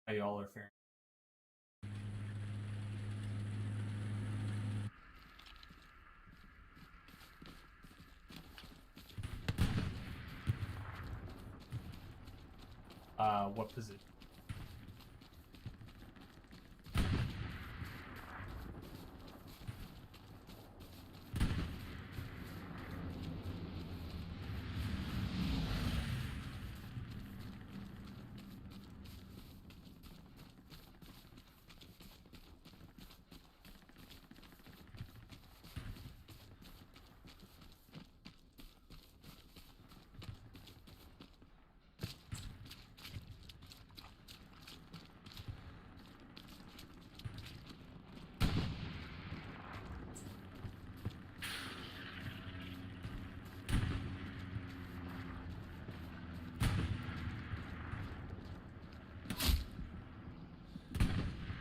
how y'all are faring. What position?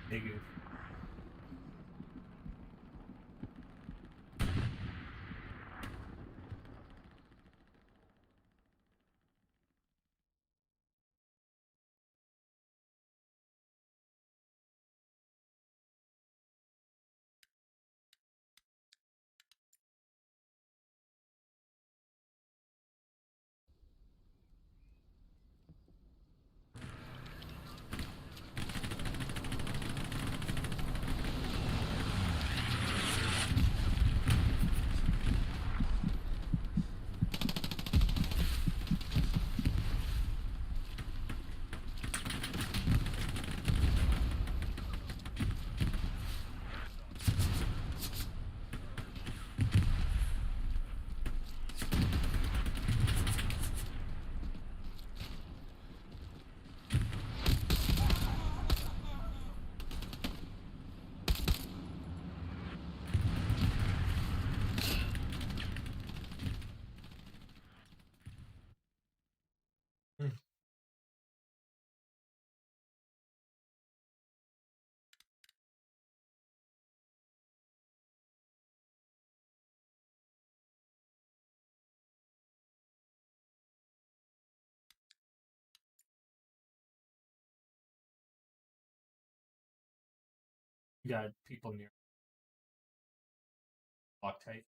Thank you. You got people near Loctite.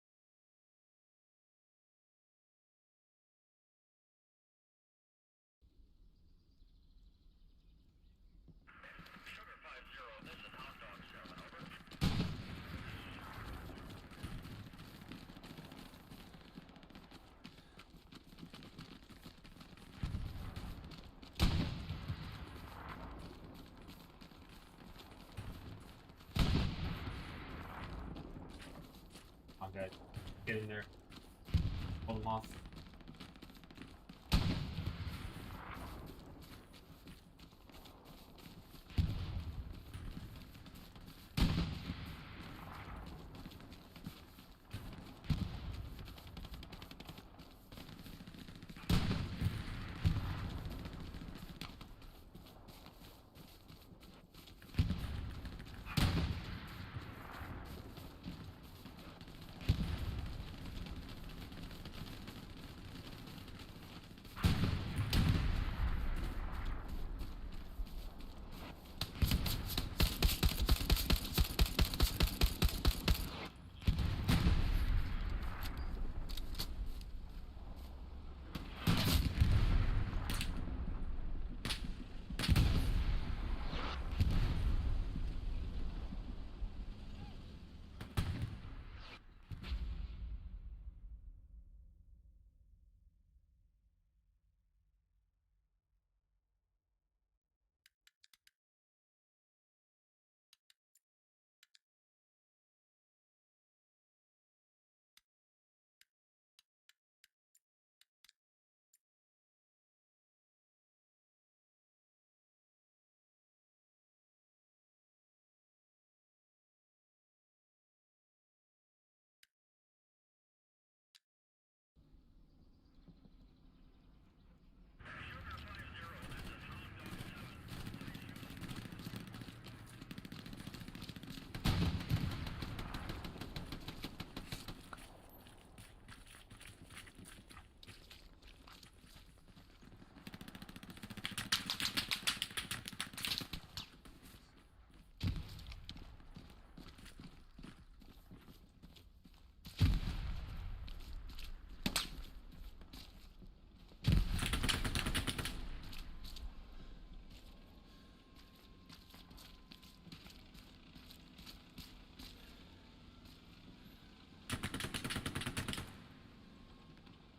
Okay, get in there. Pull them off.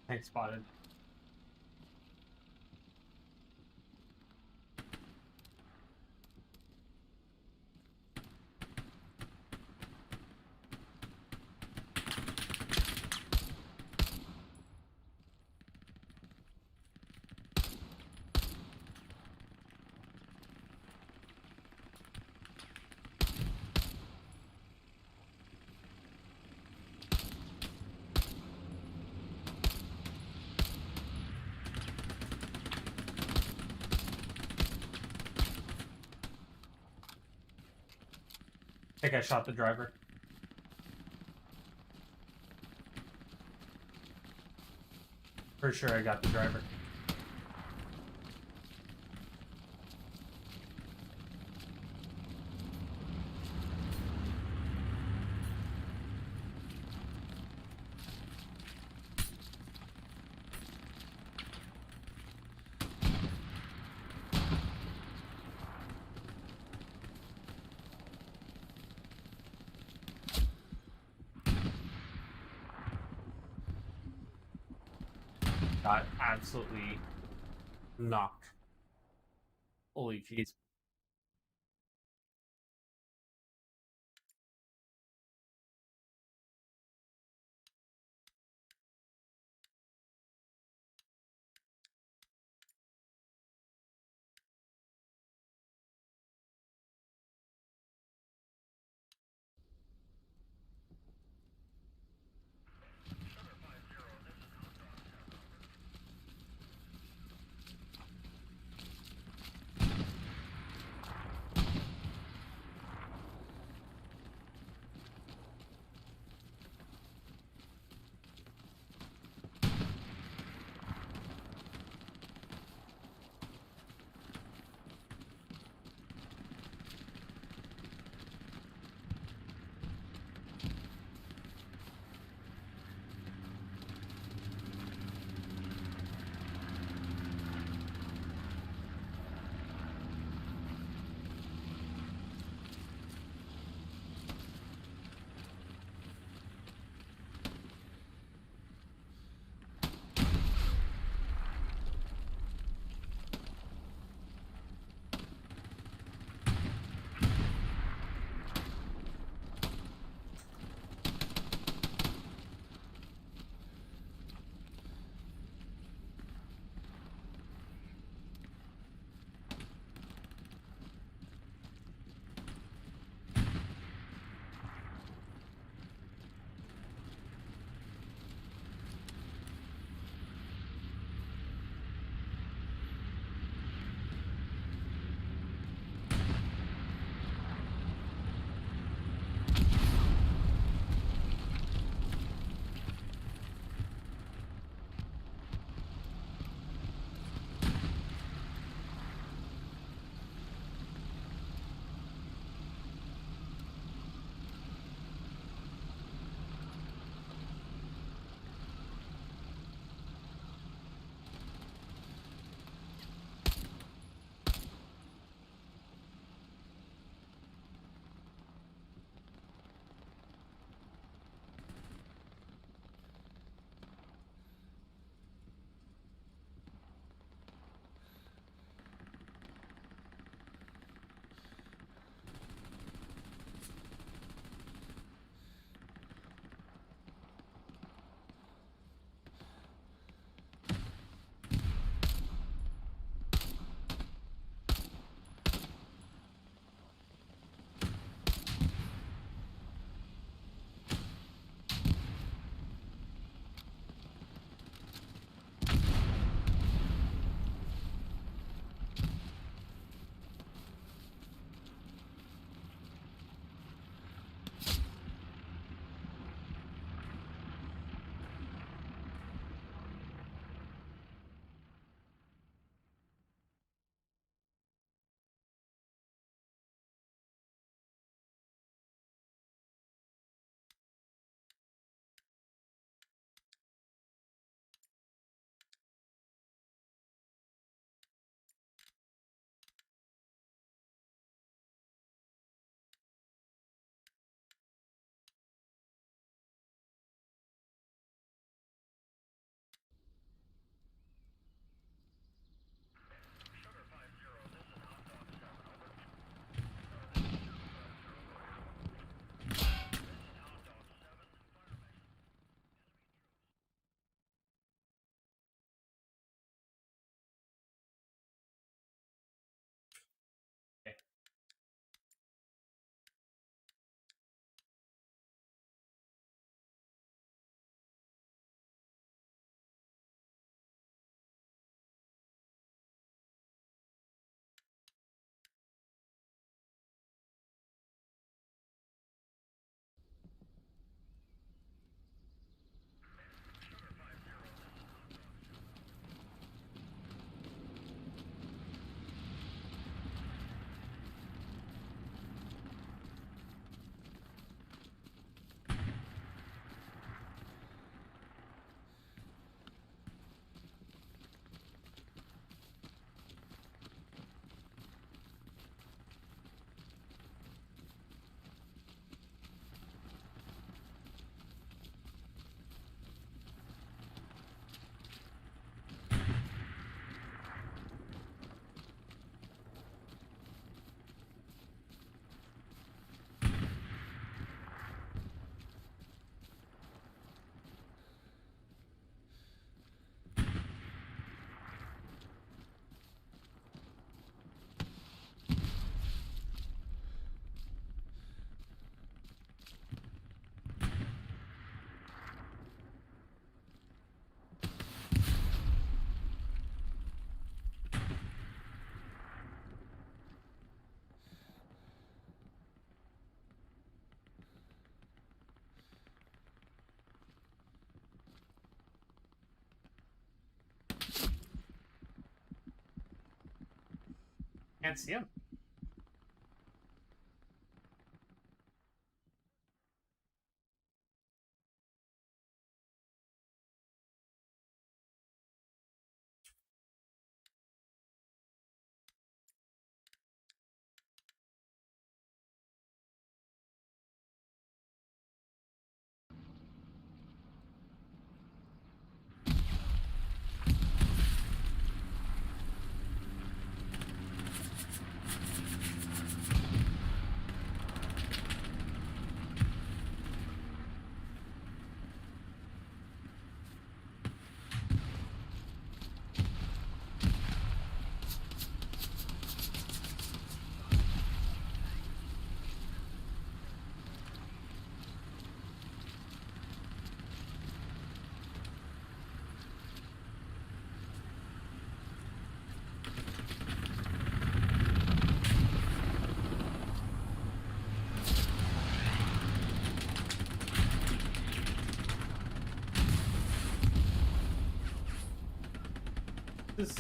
Thanks, spotted. I think I shot the driver. For sure I got the driver. Got absolutely knocked. Holy jeez. Can't see him. This.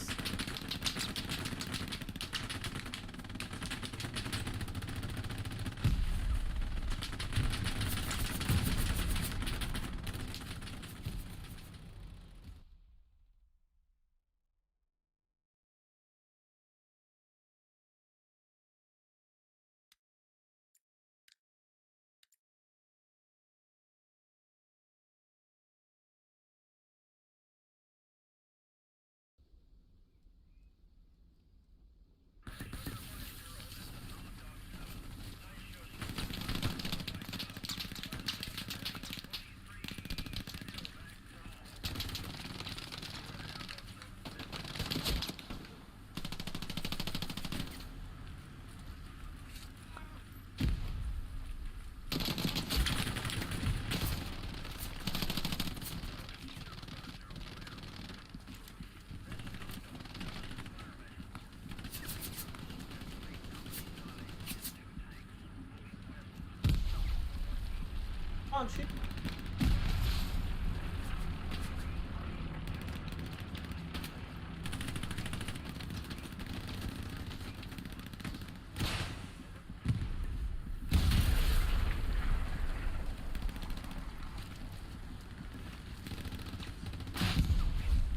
Come on, shoot.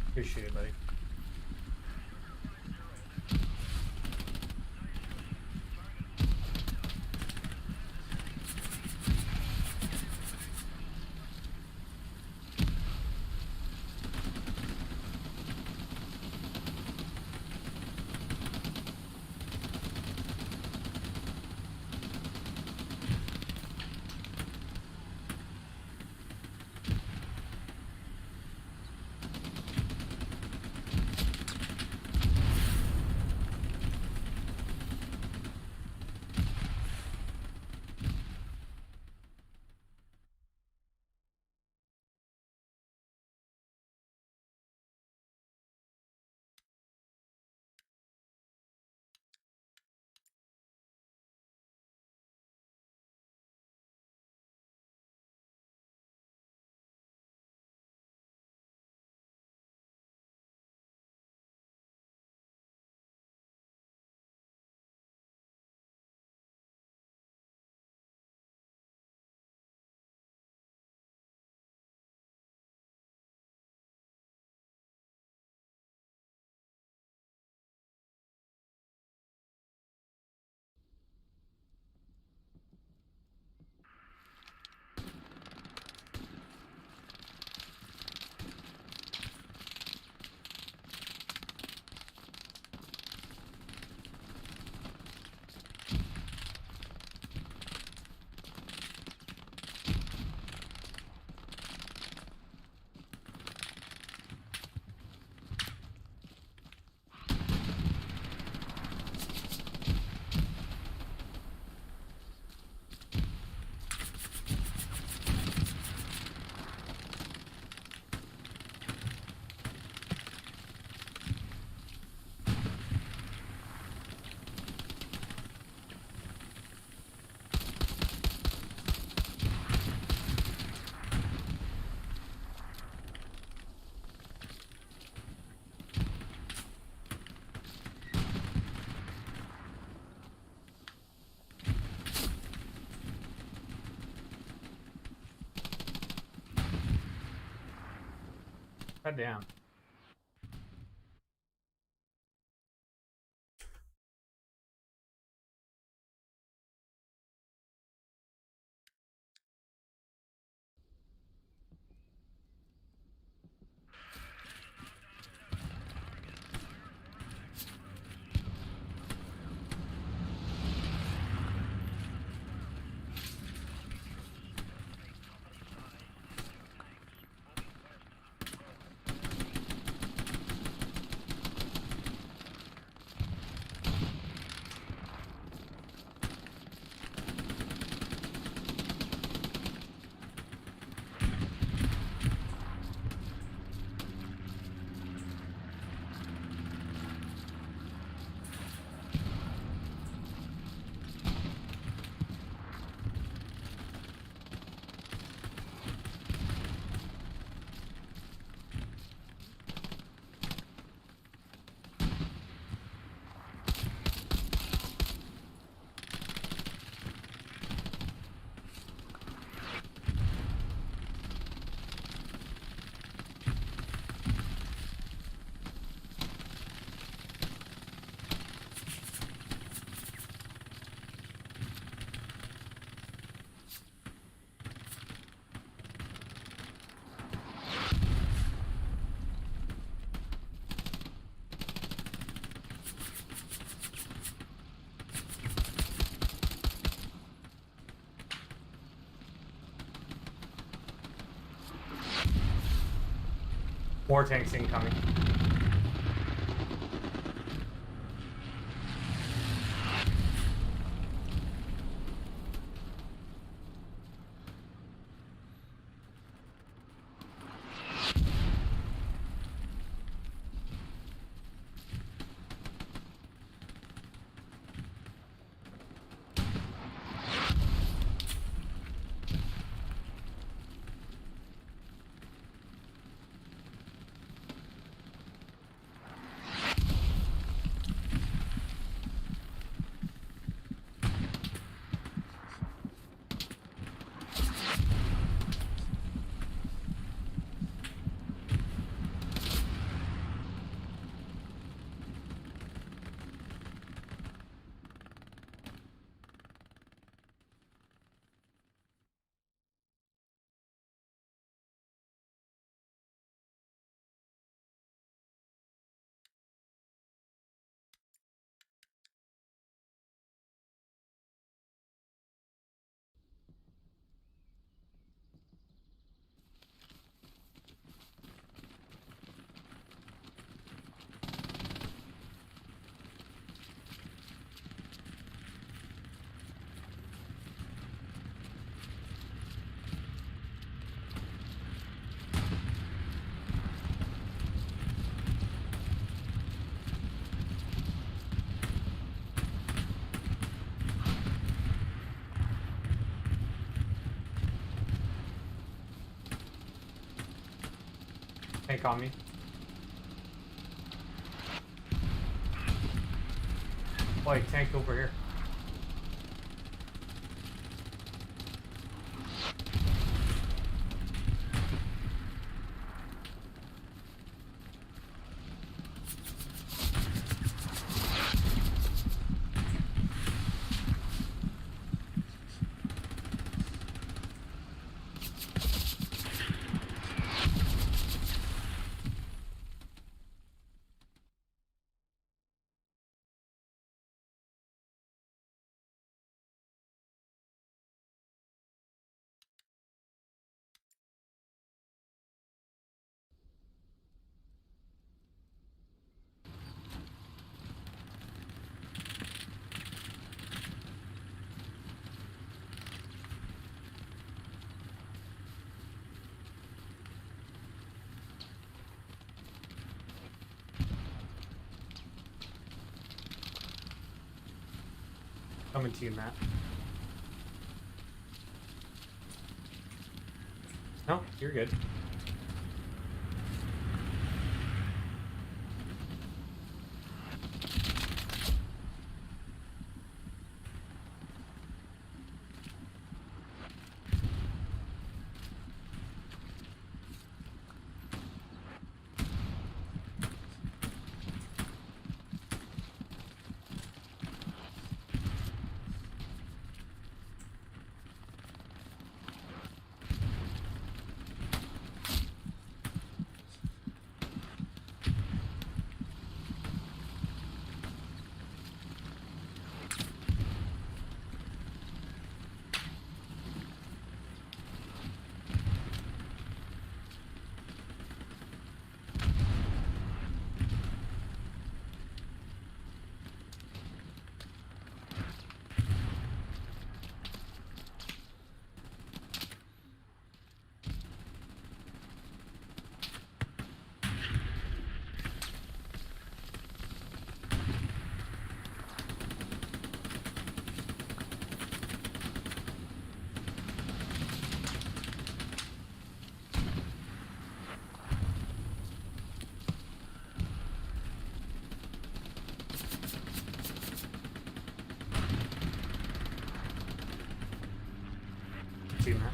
Appreciate it, buddy. God damn. More tanks incoming. Tank on me. Wait, tank over here. Coming to you, Matt. No, you're good. to you, Matt.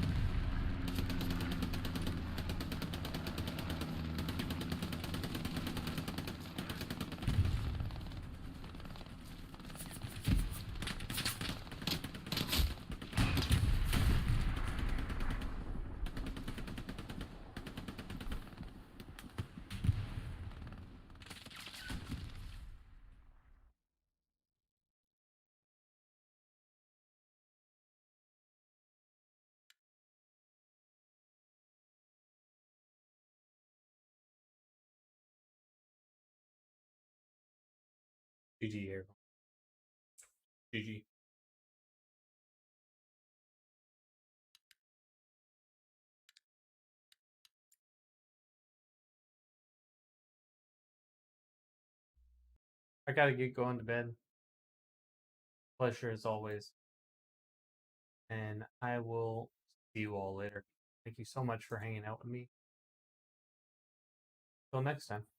GG here. GG. I gotta get going to bed. Pleasure as always. And I will see you all later. Thank you so much for hanging out with me. Till next time.